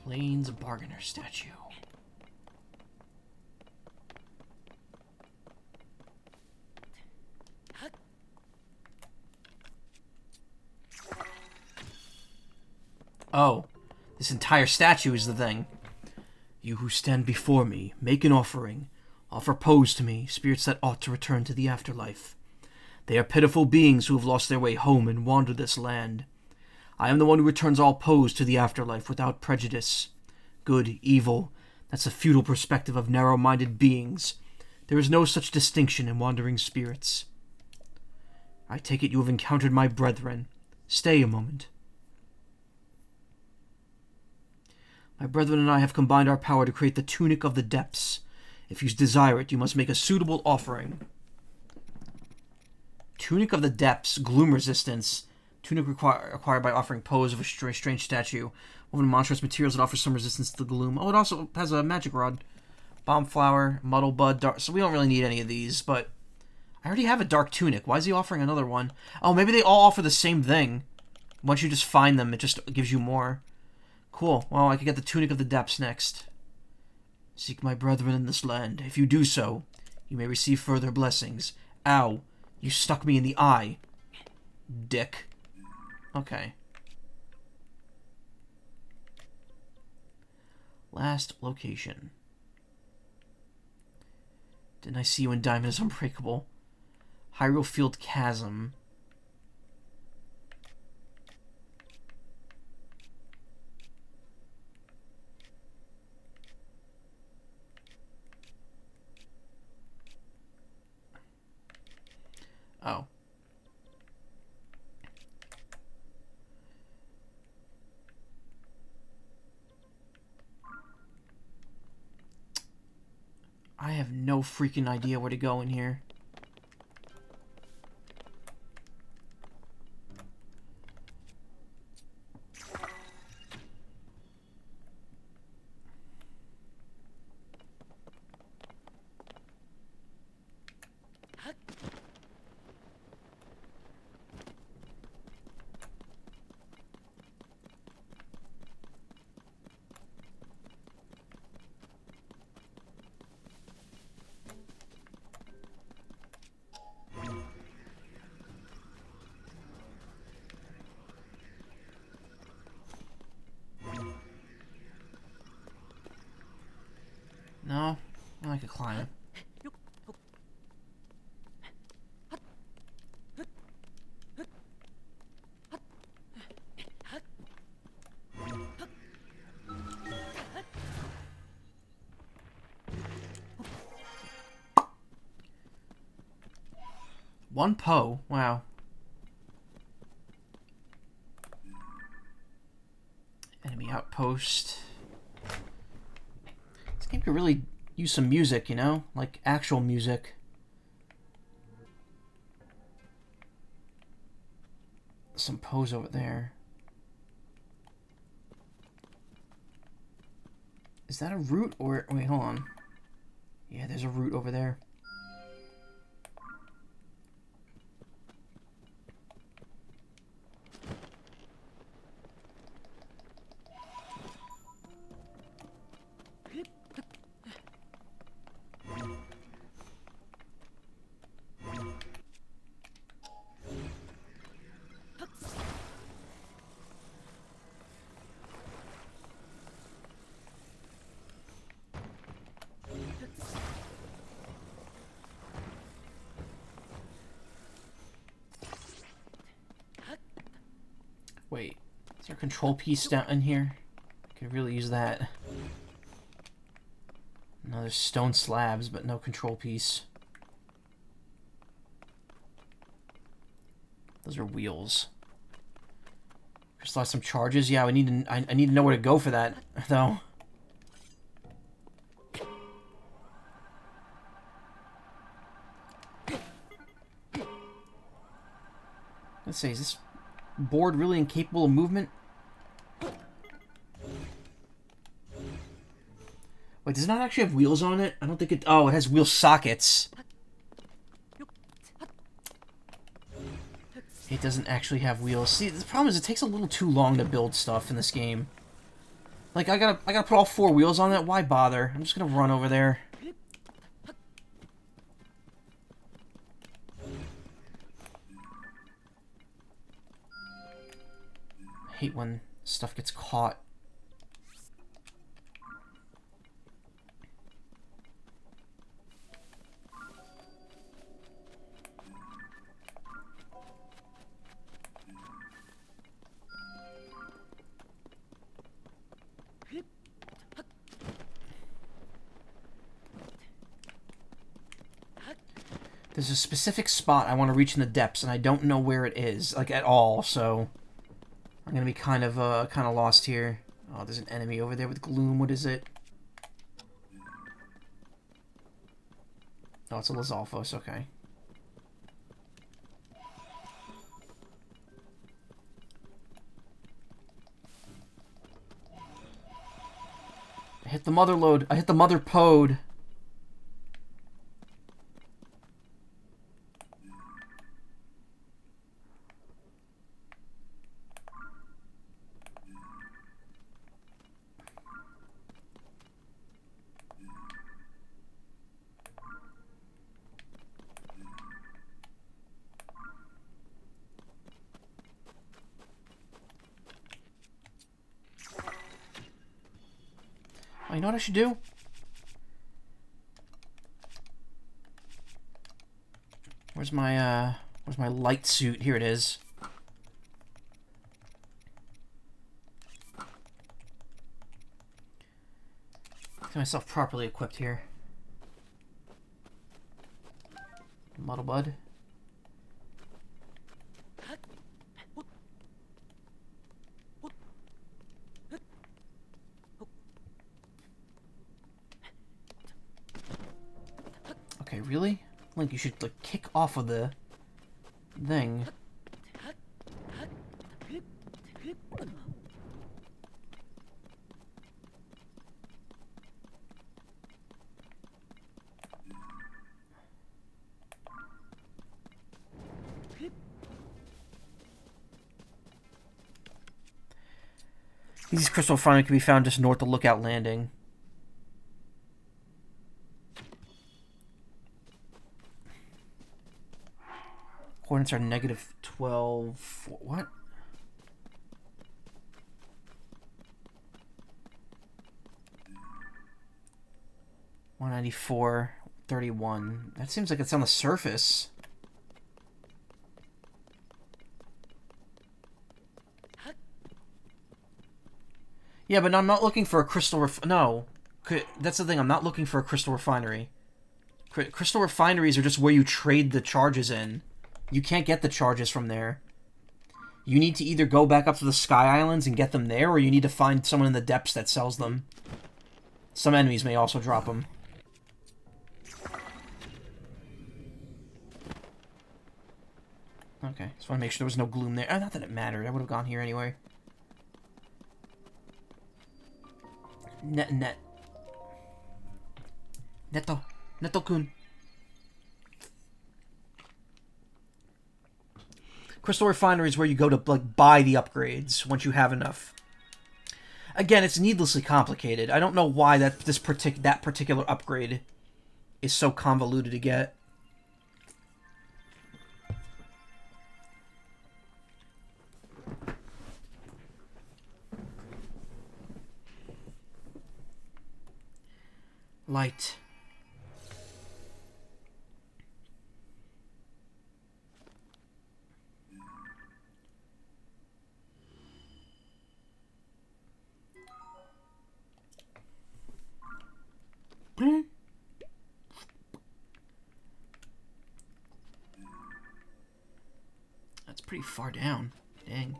Plains Bargainer statue. Oh, this entire statue is the thing. You who stand before me, make an offering. Offer Poes to me, spirits that ought to return to the afterlife. They are pitiful beings who have lost their way home and wandered this land. I am the one who returns all Poes to the afterlife without prejudice. Good, evil, that's a futile perspective of narrow-minded beings. There is no such distinction in wandering spirits. I take it you have encountered my brethren. Stay a moment. My brethren and I have combined our power to create the Tunic of the Depths. If you desire it, you must make a suitable offering. Tunic of the Depths, Gloom Resistance. Tunic acquired by offering Poes of a strange statue. Woven monstrous materials that offer some resistance to the gloom. Oh, it also has a magic rod. Bomb Flower, Muddle Bud, Dark... So we don't really need any of these, but... I already have a Dark Tunic. Why is he offering another one? Oh, maybe they all offer the same thing. Once you just find them, it just gives you more. Cool. Well, I could get the Tunic of the Depths next. Seek my brethren in this land. If you do so, you may receive further blessings. Ow. You stuck me in the eye. Dick. Okay. Last location. Didn't I see you in Diamond is Unbreakable? Hyrule Field Chasm. Oh. I have no freaking idea where to go in here. No, I could climb. One Poe, wow. Enemy outpost. This game could really use some music, you know? Like, actual music. some pose over there. Is that a route or... Wait, hold on. Yeah, there's a route over there. Wait, is there a control piece down in here? Could really use that. No, there's stone slabs, but no control piece. Those are wheels. Crystallize some charges. Yeah, I need to know where to go for that, though. Let's see, is this board really incapable of movement? Wait, does it not actually have wheels on it? I don't think it... Oh, it has wheel sockets. It doesn't actually have wheels. See, the problem is it takes a little too long to build stuff in this game. Like, I gotta put all 4 wheels on that? Why bother? I'm just gonna run over there. I hate when stuff gets caught. There's a specific spot I want to reach in the depths, and I don't know where it is, like, at all, so... I'm gonna be kind of lost here. Oh, there's an enemy over there with gloom. What is it? Oh, it's a Lizalfos, okay. I hit the mother lode. I hit the mother pod. Oh, you know what I should do? Where's my light suit? Here it is. Get myself properly equipped here. Muddle Bud. Okay, really? Link, you should, like, kick off of the thing. These crystal refinery can be found just north of Lookout Landing. Coordinates are -12... What? (194.31). That seems like it's on the surface. Yeah, but I'm not looking for a crystal no. That's the thing, I'm not looking for a crystal refinery. Crystal refineries are just where you trade the charges in. You can't get the charges from there. You need to either go back up to the Sky Islands and get them there, or you need to find someone in the depths that sells them. Some enemies may also drop them. Okay, just want to make sure there was no gloom there. Oh, not that it mattered. I would have gone here anyway. Net. Neto-kun. Crystal Refinery is where you go to like buy the upgrades once you have enough. Again, it's needlessly complicated. I don't know why that particular upgrade is so convoluted to get. Light. That's pretty far down. Dang.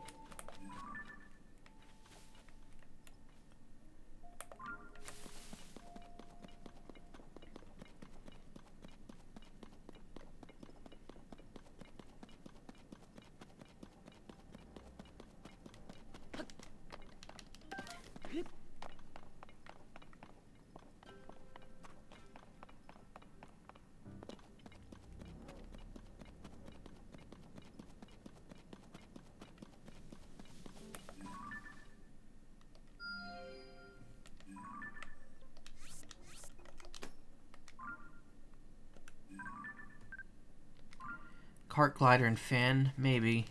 Cart glider and fan, maybe.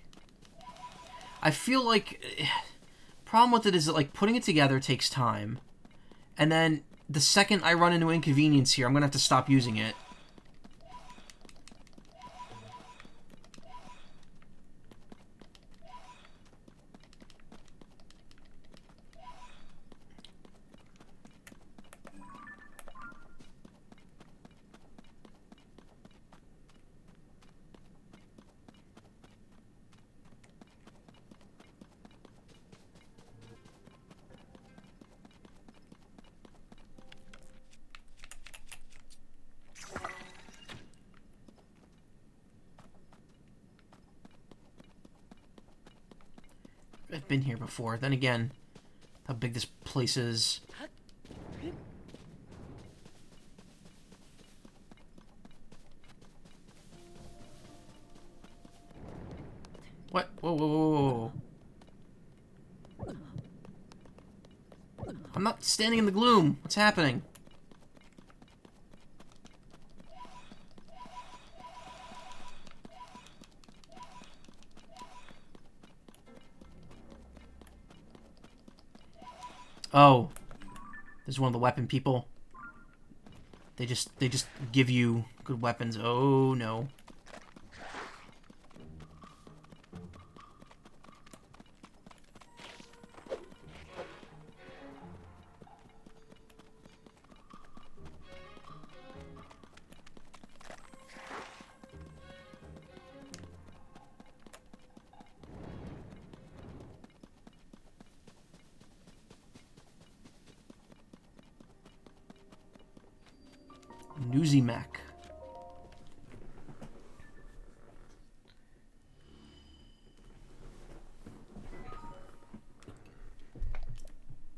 I feel like problem with it is that like putting it together takes time, and then the second I run into inconvenience here, I'm gonna have to stop using it. I've been here before. Then again, how big this place is. What? Whoa, whoa, whoa, whoa. I'm not standing in the gloom. What's happening? Oh, this is one of the weapon people. They just give you good weapons. Oh no. Newsy Mac.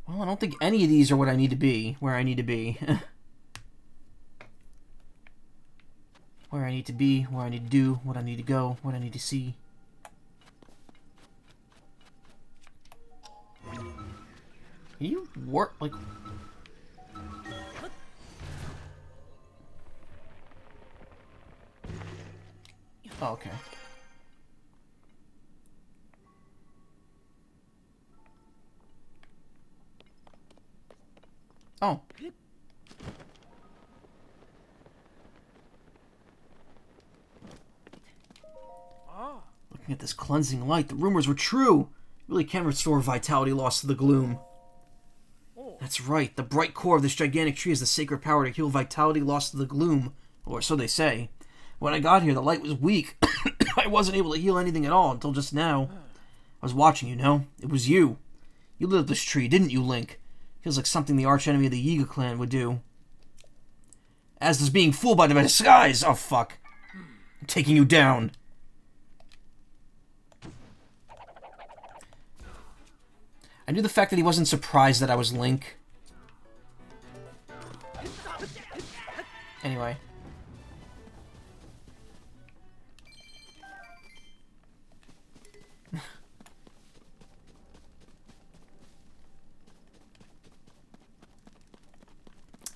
Well, I don't think any of these are what I need to be, where I need to be. Where I need to be, where I need to do, what I need to go, what I need to see. Can you work, like... Oh, okay. Oh. Looking at this cleansing light, the rumors were true. It really can restore vitality lost to the gloom. That's right. The bright core of this gigantic tree has the sacred power to heal vitality lost to the gloom. Or so they say. When I got here, the light was weak. I wasn't able to heal anything at all until just now. I was watching, you know. It was you. You lit up this tree, didn't you, Link? Feels like something the archenemy of the Yiga clan would do. As does being fooled by my disguise! Oh, fuck. I'm taking you down. I knew the fact that he wasn't surprised that I was Link. Anyway.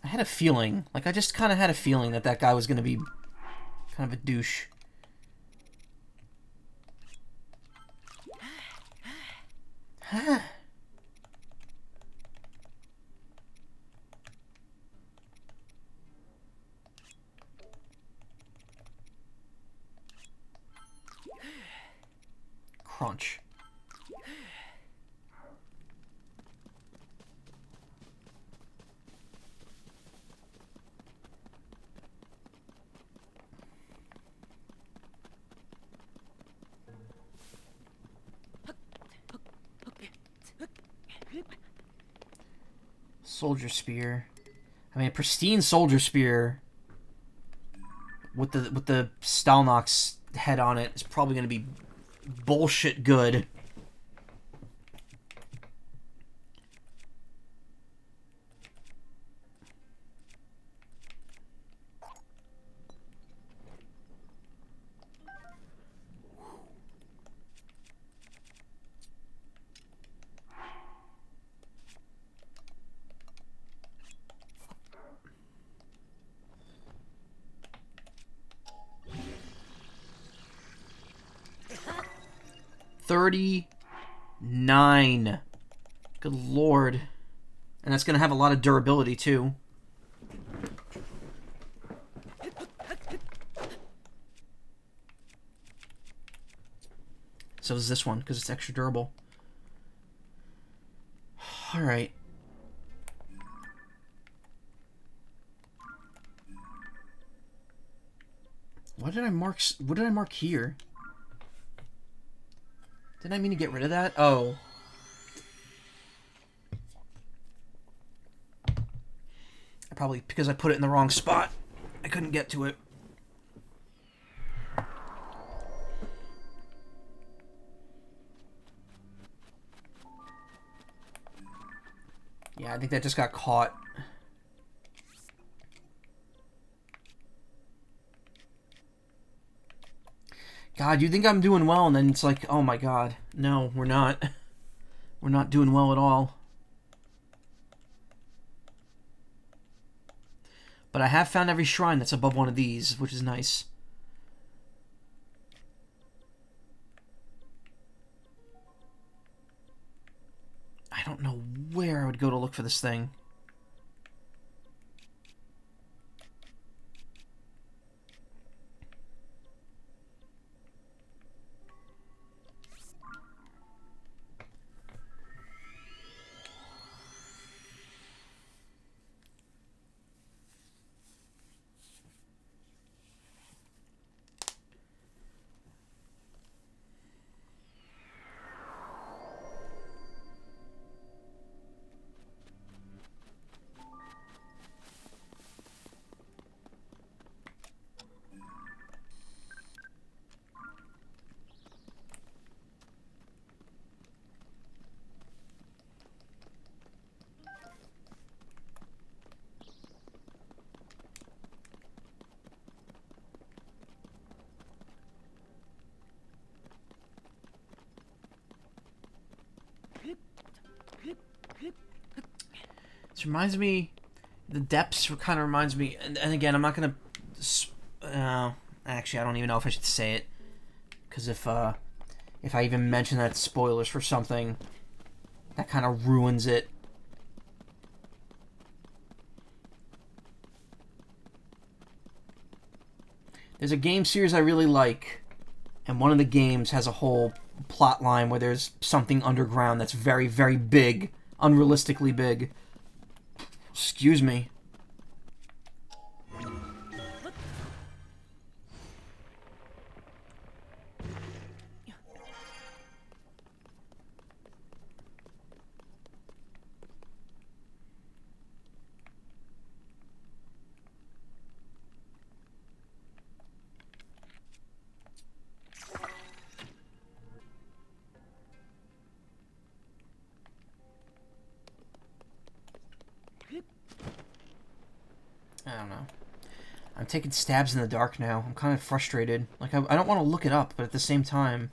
I had a feeling, like I just kind of had a feeling that that guy was going to be kind of a douche. Huh. Crunch. Soldier spear. I mean, a pristine soldier spear with the Stalnox head on it is probably going to be bullshit good. $39. Good lord. And that's going to have a lot of durability, too. So is this one, because it's extra durable. Alright. What did I mark here? Didn't I mean to get rid of that? Oh. Probably because I put it in the wrong spot. I couldn't get to it. Yeah, I think that just got caught. God, you think I'm doing well, and then it's like, oh my god. No, we're not. We're not doing well at all. But I have found every shrine that's above one of these, which is nice. I don't know where I would go to look for this thing. This reminds me, the depths kind of reminds me, and again, I'm not gonna. Actually, I don't even know if I should say it, because if I even mention that it's spoilers for something, that kind of ruins it. There's a game series I really like, and one of the games has a whole plot line where there's something underground that's very, very big, unrealistically big. Excuse me. I'm taking stabs in the dark now. I'm kind of frustrated. Like, I don't want to look it up, but at the same time...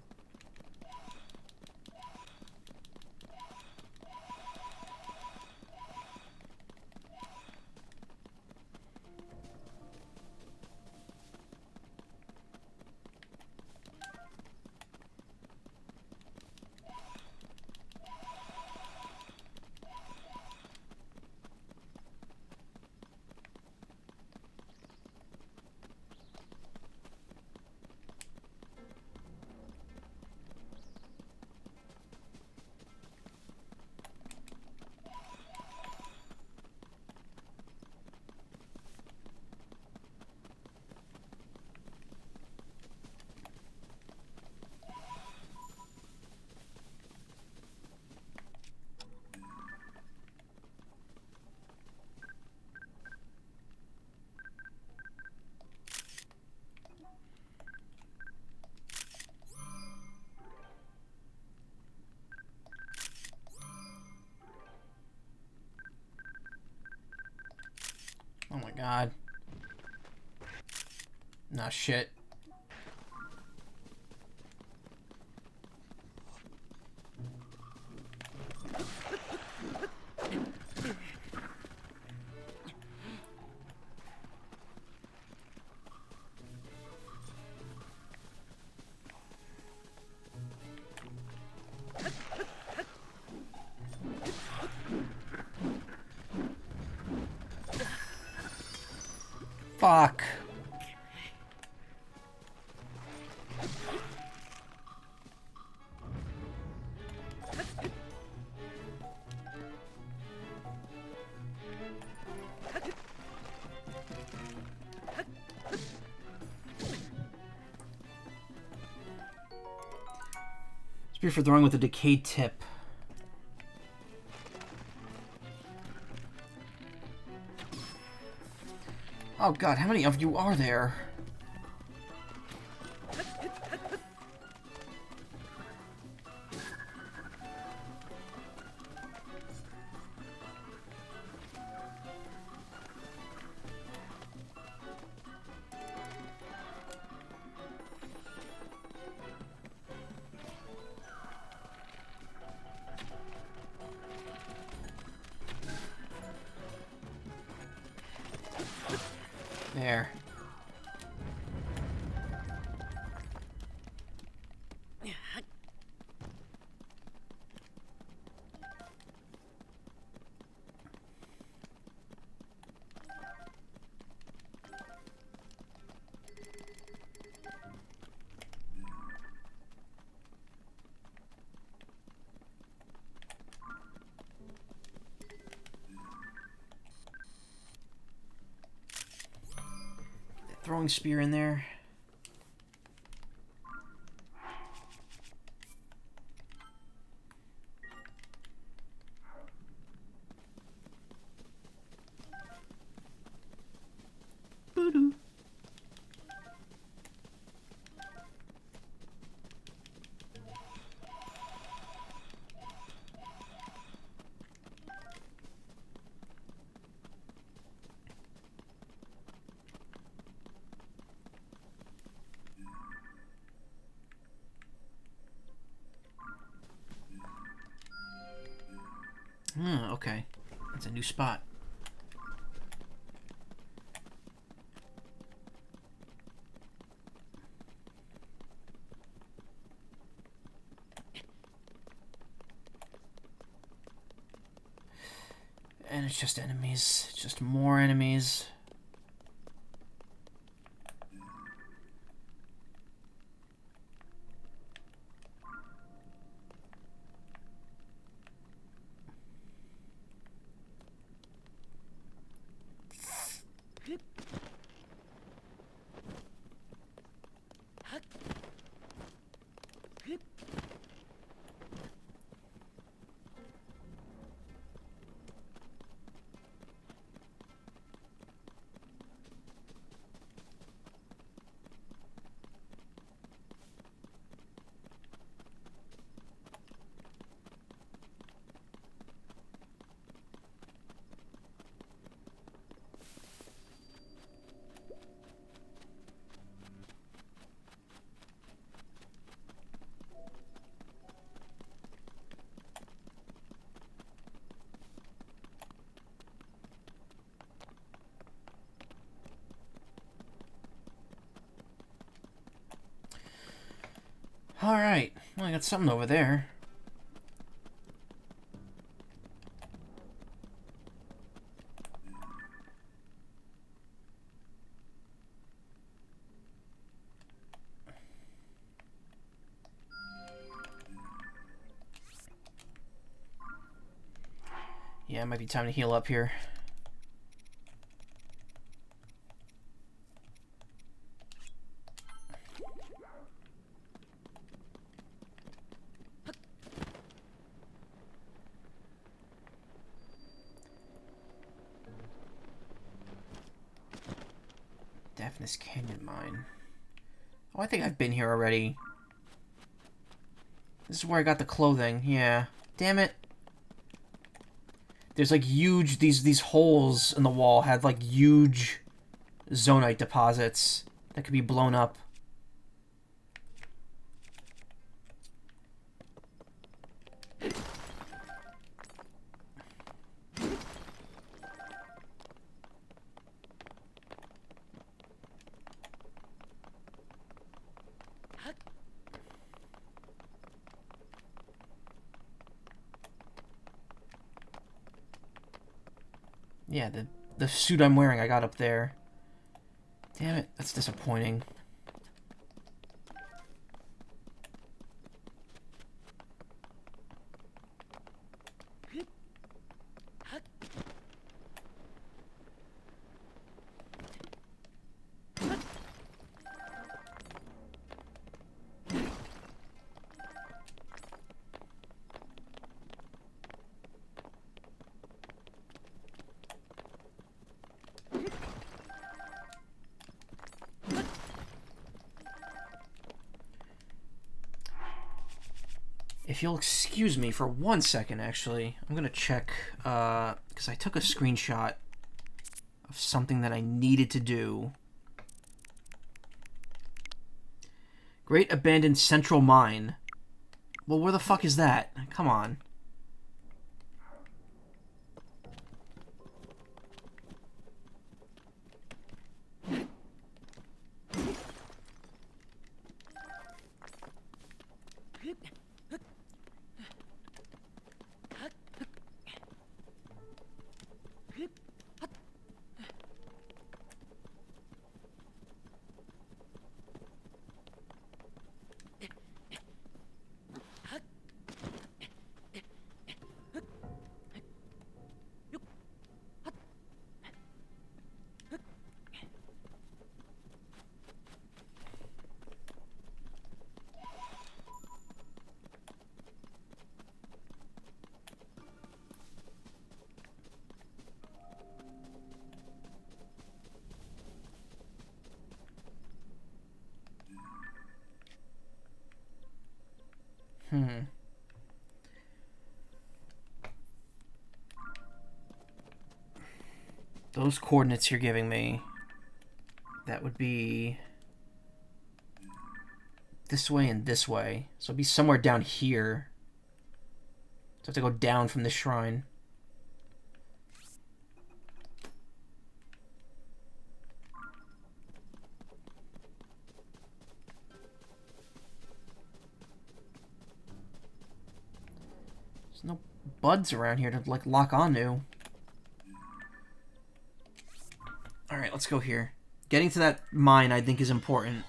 Oh my god. Nah, shit. Fuck. Spear for throwing with a decayed tip. Oh god, how many of you are there? There. Throwing spear in there. Boo-doo. Okay. That's a new spot. And it's just enemies. Just more enemies. Alright. Well, I got something over there. Yeah, it might be time to heal up here. Daphnis Canyon Mine. Oh, I think I've been here already. This is where I got the clothing. Yeah. Damn it. There's like huge... These holes in the wall had like huge zonite deposits that could be blown up. Yeah, the suit I'm wearing I got up there. Damn it, that's disappointing. If you'll excuse me for 1 second, actually, I'm gonna check, because I took a screenshot of something that I needed to do. Great Abandoned Central Mine. Well, where the fuck is that? Come on. Those coordinates you're giving me, that would be this way and this way. So it'd be somewhere down here. So I have to go down from the shrine. There's no buds around here to, like, lock onto. Alright, let's go here. Getting to that mine, I think, is important.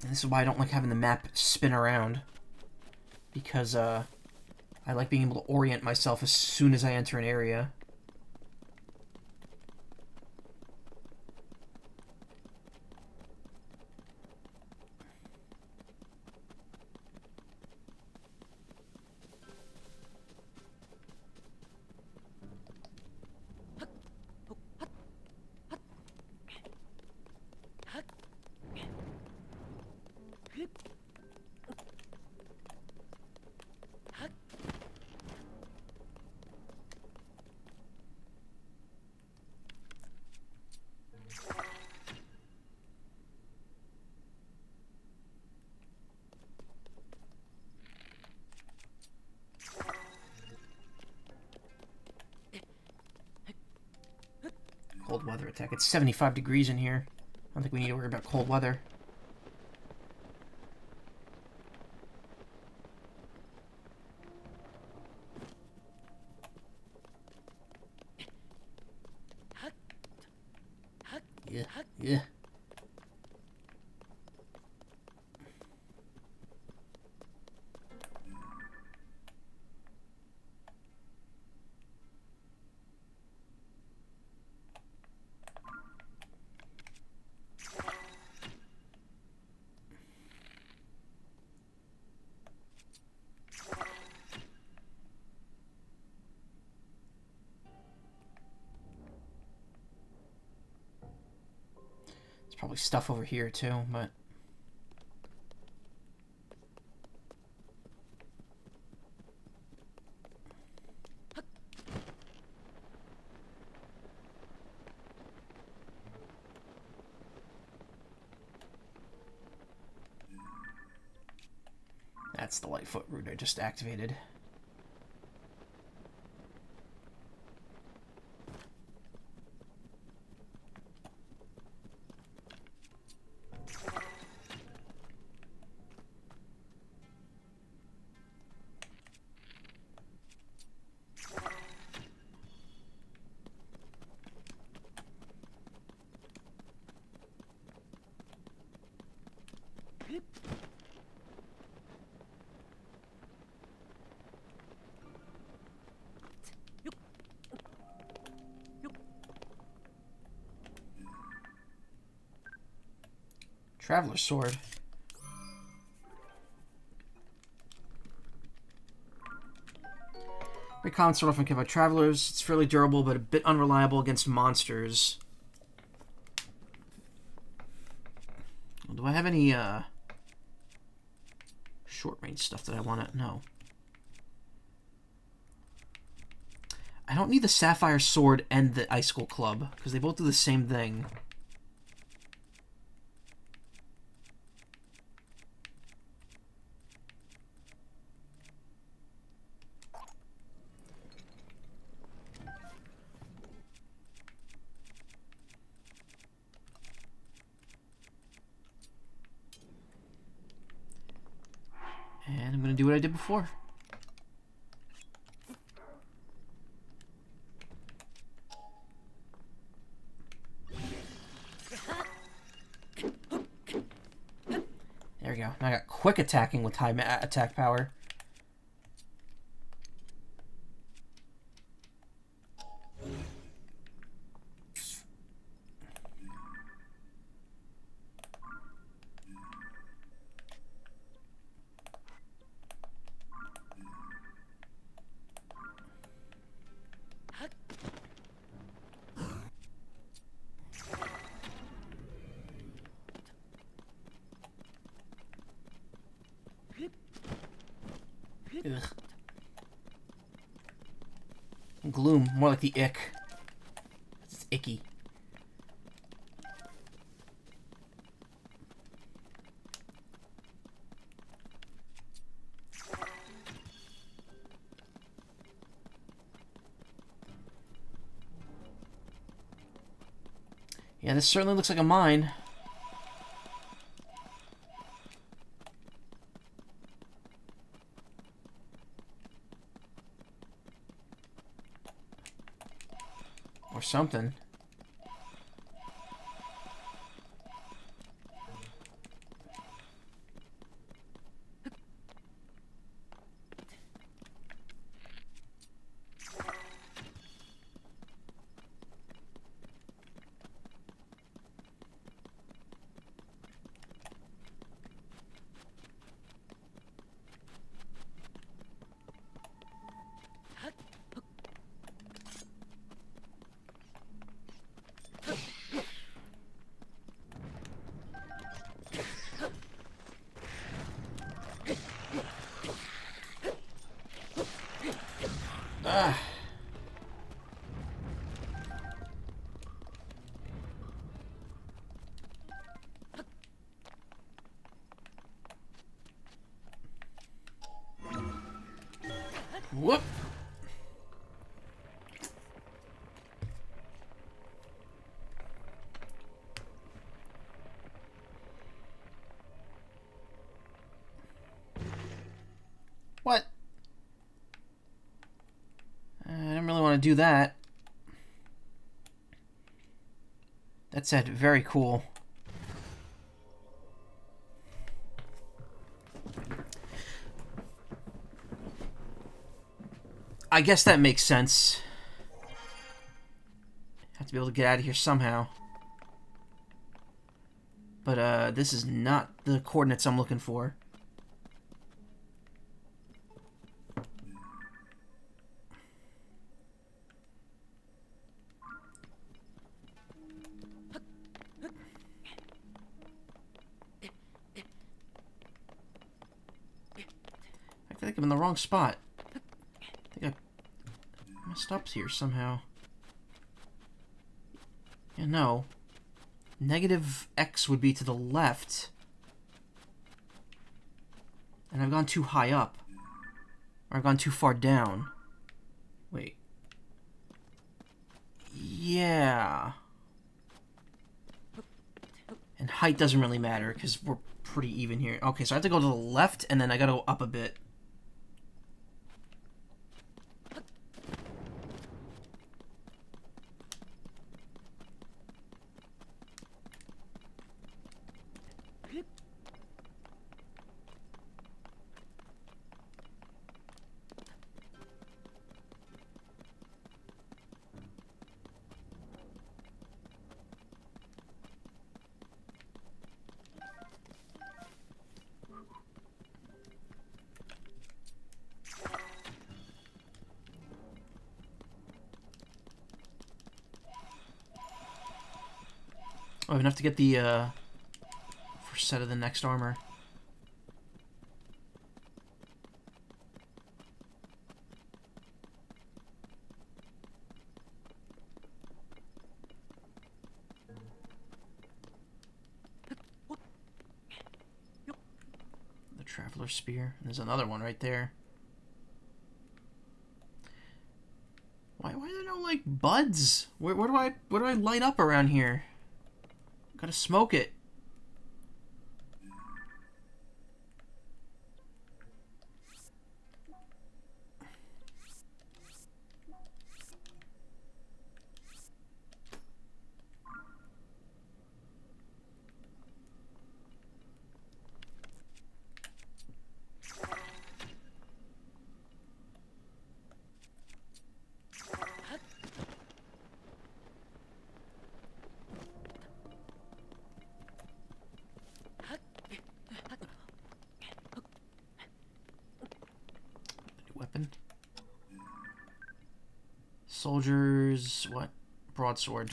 And this is why I don't like having the map spin around. Because, I like being able to orient myself as soon as I enter an area. weather attack. It's 75 degrees in here. I don't think we need to worry about cold weather. Yeah, yeah. There's probably stuff over here too, but... That's the Lightfoot route I just activated. Traveler's Sword. Great common sword often kept by travelers. It's fairly durable, but a bit unreliable against monsters. Do I have any short-range stuff that I want to... No. I don't need the Sapphire Sword and the Icicle Club, because they both do the same thing. And I'm going to do what I did before. There we go. Now I got quick attacking with high attack power. Ugh. Gloom, more like the ick. It's icky. Yeah, this certainly looks like a mine. Or something. Ah. Whoop. do that. That said, very cool. I guess that makes sense. Have to be able to get out of here somehow. But, this is not the coordinates I'm looking for. I feel like I'm in the wrong spot. I think I messed up here somehow. Yeah, no. Negative X would be to the left. And I've gone too high up. Or I've gone too far down. Wait. Yeah. And height doesn't really matter, because we're pretty even here. Okay, so I have to go to the left, and then I gotta go up a bit. Oh, enough to get the, first set of the next armor. The Traveler Spear. There's another one right there. Why are there no, like, buds? Where do I light up around here? Gotta smoke it. Weapon. Soldiers, what? Broadsword.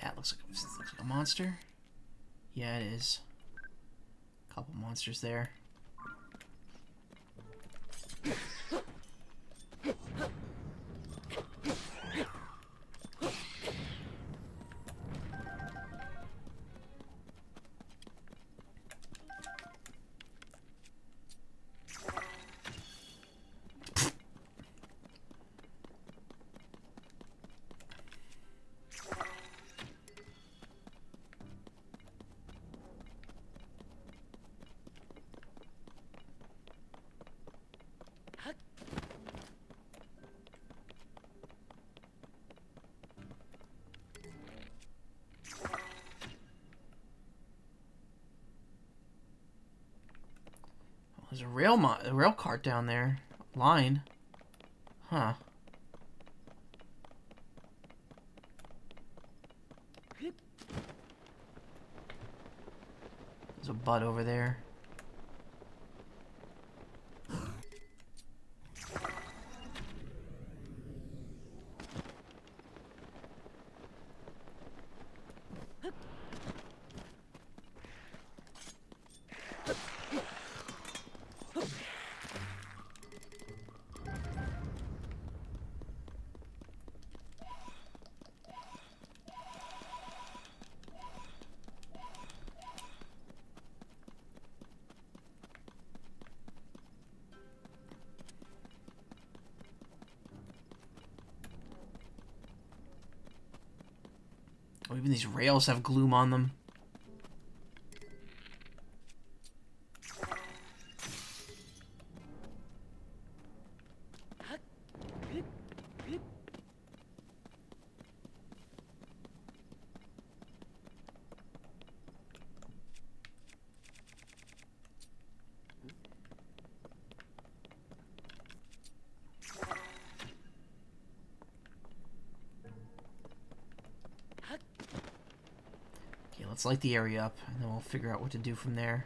That looks like a monster. Yeah, it is. Couple monsters there. There's a rail cart down there. Line. Huh. There's a bud over there. even these rails have gloom on them. Let's light the area up, and then we'll figure out what to do from there.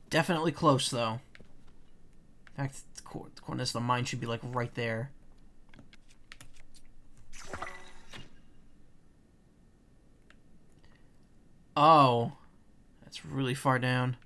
Definitely close, though. In fact, the coordinates of the mine should be, like, right there. Oh. That's really far down.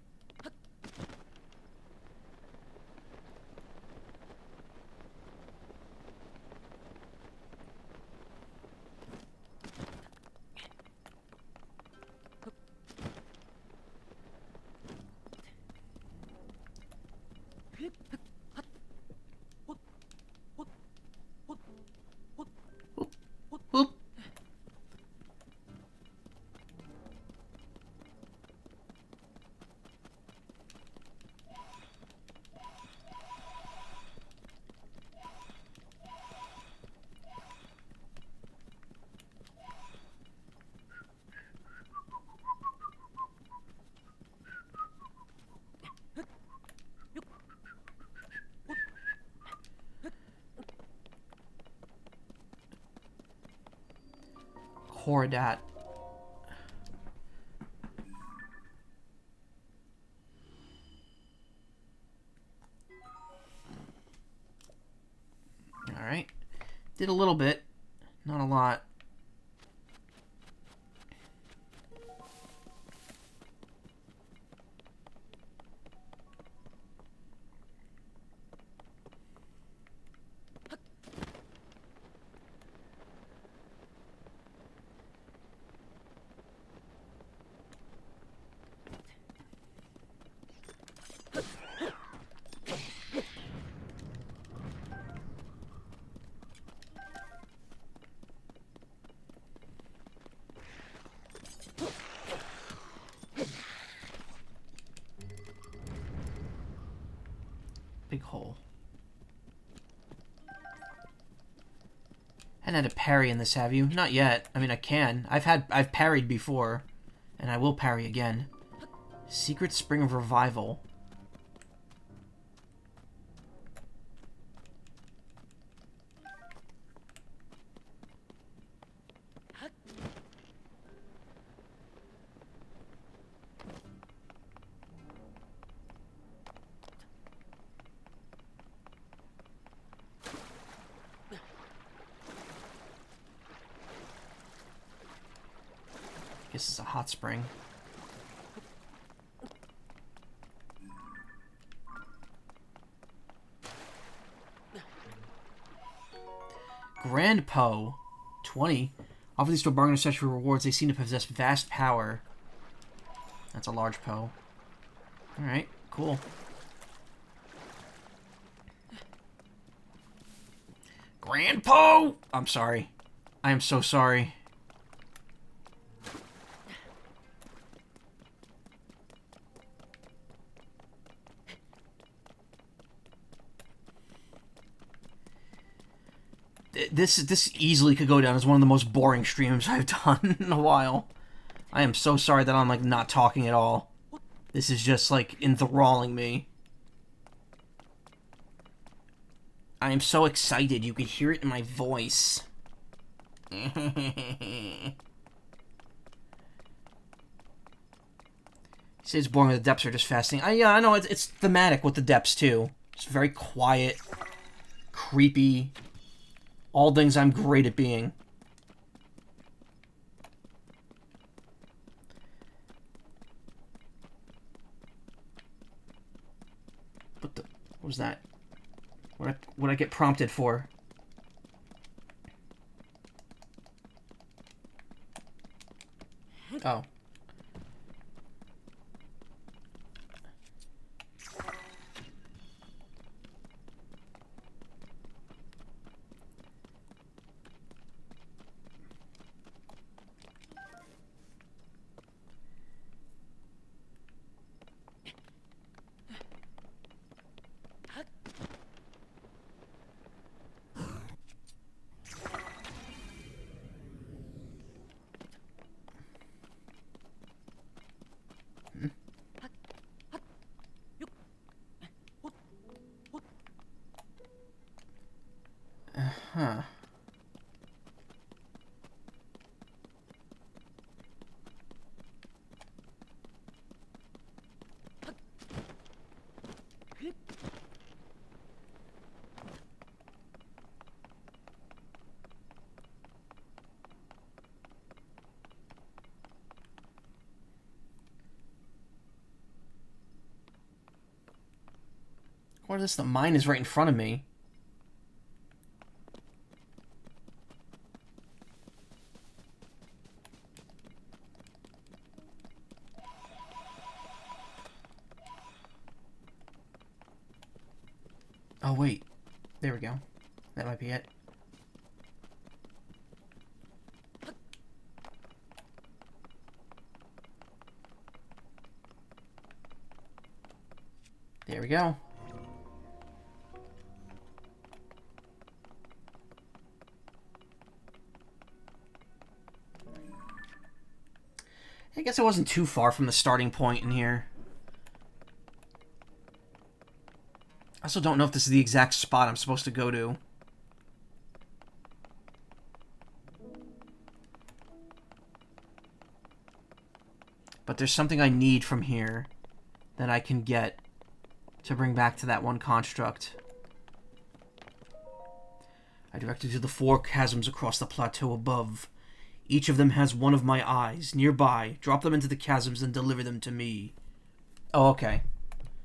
Whoop. Hordat. Alright. Did a little bit. Not a lot. Big hole. Hadn't had a parry in this, have you? Not yet. I mean, I can. I've parried before, and I will parry again. Secret Spring of Revival. Guess it's a hot spring. Grand Poe. 20. Offer these to a bargain search for rewards. They seem to possess vast power. That's a large Poe. Alright, cool. Grand Poe! I'm sorry. I am so sorry. This easily could go down as one of the most boring streams I've done in a while. I am so sorry that I'm, like, not talking at all. This is just, like, enthralling me. I am so excited. You could hear it in my voice. He says it's boring, but the depths are just fascinating. Yeah, I know, it's thematic with the depths, too. It's very quiet, creepy, all things I'm great at being. What was that? What I get prompted for? Oh. What is this? The mine is right in front of me. Oh, wait. There we go. That might be it. There we go. I guess it wasn't too far from the starting point in here. I also don't know if this is the exact spot I'm supposed to go to. But there's something I need from here that I can get to bring back to that one construct. I directed to the 4 chasms across the plateau above. Each of them has one of my eyes. Nearby, drop them into the chasms and deliver them to me. Oh, okay.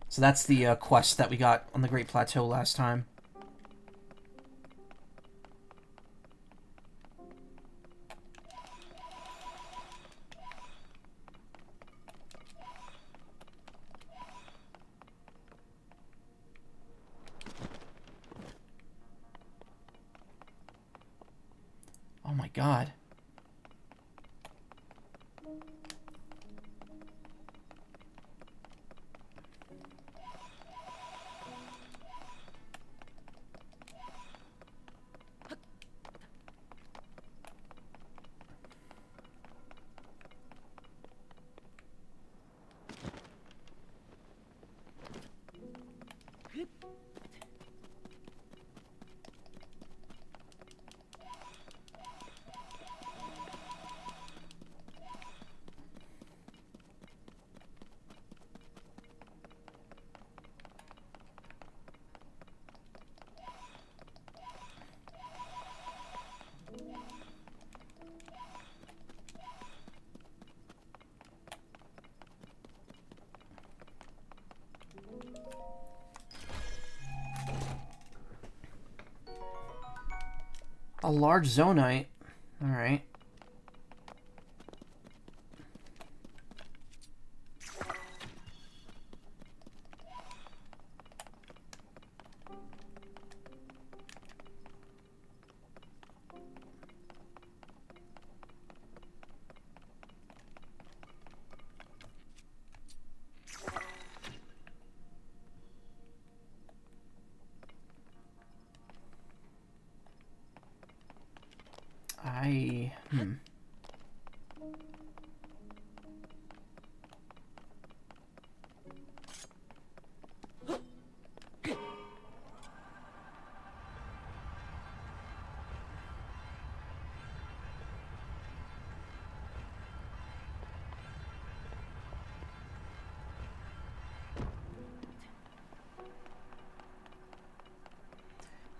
So that's the quest that we got on the Great Plateau last time. Oh my god. A large zonite. Alright.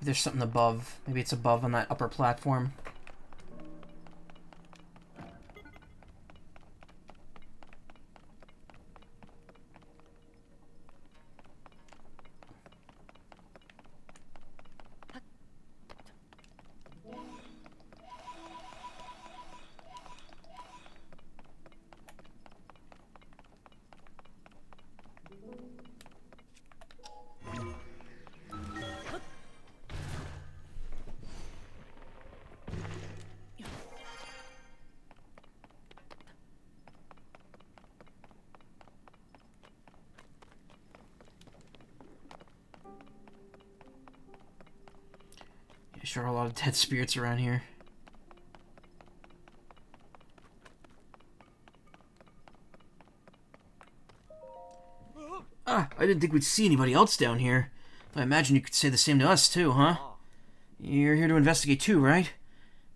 There's something above. Maybe it's above on that upper platform. Sure, a lot of dead spirits around here. Ah, I didn't think we'd see anybody else down here. I imagine you could say the same to us too, huh? You're here to investigate too, right?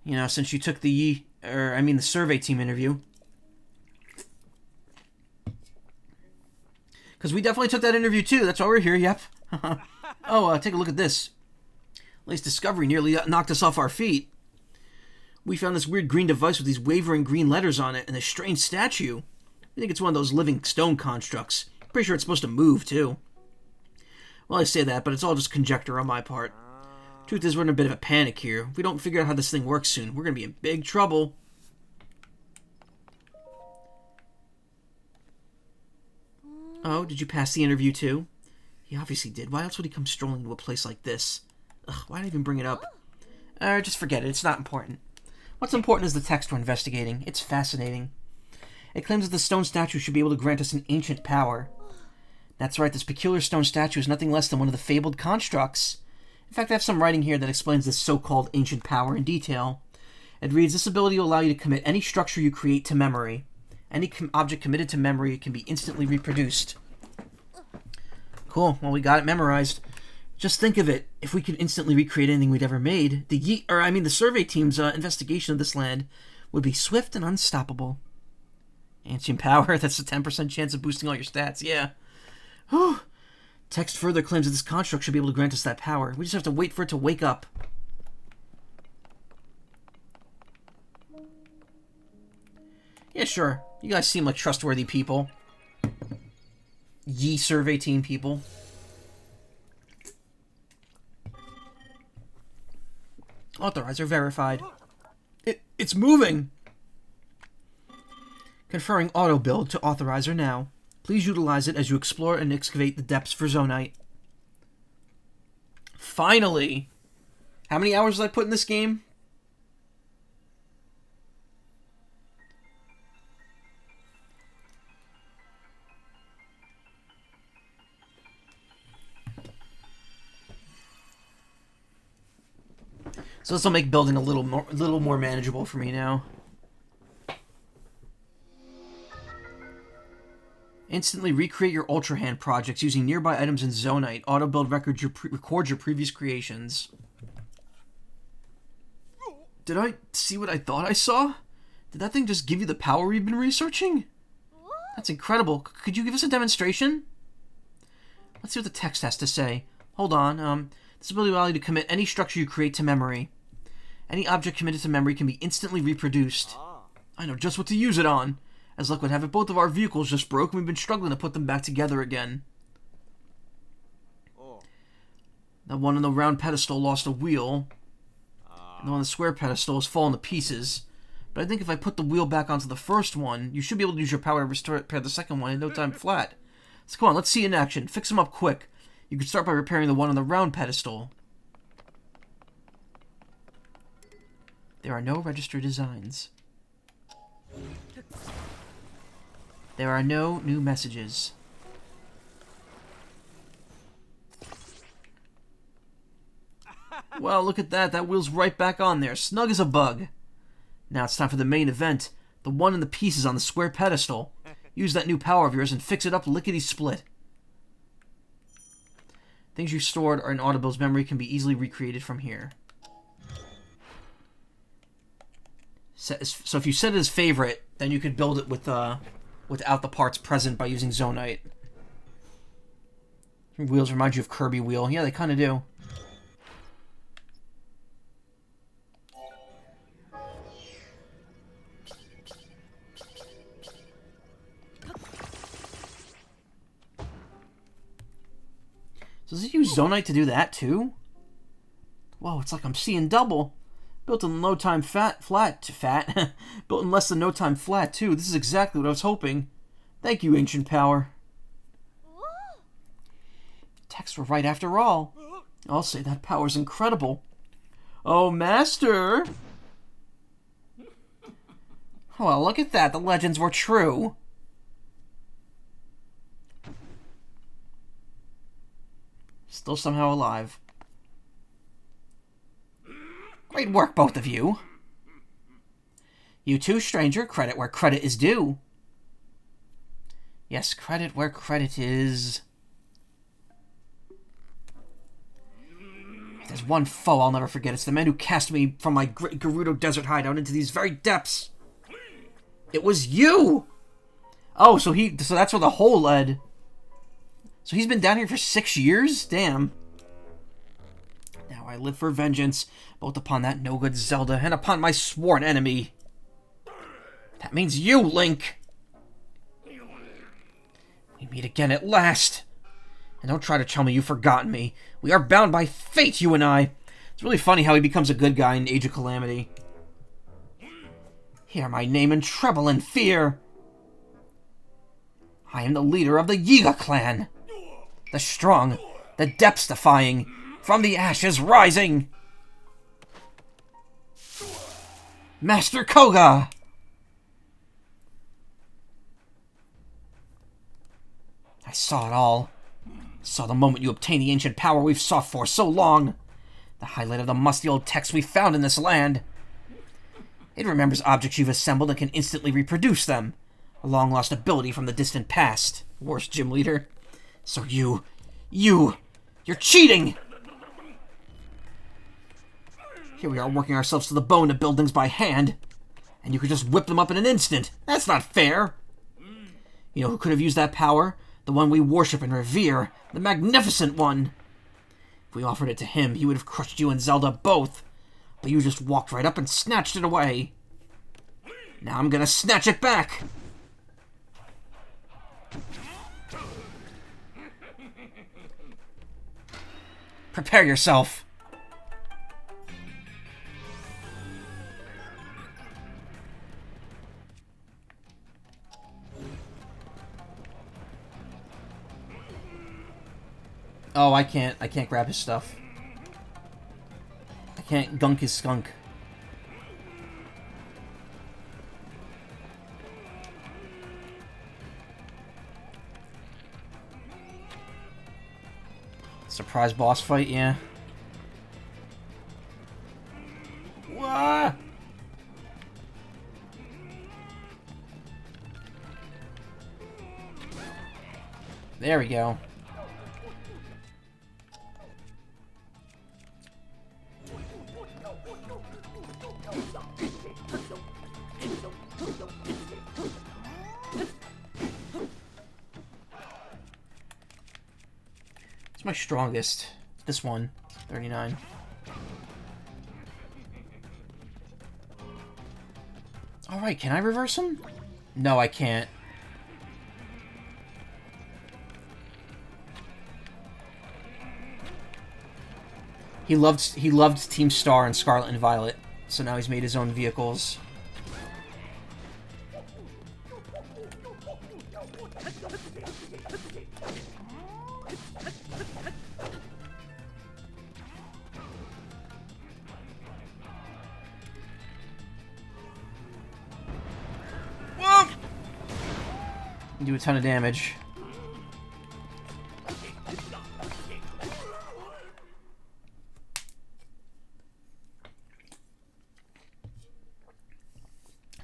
You know, since you took the survey team interview. Because we definitely took that interview too, that's why we're here, yep. Oh, take a look at this. Latest discovery nearly knocked us off our feet. We found this weird green device with these wavering green letters on it and a strange statue. I think it's one of those living stone constructs. Pretty sure it's supposed to move, too. Well, I say that, but it's all just conjecture on my part. Truth is, we're in a bit of a panic here. If we don't figure out how this thing works soon, we're going to be in big trouble. Oh, did you pass the interview too? He obviously did. Why else would he come strolling to a place like this? Ugh, why did I even bring it up? Just forget it. It's not important. What's important is the text we're investigating. It's fascinating. It claims that the stone statue should be able to grant us an ancient power. That's right, this peculiar stone statue is nothing less than one of the fabled constructs. In fact, I have some writing here that explains this so-called ancient power in detail. It reads, this ability will allow you to commit any structure you create to memory. Any object committed to memory can be instantly reproduced. Cool, well, we got it memorized. Just think of it. If we could instantly recreate anything we'd ever made, the survey team's investigation of this land would be swift and unstoppable. Ancient power, that's a 10% chance of boosting all your stats, yeah. Whew. Text further claims that this construct should be able to grant us that power. We just have to wait for it to wake up. Yeah, sure. You guys seem like trustworthy people. Ye survey team people. Authorizer verified. It's moving! Conferring auto build to authorizer now. Please utilize it as you explore and excavate the depths for Zonite. Finally! How many hours did I put in this game? So this will make building a little more manageable for me now. Instantly recreate your Ultra Hand projects using nearby items in Zonite. Auto build records record your previous creations. Did I see what I thought I saw? Did that thing just give you the power we've been researching? That's incredible. Could you give us a demonstration? Let's see what the text has to say. Hold on. This ability will allow you to commit any structure you create to memory. Any object committed to memory can be instantly reproduced. I know just what to use it on. As luck would have it, both of our vehicles just broke and we've been struggling to put them back together again. The one on the round pedestal lost a wheel. And the one on the square pedestal has fallen to pieces. But I think if I put the wheel back onto the first one, you should be able to use your power to repair the second one in no time flat. So come on, let's see it in action. Fix them up quick. You can start by repairing the one on the round pedestal. There are no registered designs. There are no new messages. Well, look at that. That wheel's right back on there. Snug as a bug. Now it's time for the main event. The one in the pieces on the square pedestal. Use that new power of yours and fix it up lickety-split. Things you stored in Audible's memory can be easily recreated from here. So if you set it as favorite, then you could build it with without the parts present by using Zonite. Wheels remind you of Kirby Wheel. Yeah, they kind of do. So does it use Zonite to do that too? Whoa, it's like I'm seeing double. Built in no time Built in less than no time flat too. This is exactly what I was hoping. Thank you, Ancient Power. Texts were right after all. I'll say that power's incredible. Oh, Master! Well, look at that. The legends were true. Still somehow alive. Great work, both of you. You too, stranger. Credit where credit is due. Yes, credit where credit is. If there's one foe I'll never forget, it's the man who cast me from my Gerudo desert hideout into these very depths. It was you! Oh, so that's where the hole led. So he's been down here for 6 years? Damn. Now I live for vengeance, both upon that no-good Zelda and upon my sworn enemy. That means you, Link! We meet again at last. And don't try to tell me you've forgotten me. We are bound by fate, you and I. It's really funny how he becomes a good guy in Age of Calamity. Hear my name and tremble in fear. I am the leader of the Yiga clan. The strong, the depths defying, from the ashes rising. Master Koga! I saw it all. Saw the moment you obtained the ancient power we've sought for so long. The highlight of the musty old text we found in this land. It remembers objects you've assembled and can instantly reproduce them. A long-lost ability from the distant past. Worst gym leader. So you're cheating! Here we are working ourselves to the bone to build things by hand, and you could just whip them up in an instant. That's not fair! You know who could have used that power? The one we worship and revere. The magnificent one! If we offered it to him, he would have crushed you and Zelda both. But you just walked right up and snatched it away. Now I'm gonna snatch it back! Prepare yourself! Oh, I can't grab his stuff. I can't gunk his skunk. Surprise boss fight, yeah. Wah! There we go. It's my strongest. This one, 39. Alright, can I reverse him? No, I can't. He loved Team Star and Scarlet and Violet, so now he's made his own vehicles. Whoa! Do a ton of damage.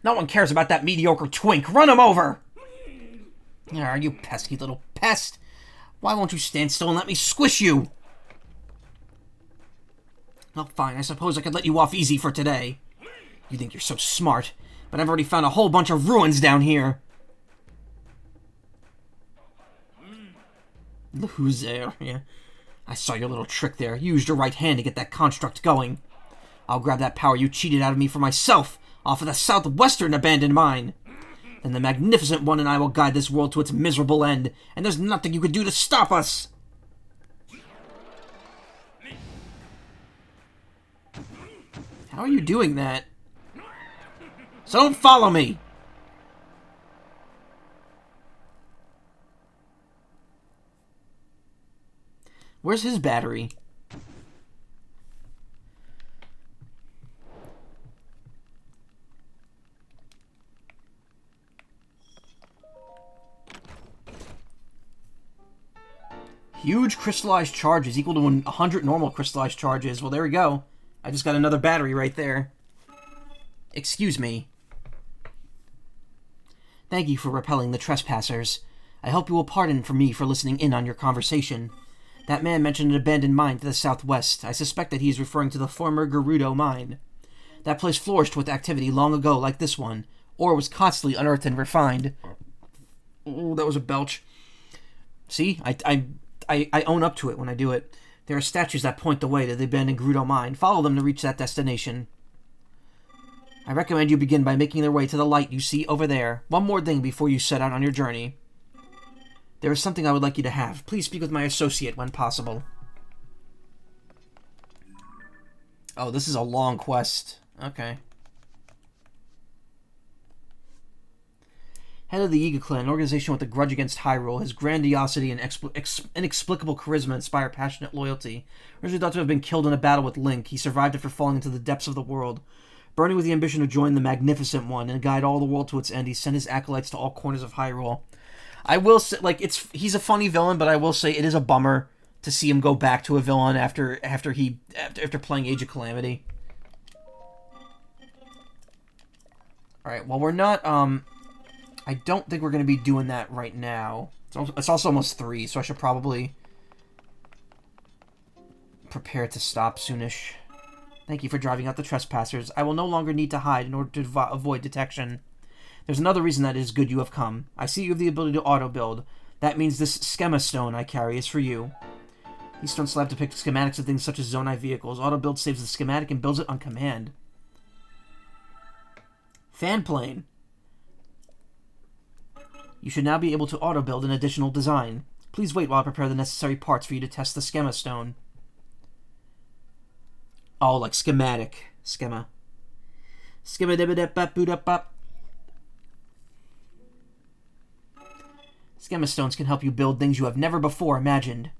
No one cares about that mediocre twink. Run him over! Ah, you pesky little pest. Why won't you stand still and let me squish you? Well, fine. I suppose I could let you off easy for today. You think you're so smart, but I've already found a whole bunch of ruins down here. Who's there? Yeah. I saw your little trick there. You used your right hand to get that construct going. I'll grab that power you cheated out of me for myself, off of the southwestern abandoned mine. Then the Magnificent One and I will guide this world to its miserable end, and there's nothing you could do to stop us! How are you doing that? So don't follow me! Where's his battery? Huge crystallized charges equal to 100 normal crystallized charges. Well, there we go. I just got another battery right there. Excuse me. Thank you for repelling the trespassers. I hope you will pardon for me for listening in on your conversation. That man mentioned an abandoned mine to the southwest. I suspect that he is referring to the former Gerudo mine. That place flourished with activity long ago like this one, or was constantly unearthed and refined. Ooh, that was a belch. See? I own up to it when I do it. There are statues that point the way to the abandoned Gerudo mine. Follow them to reach that destination. I recommend you begin by making their way to the light you see over there. One more thing before you set out on your journey. There is something I would like you to have. Please speak with my associate when possible. Oh, this is a long quest. Okay. Head of the Yiga clan, an organization with a grudge against Hyrule. His grandiosity and inexplicable charisma inspire passionate loyalty. Originally thought to have been killed in a battle with Link, he survived after falling into the depths of the world. Burning with the ambition to join the Magnificent One and guide all the world to its end, he sent his acolytes to all corners of Hyrule. I will say, like, he's a funny villain, but I will say it is a bummer to see him go back to a villain after playing Age of Calamity. Alright, well, we're not, I don't think we're going to be doing that right now. It's also almost 3, so I should probably prepare to stop soonish. Thank you for driving out the trespassers. I will no longer need to hide in order to avoid detection. There's another reason that it is good you have come. I see you have the ability to auto-build. That means this schema stone I carry is for you. These stones slab depict schematics of things such as Zonai vehicles. Auto-build saves the schematic and builds it on command. Fan plane. You should now be able to auto-build an additional design. Please wait while I prepare the necessary parts for you to test the schema stone. Oh, like schematic. Schema. Schema dip bap boot up bop. Schema stones can help you build things you have never before imagined.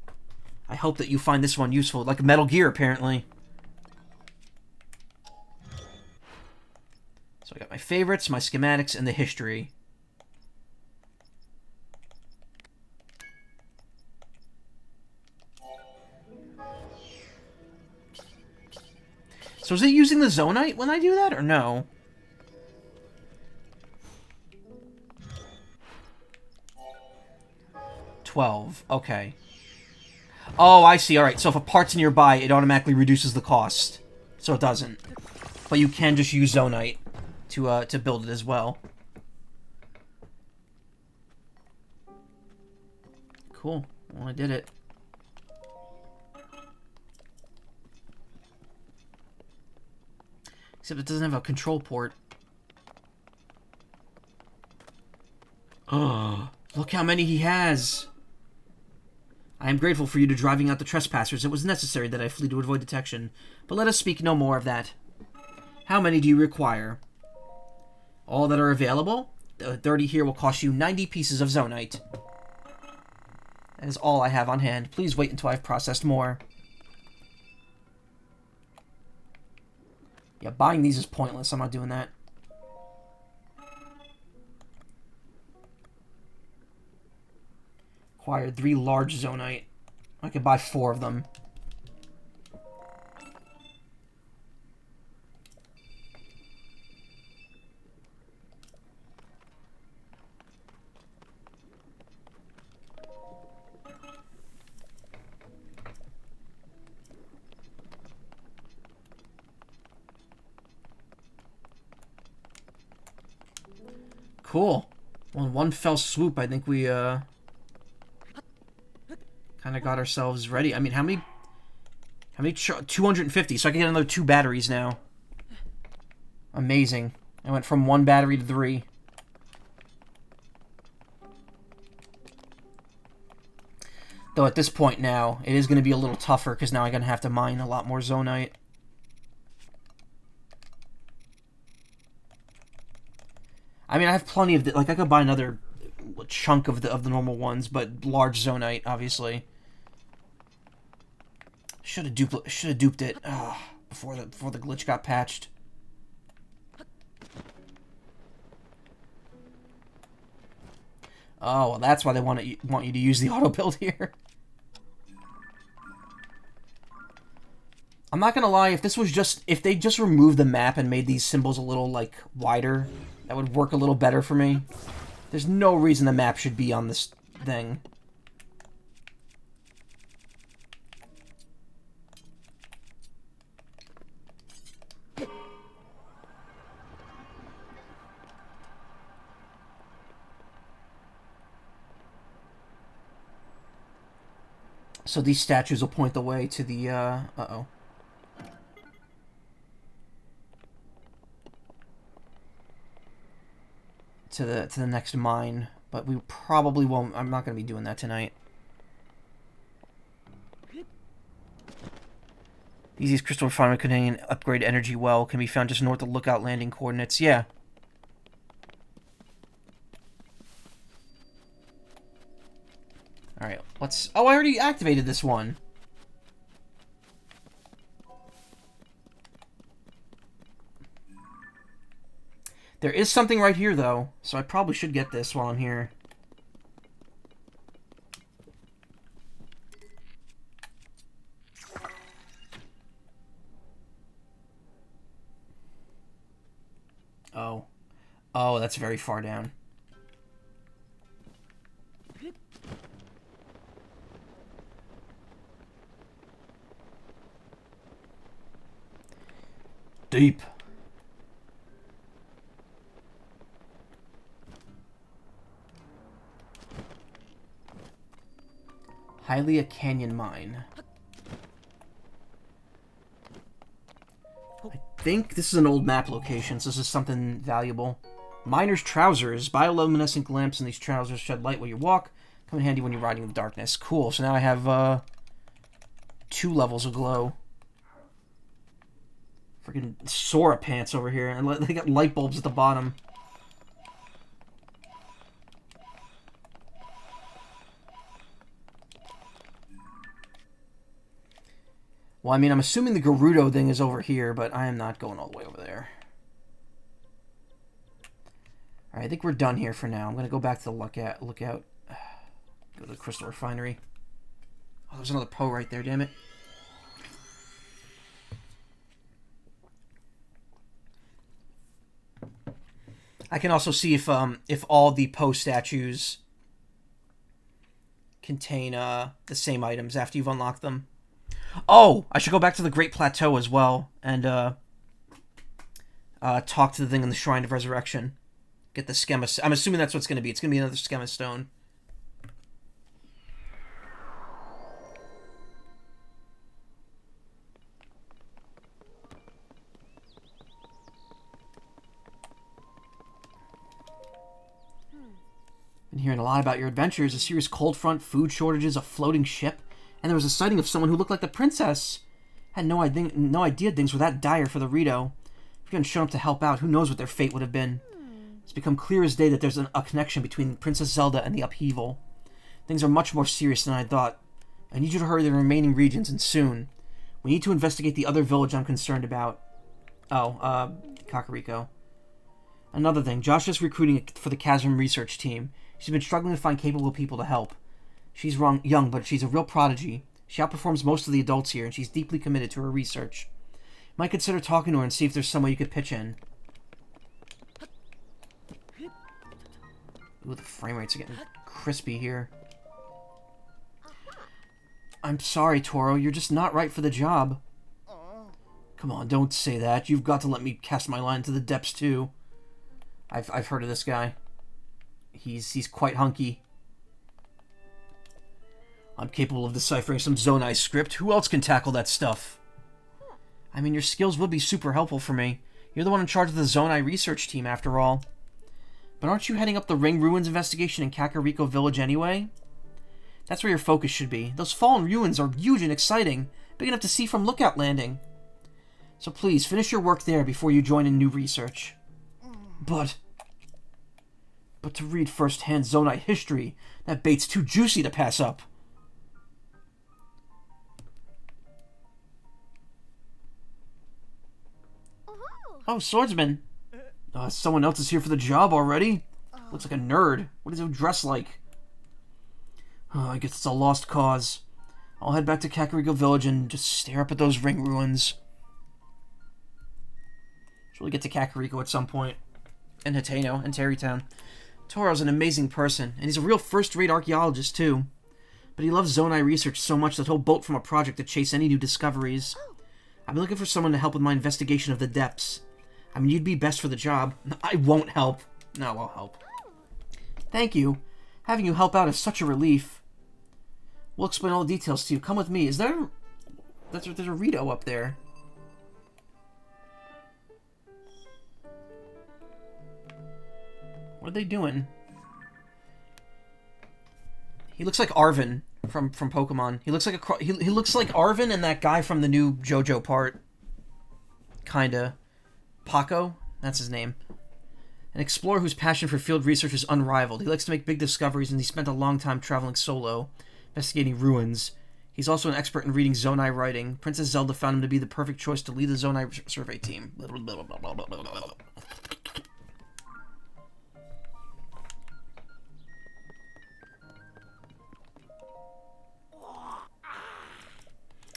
I hope that you find this one useful, like Metal Gear, apparently. So I got my favorites, my schematics, and the history. So is it using the Zonite when I do that, or no? $12. Okay. Oh, I see. Alright, so if a part's nearby, it automatically reduces the cost. So it doesn't. But you can just use Zonite to build it as well. Cool. Well, I did it. Except it doesn't have a control port. Oh, look how many he has! I am grateful for you to driving out the trespassers. It was necessary that I flee to avoid detection. But let us speak no more of that. How many do you require? All that are available? The 30 here will cost you 90 pieces of Zonite. That is all I have on hand. Please wait until I've processed more. Yeah, buying these is pointless. I'm not doing that. Acquired 3 large Zonite. I could buy 4 of them. Cool. Well, in one fell swoop, I think we, kind of got ourselves ready. I mean, how many 250, so I can get another 2 batteries now. Amazing. I went from 1 battery to 3. Though at this point now, it is going to be a little tougher, because now I'm going to have to mine a lot more Zonite. I mean, I have plenty of... like, I could buy another chunk of the normal ones, but large Zonite, obviously. Should have duped it before the glitch got patched. Oh, well, that's why they want you to use the auto build here. I'm not gonna lie, if they just removed the map and made these symbols a little, like, wider, that would work a little better for me. There's no reason the map should be on this thing. So these statues will point the way to the, uh-oh. To the next mine. But we probably won't. I'm not going to be doing that tonight. The easiest crystal refinement containing an upgrade energy well can be found just north of Lookout landing coordinates. Yeah. Alright, let's... Oh, I already activated this one. There is something right here, though, so I probably should get this while I'm here. Oh. Oh, that's very far down. Deep. Hylia Canyon Mine. I think this is an old map location, so this is something valuable. Miner's Trousers. Bioluminescent lamps in these trousers shed light while you walk. Come in handy when you're riding in the darkness. Cool, so now I have 2 levels of glow. Freaking Sora pants over here, and they got light bulbs at the bottom. Well, I mean, I'm assuming the Gerudo thing is over here, but I am not going all the way over there. Alright, I think we're done here for now. I'm going to go back to the lookout. Go to the Crystal Refinery. Oh, there's another Poe right there, damn it. I can also see if all the Poe statues contain the same items after you've unlocked them. Oh, I should go back to the Great Plateau as well and talk to the thing in the Shrine of Resurrection. Get the Schema. I'm assuming that's what it's going to be. It's going to be another Schema Stone. Been hearing a lot about your adventures, a serious cold front, food shortages, a floating ship, and there was a sighting of someone who looked like the princess. Had no idea things were that dire for the Rito. If you hadn't shown up to help out, who knows what their fate would have been. It's become clear as day that there's a connection between Princess Zelda and the upheaval. Things are much more serious than I thought. I need you to hurry to the remaining regions, and soon. We need to investigate the other village I'm concerned about. Oh, Kakariko. Another thing, Josh is recruiting for the Chasm research team. She's been struggling to find capable people to help. She's young, but she's a real prodigy. She outperforms most of the adults here, and she's deeply committed to her research. You might consider talking to her and see if there's some way you could pitch in. Ooh, the frame rates are getting crispy here. I'm sorry, Toro. You're just not right for the job. Come on, don't say that. You've got to let me cast my line into the depths, too. I've heard of this guy. He's quite hunky. I'm capable of deciphering some Zonai script. Who else can tackle that stuff? I mean, your skills would be super helpful for me. You're the one in charge of the Zonai research team, after all. But aren't you heading up the Ring Ruins investigation in Kakariko Village anyway? That's where your focus should be. Those fallen ruins are huge and exciting, big enough to see from Lookout Landing. So please, finish your work there before you join in new research. But to read first-hand Zonai history, that bait's too juicy to pass up. Oh, swordsman. Someone else is here for the job already? Looks like a nerd. What does he dress like? I guess it's a lost cause. I'll head back to Kakariko Village and just stare up at those ring ruins. Should really get to Kakariko at some point. And Hateno, and Terrytown. Toro's an amazing person, and he's a real first-rate archaeologist, too. But he loves Zonai research so much that he'll bolt from a project to chase any new discoveries. I've been looking for someone to help with my investigation of the depths. I mean, you'd be best for the job. I won't help. No, I'll help. Thank you. Having you help out is such a relief. We'll explain all the details to you. Come with me. Is there... There's a Rito up there. What are they doing? He looks like Arven from Pokemon. He looks like he looks like Arven and that guy from the new JoJo part. Kinda. Paco? That's his name. An explorer whose passion for field research is unrivaled. He likes to make big discoveries, and he spent a long time traveling solo, investigating ruins. He's also an expert in reading Zonai writing. Princess Zelda found him to be the perfect choice to lead the Zonai survey team.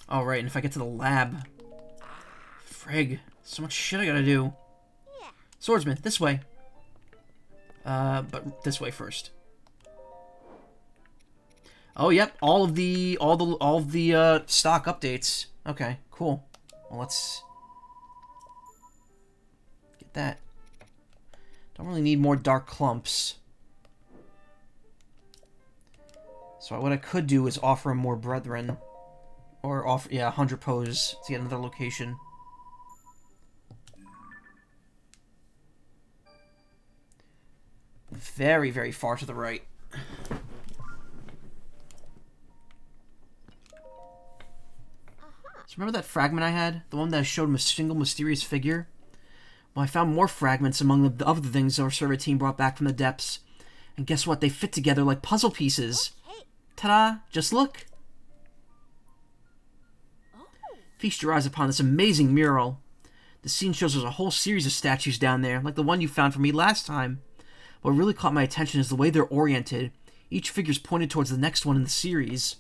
Alright, and if I get to the lab... Frig. So much shit I gotta do. Swordsman, this way. But this way first. Oh, yep, all of the stock updates. Okay, cool. Well, let's get that. Don't really need more dark clumps. So what I could do is offer him more brethren. Or offer, yeah, 100 pose to get another location. Very, very far to the right. So remember that fragment I had? The one that showed a single mysterious figure? Well, I found more fragments among the other things our survey team brought back from the depths. And guess what? They fit together like puzzle pieces. Ta-da! Just look! Feast your eyes upon this amazing mural. The scene shows there's a whole series of statues down there, like the one you found for me last time. What really caught my attention is the way they're oriented. Each figure's pointed towards the next one in the series,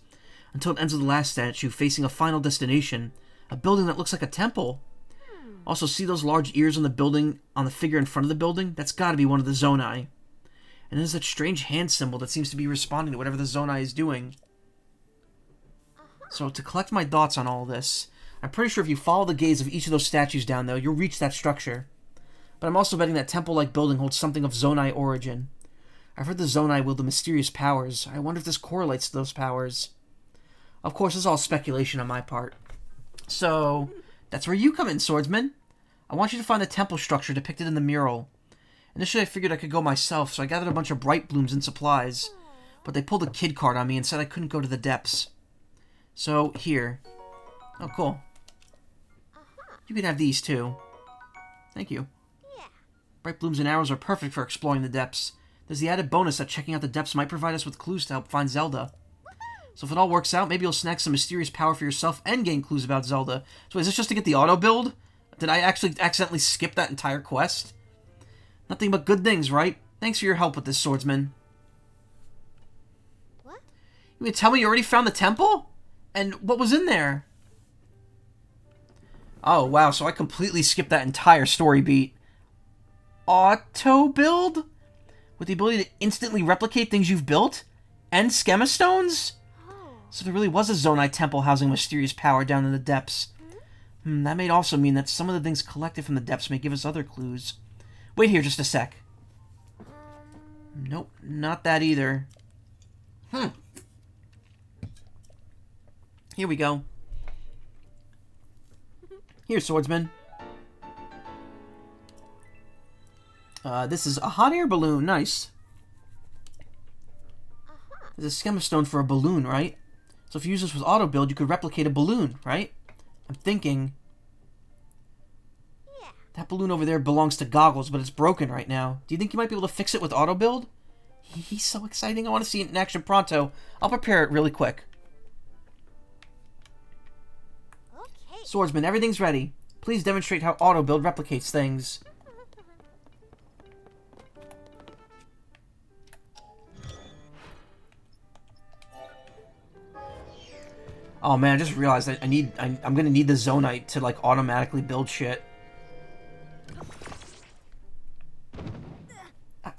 until it ends with the last statue facing a final destination, a building that looks like a temple. Also, see those large ears on the building, on the figure in front of the building? That's gotta be one of the Zonai. And there's that strange hand symbol that seems to be responding to whatever the Zonai is doing. So, to collect my thoughts on all this, I'm pretty sure if you follow the gaze of each of those statues down there, you'll reach that structure. But I'm also betting that temple-like building holds something of Zonai origin. I've heard the Zonai wield the mysterious powers. I wonder if this correlates to those powers. Of course, this is all speculation on my part. So, that's where you come in, Swordsman. I want you to find the temple structure depicted in the mural. Initially, I figured I could go myself, so I gathered a bunch of bright blooms and supplies. But they pulled a kid card on me and said I couldn't go to the depths. So, here. Oh, cool. You can have these, too. Thank you. Bright blooms and arrows are perfect for exploring the depths. There's the added bonus that checking out the depths might provide us with clues to help find Zelda. So if it all works out, maybe you'll snag some mysterious power for yourself and gain clues about Zelda. So is this just to get the auto build? Did I actually accidentally skip that entire quest? Nothing but good things, right? Thanks for your help with this, Swordsman. What? You mean tell me you already found the temple? And what was in there? Oh, wow, so I completely skipped that entire story beat. Auto build? With the ability to instantly replicate things you've built? And schema stones? So there really was a Zonai temple housing mysterious power down in the depths. That may also mean that some of the things collected from the depths may give us other clues. Wait here just a sec. Nope, not that either. Here we go. Here, Swordsman. This is a hot air balloon. Nice. There's a schema stone for a balloon, right? So if you use this with auto build, you could replicate a balloon, right? I'm thinking... That balloon over there belongs to Goggles, but it's broken right now. Do you think you might be able to fix it with auto build? He's so exciting. I want to see it in action pronto. I'll prepare it really quick. Okay. Swordsman, everything's ready. Please demonstrate how auto build replicates things. Oh man, I just realized that I'm gonna need the Zonite to like automatically build shit.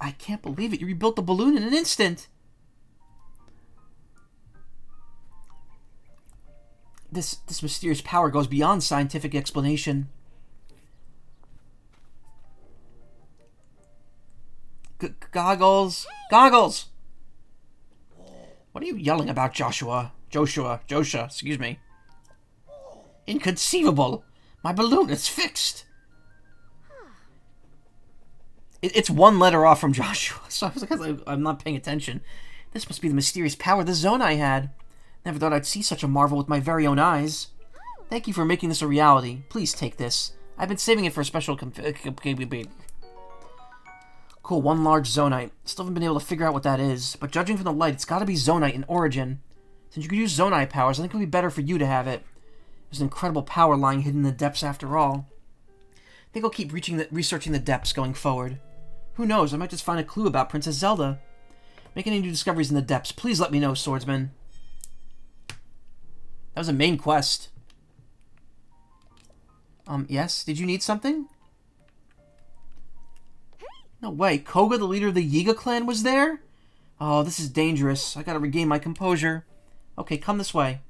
I can't believe it. You rebuilt the balloon in an instant. This mysterious power goes beyond scientific explanation. Goggles! Goggles! What are you yelling about, Joshua, excuse me. Inconceivable! My balloon is fixed! It's one letter off from Joshua, so I was like, I'm not paying attention. This must be the mysterious power the Zonai had. Never thought I'd see such a marvel with my very own eyes. Thank you for making this a reality. Please take this. I've been saving it for a special Cool, one large Zonite. Still haven't been able to figure out what that is, but judging from the light, it's gotta be Zonite in origin. Since you could use Zonite powers, I think it would be better for you to have it. There's an incredible power lying hidden in the depths after all. I think I'll keep researching the depths going forward. Who knows, I might just find a clue about Princess Zelda. Make any new discoveries in the depths. Please let me know, swordsman. That was a main quest. Yes? Did you need something? No way. Koga, the leader of the Yiga clan, was there? Oh, this is dangerous. I gotta regain my composure. Okay, come this way.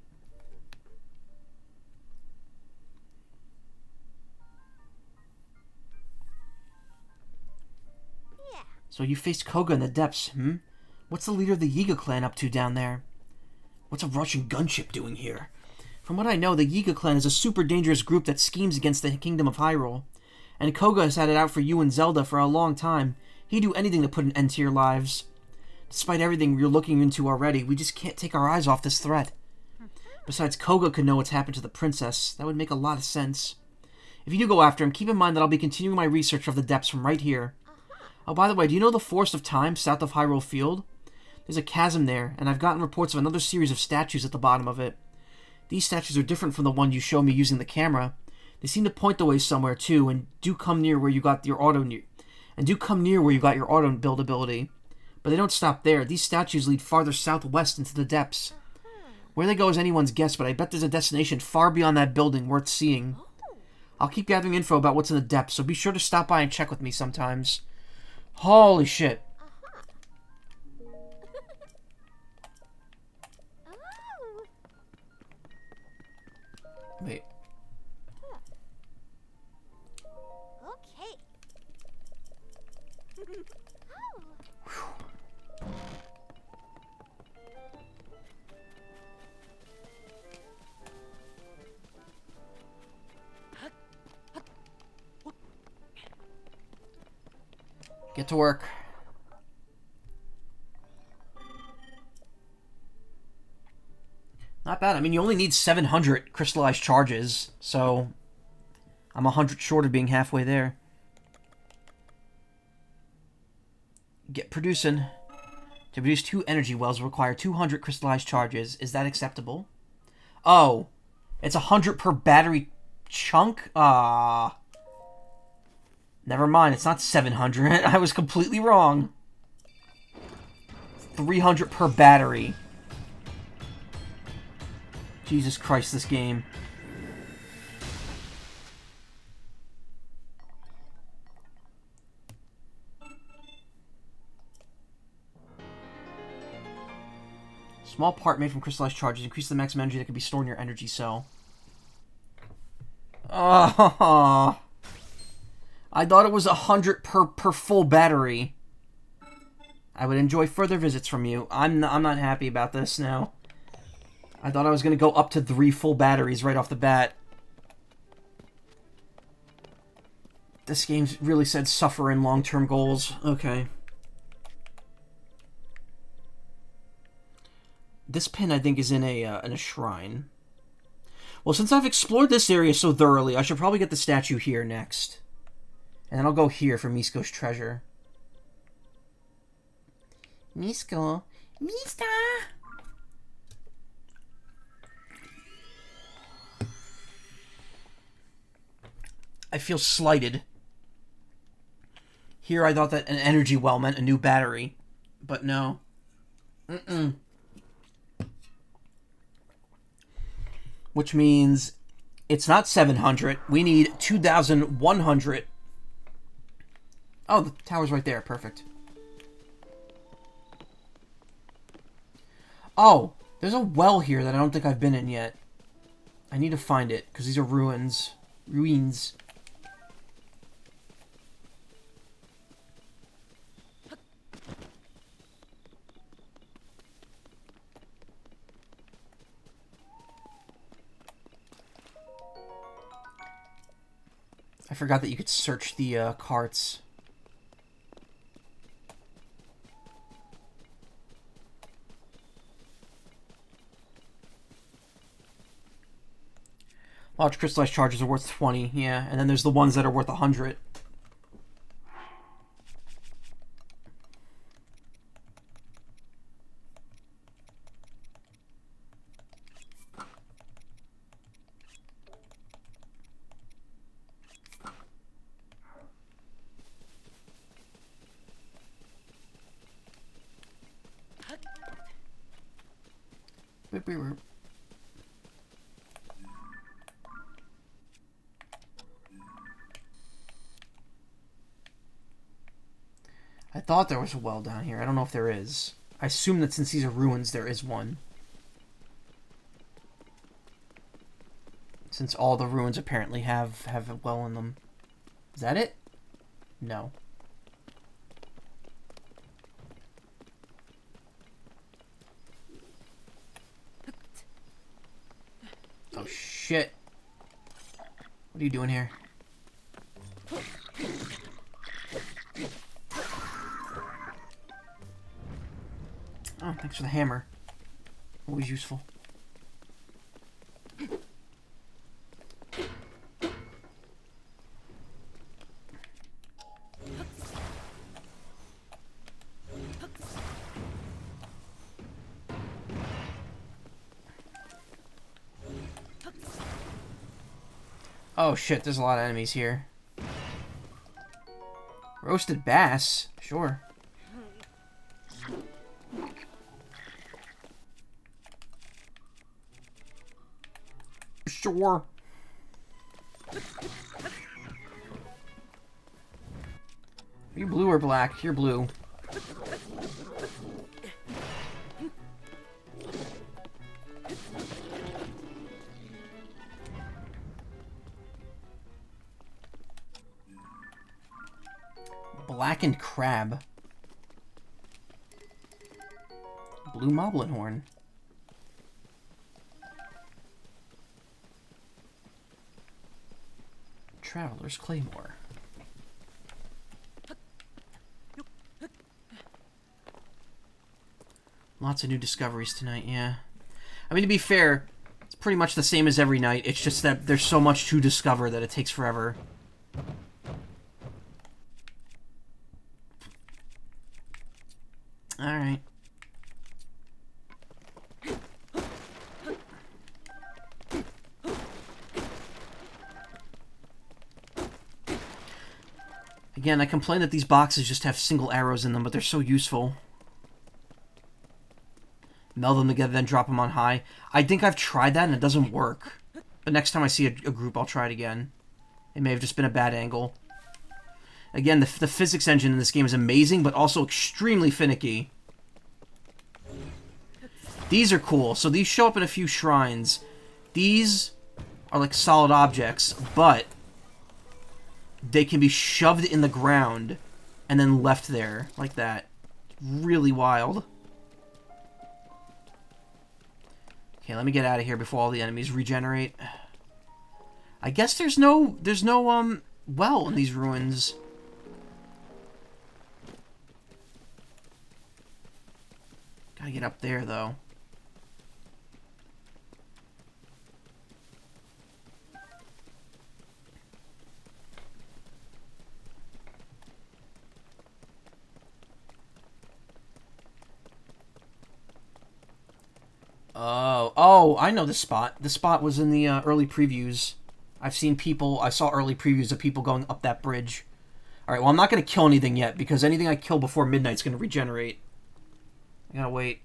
Yeah. So you faced Koga in the depths, hmm? What's the leader of the Yiga clan up to down there? What's a Russian gunship doing here? From what I know, the Yiga clan is a super dangerous group that schemes against the Kingdom of Hyrule. And Koga has had it out for you and Zelda for a long time. He'd do anything to put an end to your lives. Despite everything we're looking into already, we just can't take our eyes off this threat. Besides, Koga could know what's happened to the princess. That would make a lot of sense. If you do go after him, keep in mind that I'll be continuing my research of the depths from right here. Oh, by the way, do you know the Forest of Time south of Hyrule Field? There's a chasm there, and I've gotten reports of another series of statues at the bottom of it. These statues are different from the one you showed me using the camera. They seem to point the way somewhere too, and do come near where you got your auto build ability. But they don't stop there. These statues lead farther southwest into the depths. Where they go is anyone's guess, but I bet there's a destination far beyond that building worth seeing. I'll keep gathering info about what's in the depths, so be sure to stop by and check with me sometimes. Holy shit. Wait. Okay. Get to work. Not bad. I mean, you only need 700 crystallized charges, so I'm 100 short of being halfway there. Get producing. To produce 2 energy wells will require 200 crystallized charges. Is that acceptable? Oh, it's 100 per battery chunk? Never mind, it's not 700. I was completely wrong. 300 per battery. Jesus Christ, this game. Small part made from crystallized charges. Increase the maximum energy that can be stored in your energy cell. Oh, I thought it was 100 per full battery. I would enjoy further visits from you. I'm not happy about this now. I thought I was going to go up to 3 full batteries right off the bat. This game really said suffer in long-term goals. Okay. This pin, I think, is in a shrine. Well, since I've explored this area so thoroughly, I should probably get the statue here next. And then I'll go here for Misko's treasure. Misko. Miska! I feel slighted. Here I thought that an energy well meant a new battery. But no. Which means it's not 700. We need 2,100. Oh, the tower's right there. Perfect. Oh, there's a well here that I don't think I've been in yet. I need to find it, because these are ruins. Ruins. I forgot that you could search the carts. Large crystallized charges are worth 20, yeah. And then there's the ones that are worth 100. I thought there was a well down here. I don't know if there is. I assume that since these are ruins, there is one. Since all the ruins apparently have a well in them. Is that it? No. Oh shit. What are you doing here? Oh, thanks for the hammer. Always useful. Oh shit, there's a lot of enemies here. Roasted bass? Sure. Sure. Are you blue or black? You're blue. Blackened crab. Blue moblin horn. Traveler's Claymore. Lots of new discoveries tonight, yeah. I mean, to be fair, it's pretty much the same as every night. It's just that there's so much to discover that it takes forever. Alright. Again, I complain that these boxes just have single arrows in them, but they're so useful. Meld them together, then drop them on high. I think I've tried that and it doesn't work. But next time I see a group, I'll try it again. It may have just been a bad angle. Again, the physics engine in this game is amazing, but also extremely finicky. These are cool. So these show up in a few shrines. These are like solid objects, but they can be shoved in the ground and then left there like that. Really wild. Okay, let me get out of here before all the enemies regenerate. I guess there's no well in these ruins. Gotta get up there though. Oh, I know this spot. This spot was in the early previews. I saw early previews of people going up that bridge. Alright, well, I'm not going to kill anything yet, because anything I kill before midnight's going to regenerate. I gotta wait.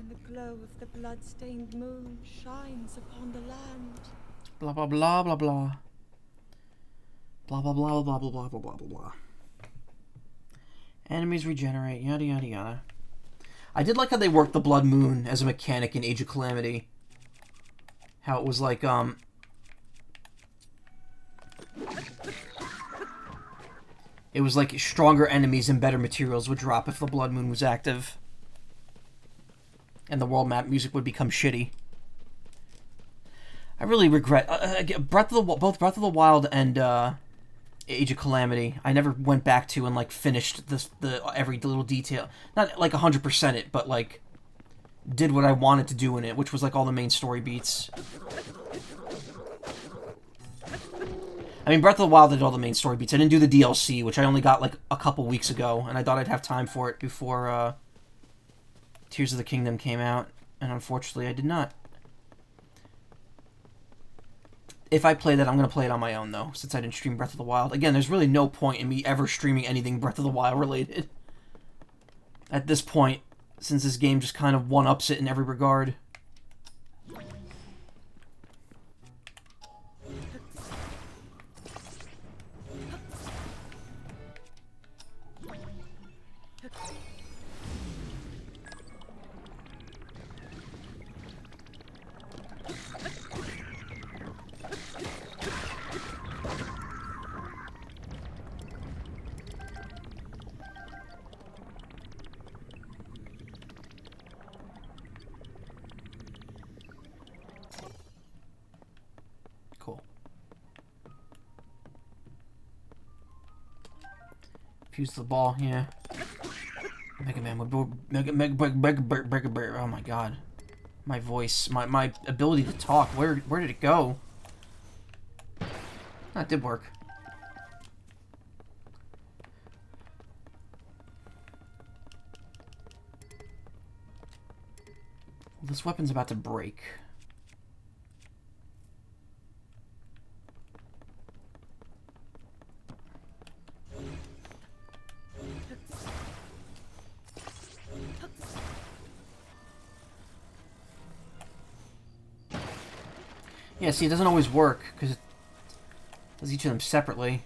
The glow of the blood-stained moon shines upon the land. Blah blah blah blah blah. Blah blah blah blah blah blah blah blah blah blah. Enemies regenerate, yada yada yada. I did like how they worked the blood moon as a mechanic in Age of Calamity. How it was like, it was like stronger enemies and better materials would drop if the Blood Moon was active. And the world map music would become shitty. I really regret both Breath of the Wild and Age of Calamity. I never went back to and like finished the every little detail. Not like 100% it, but like did what I wanted to do in it, which was like all the main story beats. I mean, Breath of the Wild did all the main story beats. I didn't do the DLC, which I only got like a couple weeks ago, and I thought I'd have time for it before Tears of the Kingdom came out, and unfortunately I did not. If I play that, I'm going to play it on my own, though, since I didn't stream Breath of the Wild. Again, there's really no point in me ever streaming anything Breath of the Wild related. At this point, since this game just kind of one-ups it in every regard. Fuse the ball, yeah. Mega Man would oh my god. My voice, my ability to talk, where did it go? That did work. Well, this weapon's about to break. Yeah, see, it doesn't always work, because it does each of them separately.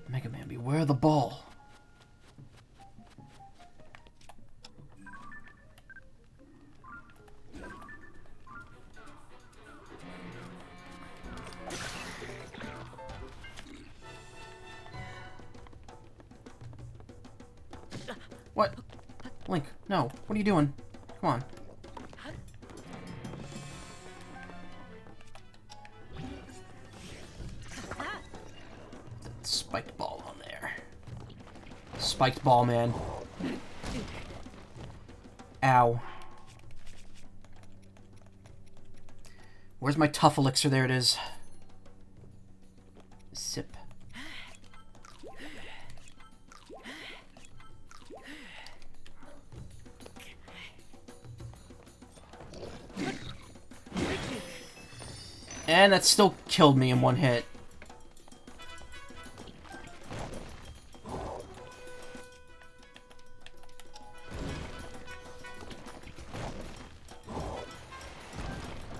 Mega Man, beware of the ball. What? Link, no. What are you doing? Come on. Spiked ball on there. Spiked ball, man. Ow. Where's my tough elixir? There it is. Sip. And that still killed me in one hit.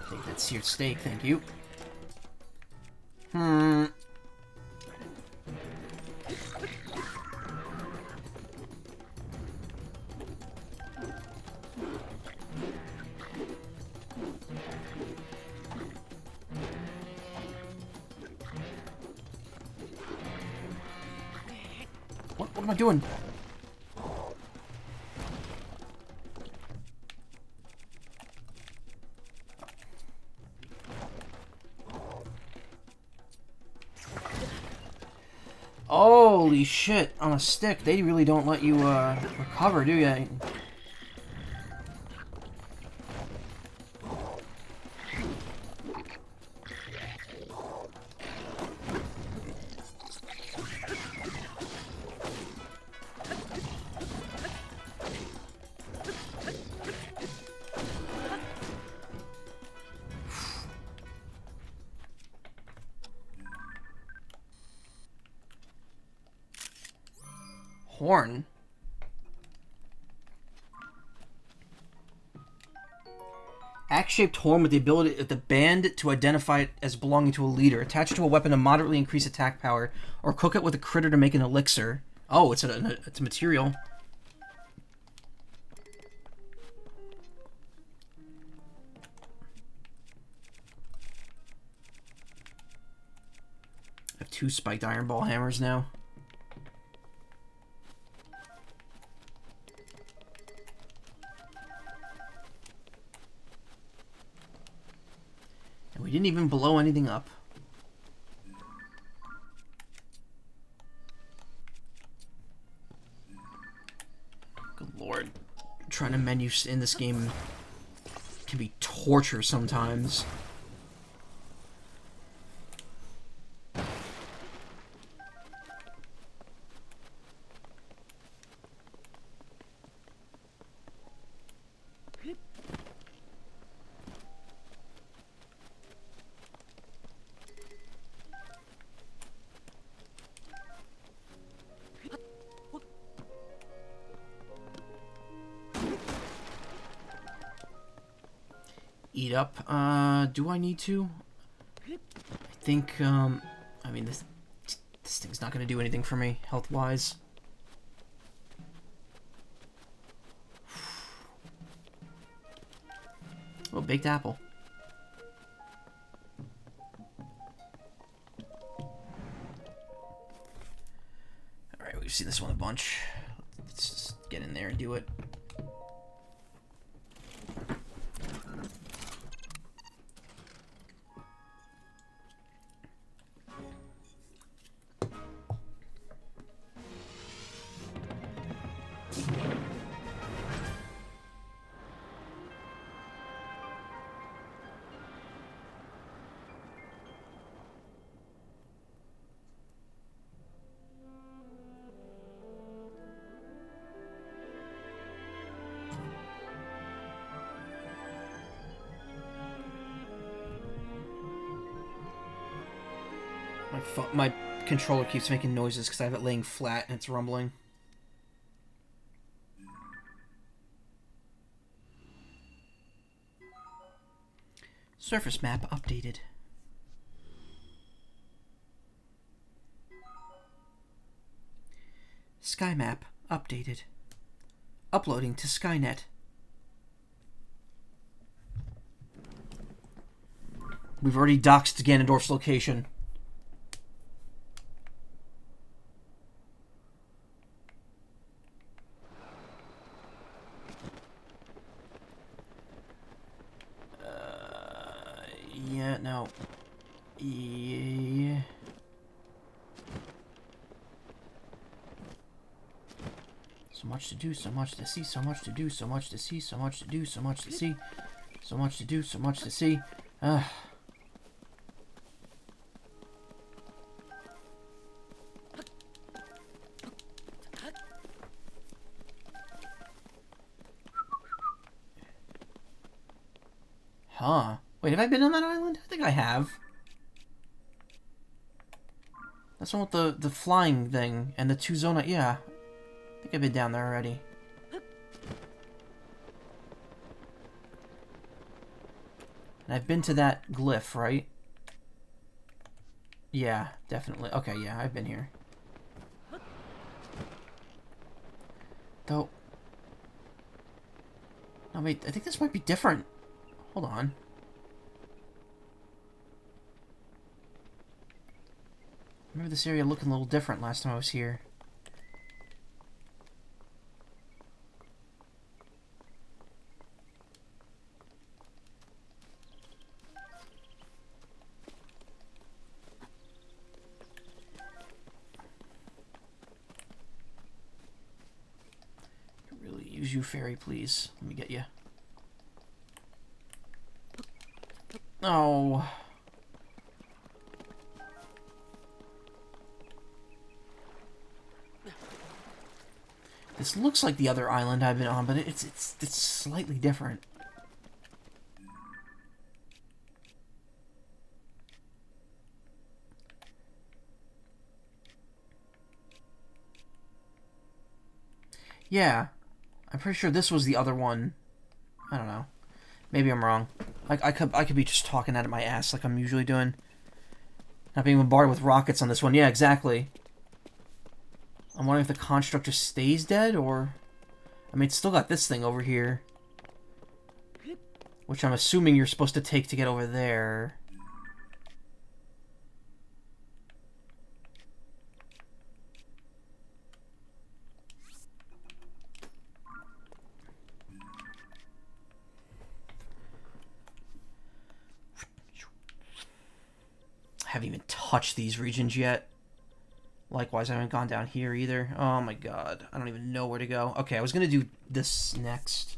Take that seared steak, thank you. What am I doing? Holy shit, on a stick. They really don't let you recover, do you? horn. Axe-shaped horn with the ability of the band to identify it as belonging to a leader. Attach it to a weapon to moderately increase attack power, or cook it with a critter to make an elixir. Oh, it's a material. I have 2 spiked iron ball hammers now. And we didn't even blow anything up. Good lord. Trying to menu in this game can be torture sometimes. Eat up. Do I need to? I think, I mean, this thing's not going to do anything for me, health-wise. Oh, baked apple. Alright, we've seen this one a bunch. Let's just get in there and do it. My controller keeps making noises because I have it laying flat and it's rumbling. Surface map updated. Sky map updated. Uploading to Skynet. We've already doxed Ganondorf's location. Yeah, no. Yeah. So much to do, so much to see, so much to do, so much to see, so much to do, so much to see. So much to do, so much to see. Huh. Wait, have I been on that island? I think I have. That's the one with the flying thing and the 2 zona. Yeah. I think I've been down there already. And I've been to that glyph, right? Yeah, definitely. Okay, yeah, I've been here. Though... No, wait, I think this might be different. Hold on. I remember this area looking a little different last time I was here. Really use you, fairy, please. Let me get you. Oh. This looks like the other island I've been on, but it's slightly different. Yeah. I'm pretty sure this was the other one. I don't know. Maybe I'm wrong. I could be just talking out of my ass like I'm usually doing. Not being bombarded with rockets on this one. Yeah, exactly. I'm wondering if the construct just stays dead, or... I mean, it's still got this thing over here. Which I'm assuming you're supposed to take to get over there. I haven't even touched these regions yet. Likewise, I haven't gone down here either. Oh my god. I don't even know where to go. Okay, I was going to do this next.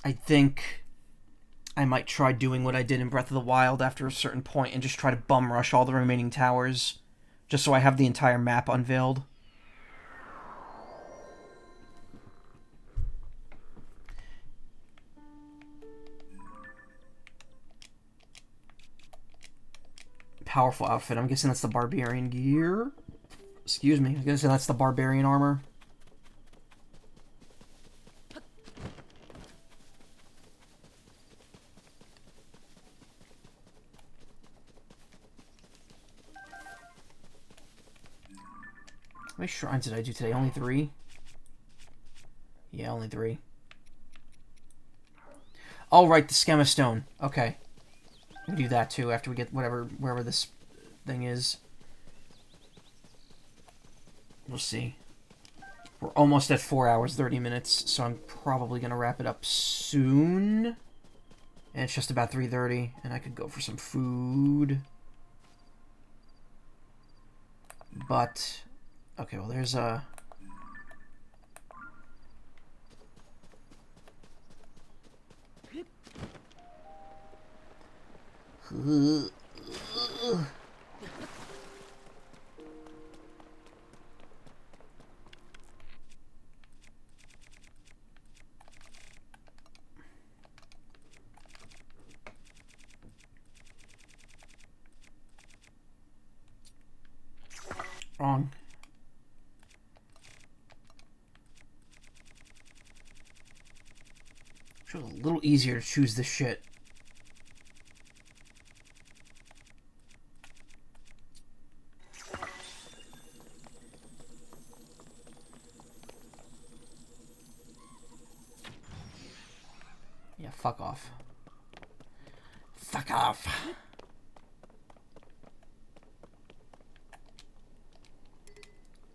I think I might try doing what I did in Breath of the Wild after a certain point and just try to bum rush all the remaining towers. Just so I have the entire map unveiled. Powerful outfit. I'm guessing that's the barbarian gear. Excuse me. I'm guessing that's the barbarian armor. How many shrines did I do today? Only 3? Yeah, only 3. Oh, right, the Schema Stone. Okay. We can do that too after we get wherever this thing is. We'll see. We're almost at 4 hours, 30 minutes, so I'm probably going to wrap it up soon. And it's just about 3:30, and I could go for some food. But, okay, well, there's a... Wrong. It was a little easier to choose this shit. Yeah, fuck off. Fuck off.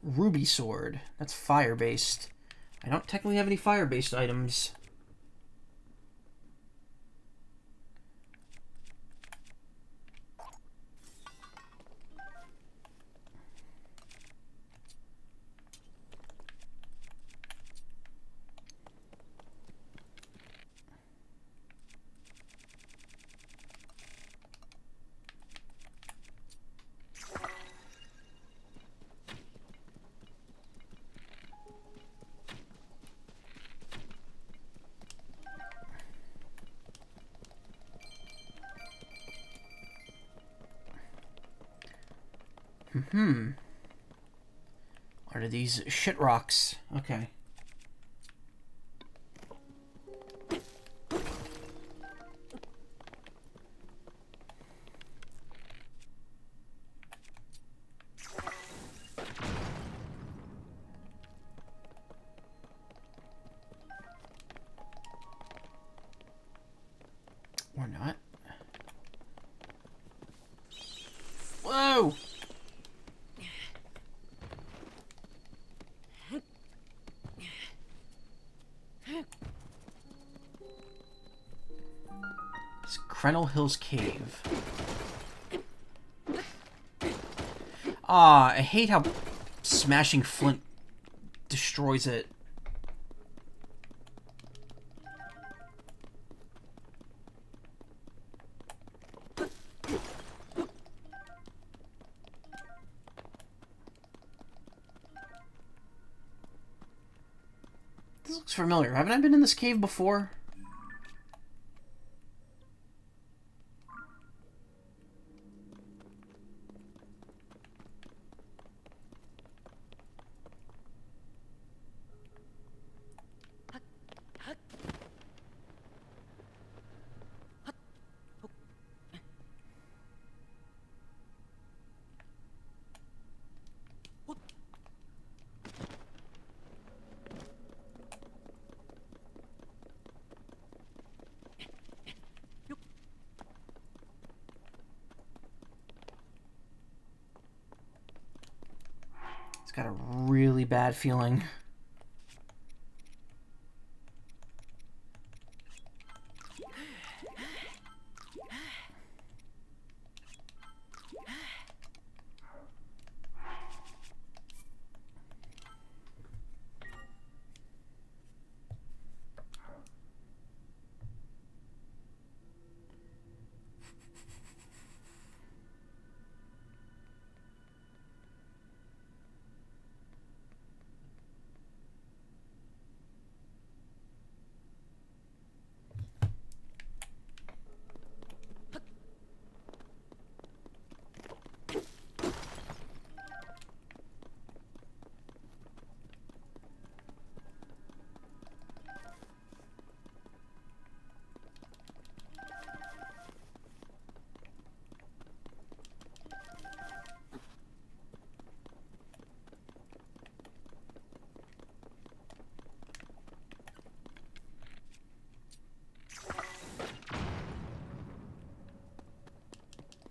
Ruby sword. That's fire-based. I don't technically have any fire-based items. What are these shit rocks? Okay. Or not. Whoa! It's Krenel Hills Cave. Ah, I hate how smashing flint destroys it. This looks familiar. Haven't I been in this cave before? It's got a really bad feeling.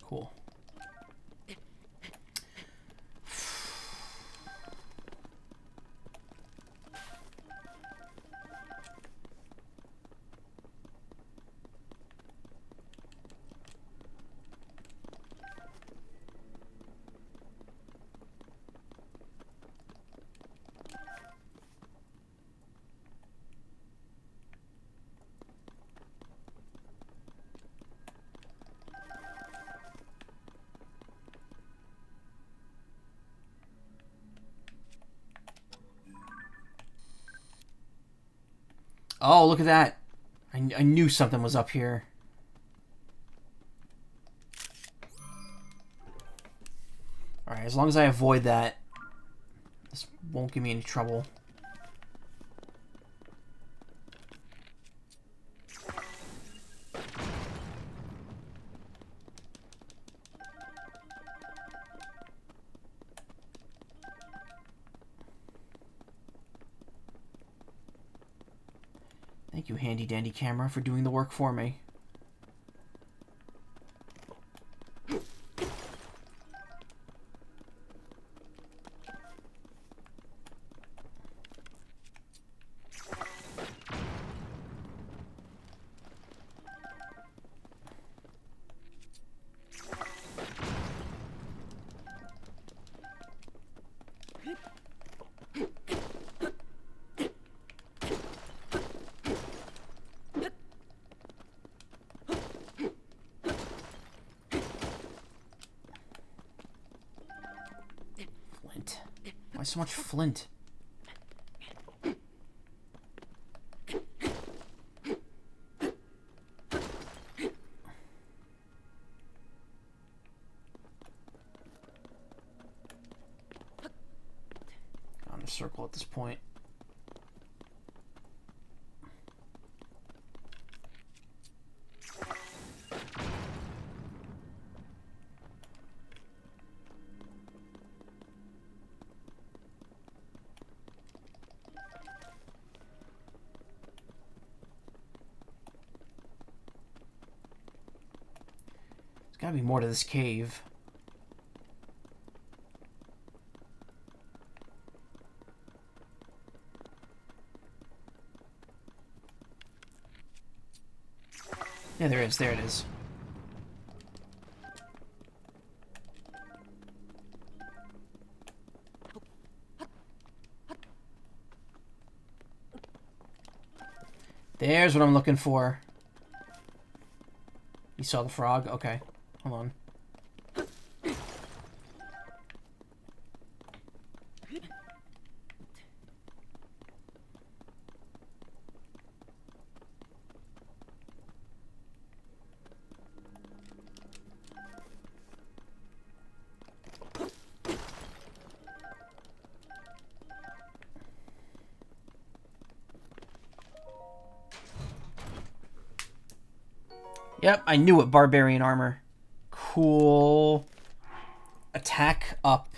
Cool. Oh, look at that. I knew something was up here. Alright, as long as I avoid that, this won't give me any trouble. Thank you, handy dandy camera, for doing the work for me. Why so much flint? On a circle at this point. Gotta be more to this cave. Yeah, there is. There it is. There's what I'm looking for. You saw the frog? Okay. Hold on. Yep, I knew it. Barbarian armor. Cool. Attack up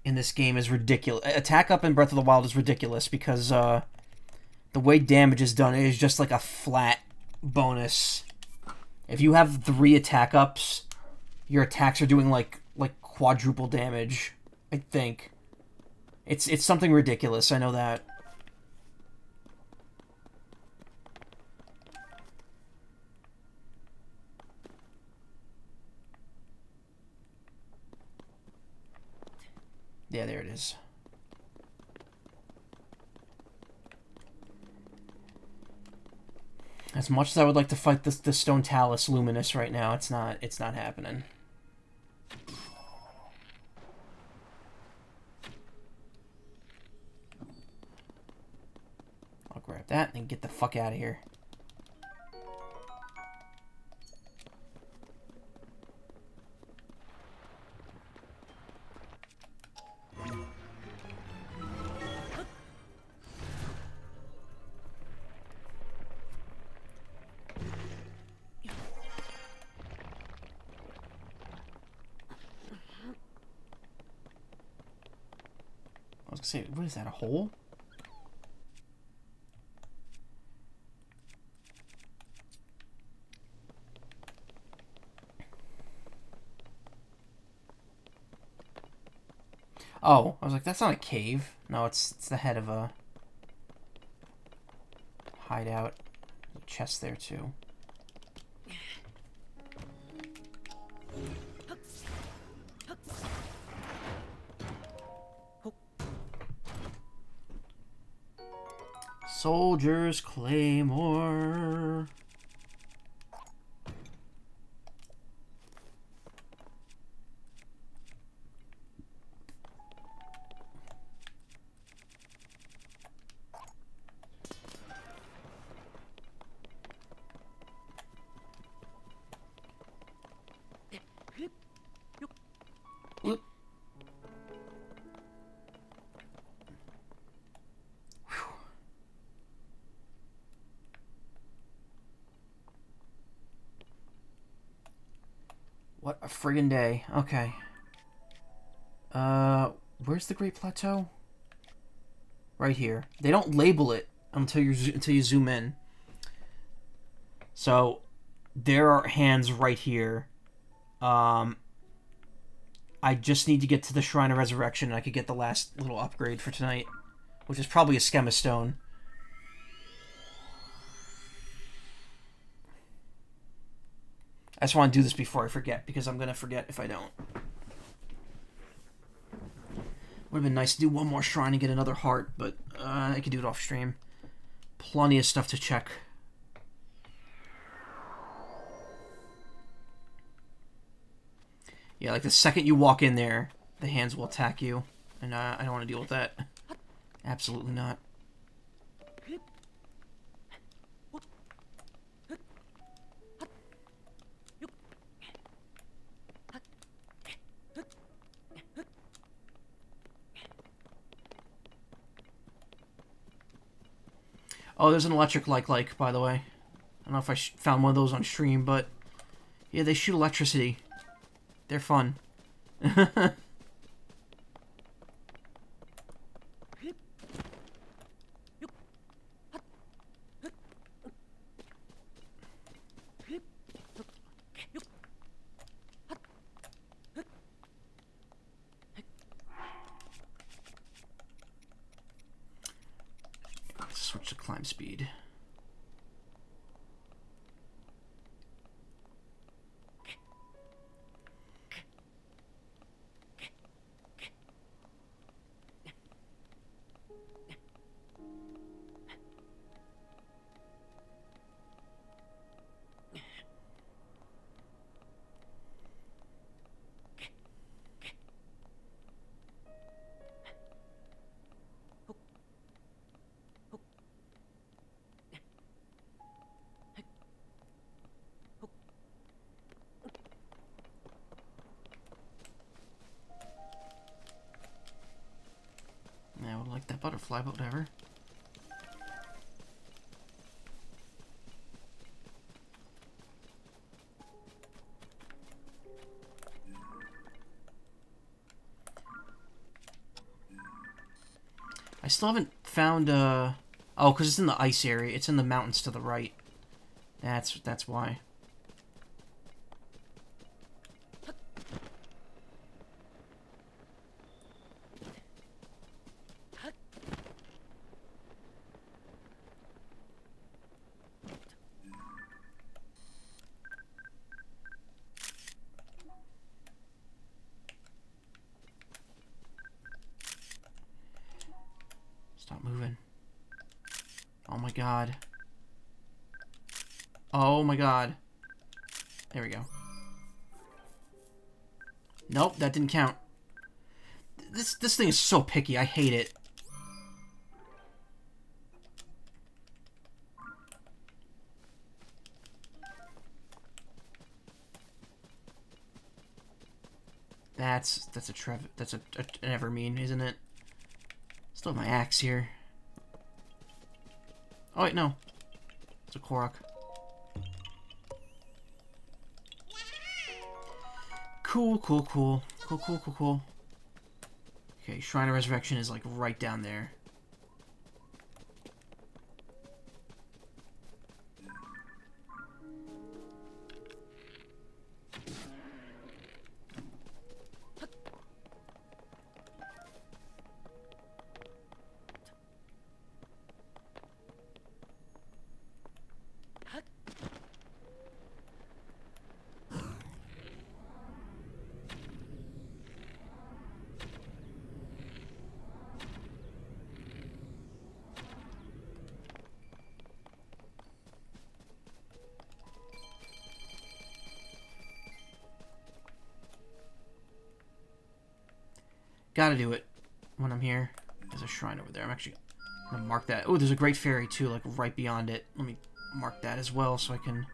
in this game is ridiculous. Attack up in Breath of the Wild is ridiculous because the way damage is done is just like a flat bonus. If you have 3 attack ups, your attacks are doing like quadruple damage, I think. It's something ridiculous, I know that. Yeah, there it is. As much as I would like to fight the Stone Talus Luminous right now, it's not happening. I'll grab that and get the fuck out of here. I was gonna say, what is that, a hole? Oh, I was like, that's not a cave. No, it's the head of a hideout. There's a chest there, too. Soldier's Claymore. Whoop. What a friggin' day. Okay. Where's the Great Plateau? Right here. They don't label it until you zoom in. So there are hands right here. I just need to get to the Shrine of Resurrection and I could get the last little upgrade for tonight, which is probably a Schema Stone. I just want to do this before I forget, because I'm going to forget if I don't. Would have been nice to do one more shrine and get another heart, but I could do it off stream. Plenty of stuff to check. Yeah, like the second you walk in there, the hands will attack you. And I don't want to deal with that. Absolutely not. Oh, there's an electric like, by the way. I don't know if I found one of those on stream, but... yeah, they shoot electricity. They're fun. Let's switch to climb speed. I would like that butterfly, but whatever. I still haven't found, oh, because it's in the ice area. It's in the mountains to the right. That's why. god. Oh my god. There we go. Nope, that didn't count. This thing is so picky. I hate it. That's an Evermean, isn't it? Still have my axe here. Oh wait, no. It's a Korok. Cool. Okay, Shrine of Resurrection is like right down there. Gotta do it when I'm here. There's a shrine over there. I'm actually gonna mark that. Oh, there's a great fairy too, like right beyond it. Let me mark that as well so I can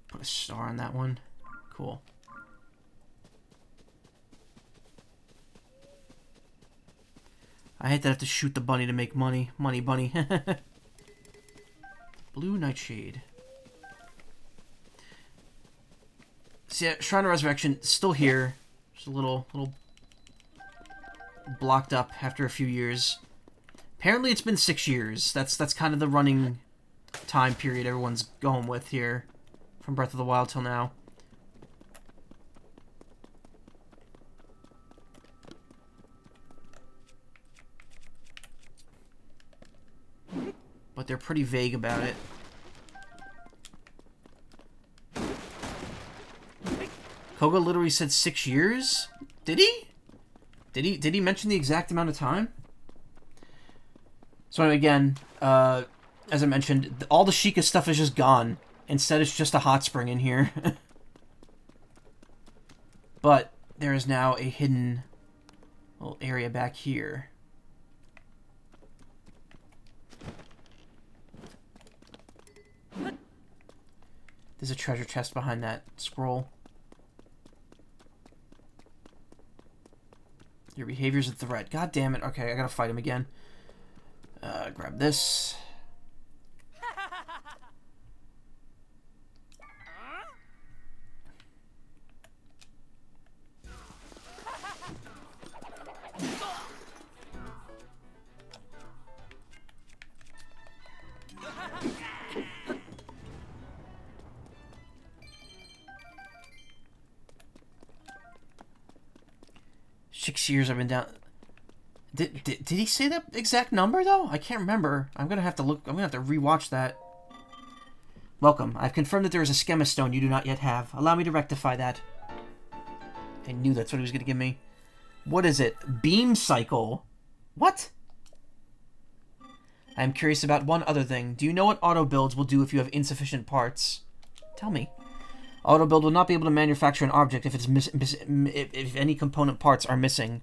put a star on that one. Cool. I hate that I have to shoot the bunny to make money. Money bunny. Blue Nightshade. So yeah, Shrine of Resurrection still here. Just a little blocked up after a few years. Apparently it's been 6 years. That's kind of the running time period everyone's going with here from Breath of the Wild till now. But they're pretty vague about it. Koga literally said 6 years? Did he? Did he mention the exact amount of time? So again, as I mentioned, all the Sheikah stuff is just gone. Instead, it's just a hot spring in here. But there is now a hidden little area back here. There's a treasure chest behind that scroll. Your behavior's a threat. God damn it. Okay, I gotta fight him again. Grab this. Six years I've been down. Did he say that exact number though? I can't remember. I'm gonna have to look. I'm gonna have to rewatch that. Welcome. I've confirmed that there is a schema stone you do not yet have. Allow me to rectify that. I knew that's what he was gonna give me. What is it? Beam cycle. What? I am curious about one other thing. Do you know what auto builds will do if you have insufficient parts? Tell me. Auto build will not be able to manufacture an object if if any component parts are missing.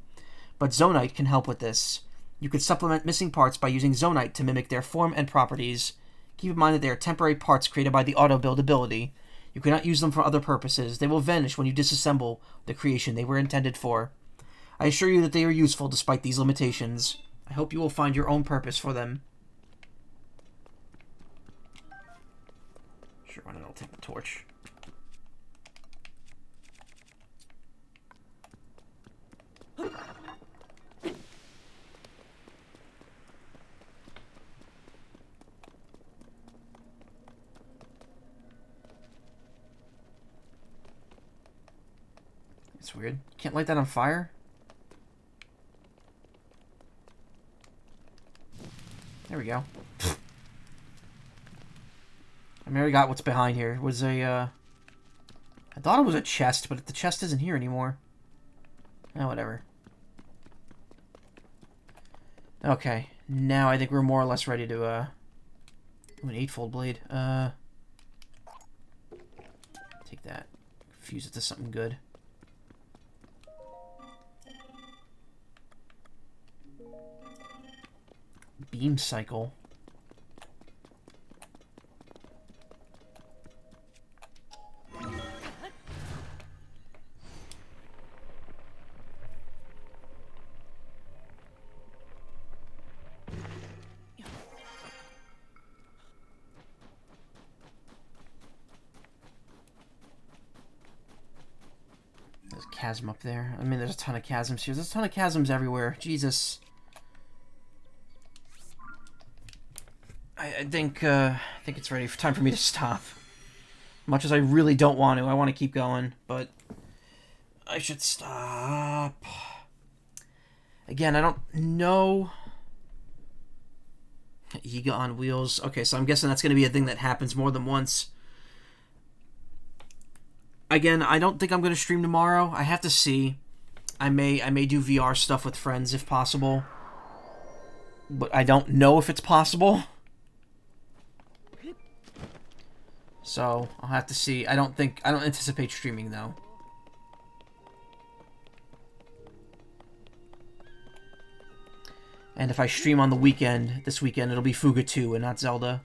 But Zonite can help with this. You could supplement missing parts by using Zonite to mimic their form and properties. Keep in mind that they are temporary parts created by the auto build ability. You cannot use them for other purposes. They will vanish when you disassemble the creation they were intended for. I assure you that they are useful despite these limitations. I hope you will find your own purpose for them. Sure, why not? I'll take the torch. It's weird. Can't light that on fire? There we go. I already got what's behind here. It was a, I thought it was a chest, but the chest isn't here anymore. Oh, whatever. Okay, now I think we're more or less ready to, ooh, an 8-fold blade. Take that. Fuse it to something good. Beam cycle. There's a chasm up there. I mean, there's a ton of chasms here. There's a ton of chasms everywhere. Jesus. I think it's ready for time for me to stop. Much as I really don't want to. I want to keep going, but I should stop. Again, I don't know. Yiga on wheels. Okay, so I'm guessing that's going to be a thing that happens more than once. Again, I don't think I'm going to stream tomorrow. I have to see. I may do VR stuff with friends if possible. But I don't know if it's possible. So, I'll have to see. I don't anticipate streaming though. And if I stream on the weekend, this weekend, it'll be Fuga 2 and not Zelda.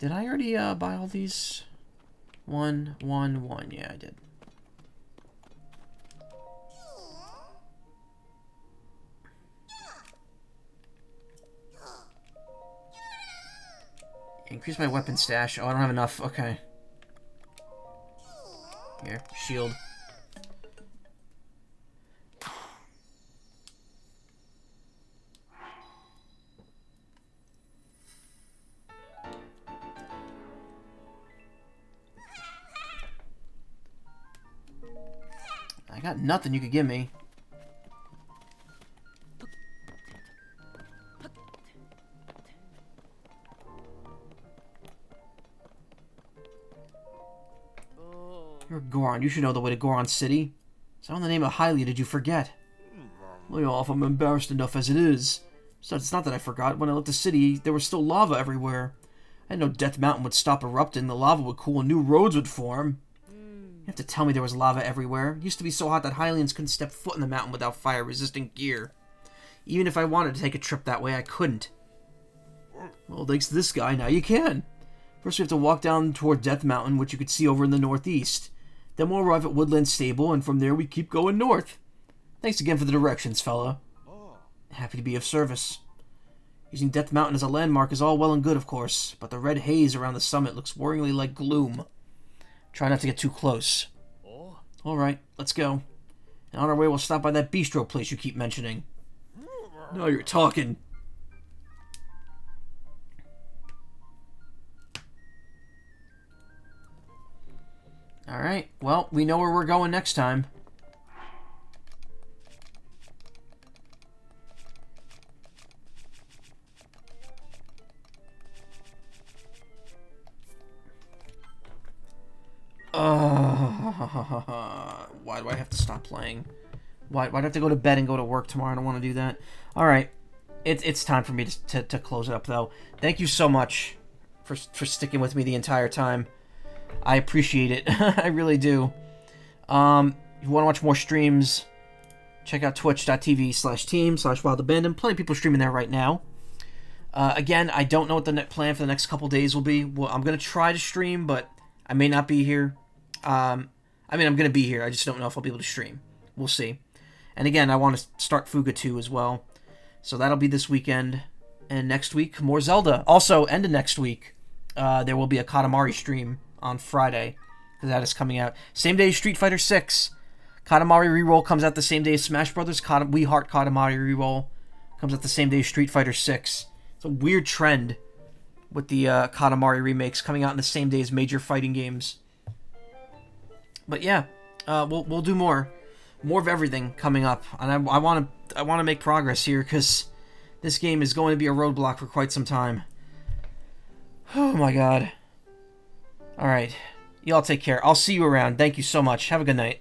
Did I already buy all these? 1, 1, 1. Yeah, I did. Increase my weapon stash. Oh, I don't have enough. Okay. Here, shield. I got nothing you could give me. You're Goron. You should know the way to Goron City. So in the name of Hylia did you forget? Lay off, I'm embarrassed enough as it is. So it's not that I forgot. When I left the city, there was still lava everywhere. I didn't know Death Mountain would stop erupting, the lava would cool, and new roads would form. You have to tell me there was lava everywhere. It used to be so hot that Hylians couldn't step foot in the mountain without fire-resistant gear. Even if I wanted to take a trip that way, I couldn't. Well, thanks to this guy, now you can. First we have to walk down toward Death Mountain, which you could see over in the northeast. Then we'll arrive at Woodland Stable, and from there we keep going north. Thanks again for the directions, fella. Happy to be of service. Using Death Mountain as a landmark is all well and good, of course, but the red haze around the summit looks worryingly like gloom. Try not to get too close. Alright, let's go. And on our way we'll stop by that bistro place you keep mentioning. Now you're talking. Alright, well, we know where we're going next time. Why do I have to stop playing? Why do I have to go to bed and go to work tomorrow? I don't want to do that. Alright, it's time for me to close it up, though. Thank you so much for sticking with me the entire time. I appreciate it. I really do. If you want to watch more streams, check out twitch.tv/team/wildabandon. Plenty of people streaming there right now. Again, I don't know what the plan for the next couple days will be. Well, I'm going to try to stream, but I may not be here. I mean, I'm going to be here. I just don't know if I'll be able to stream. We'll see. And again, I want to start Fuga 2 as well. So that'll be this weekend. And next week, more Zelda. Also, end of next week, there will be a Katamari stream on Friday, because that is coming out. Same day as Street Fighter 6. Katamari Reroll comes out the same day as Smash Brothers. We Heart Katamari Reroll comes out the same day as Street Fighter 6. It's a weird trend with the Katamari remakes coming out in the same day as major fighting games. But yeah, we'll do more of everything coming up, and I want to make progress here, because this game is going to be a roadblock for quite some time. Oh my god. Alright. Y'all take care. I'll see you around. Thank you so much. Have a good night.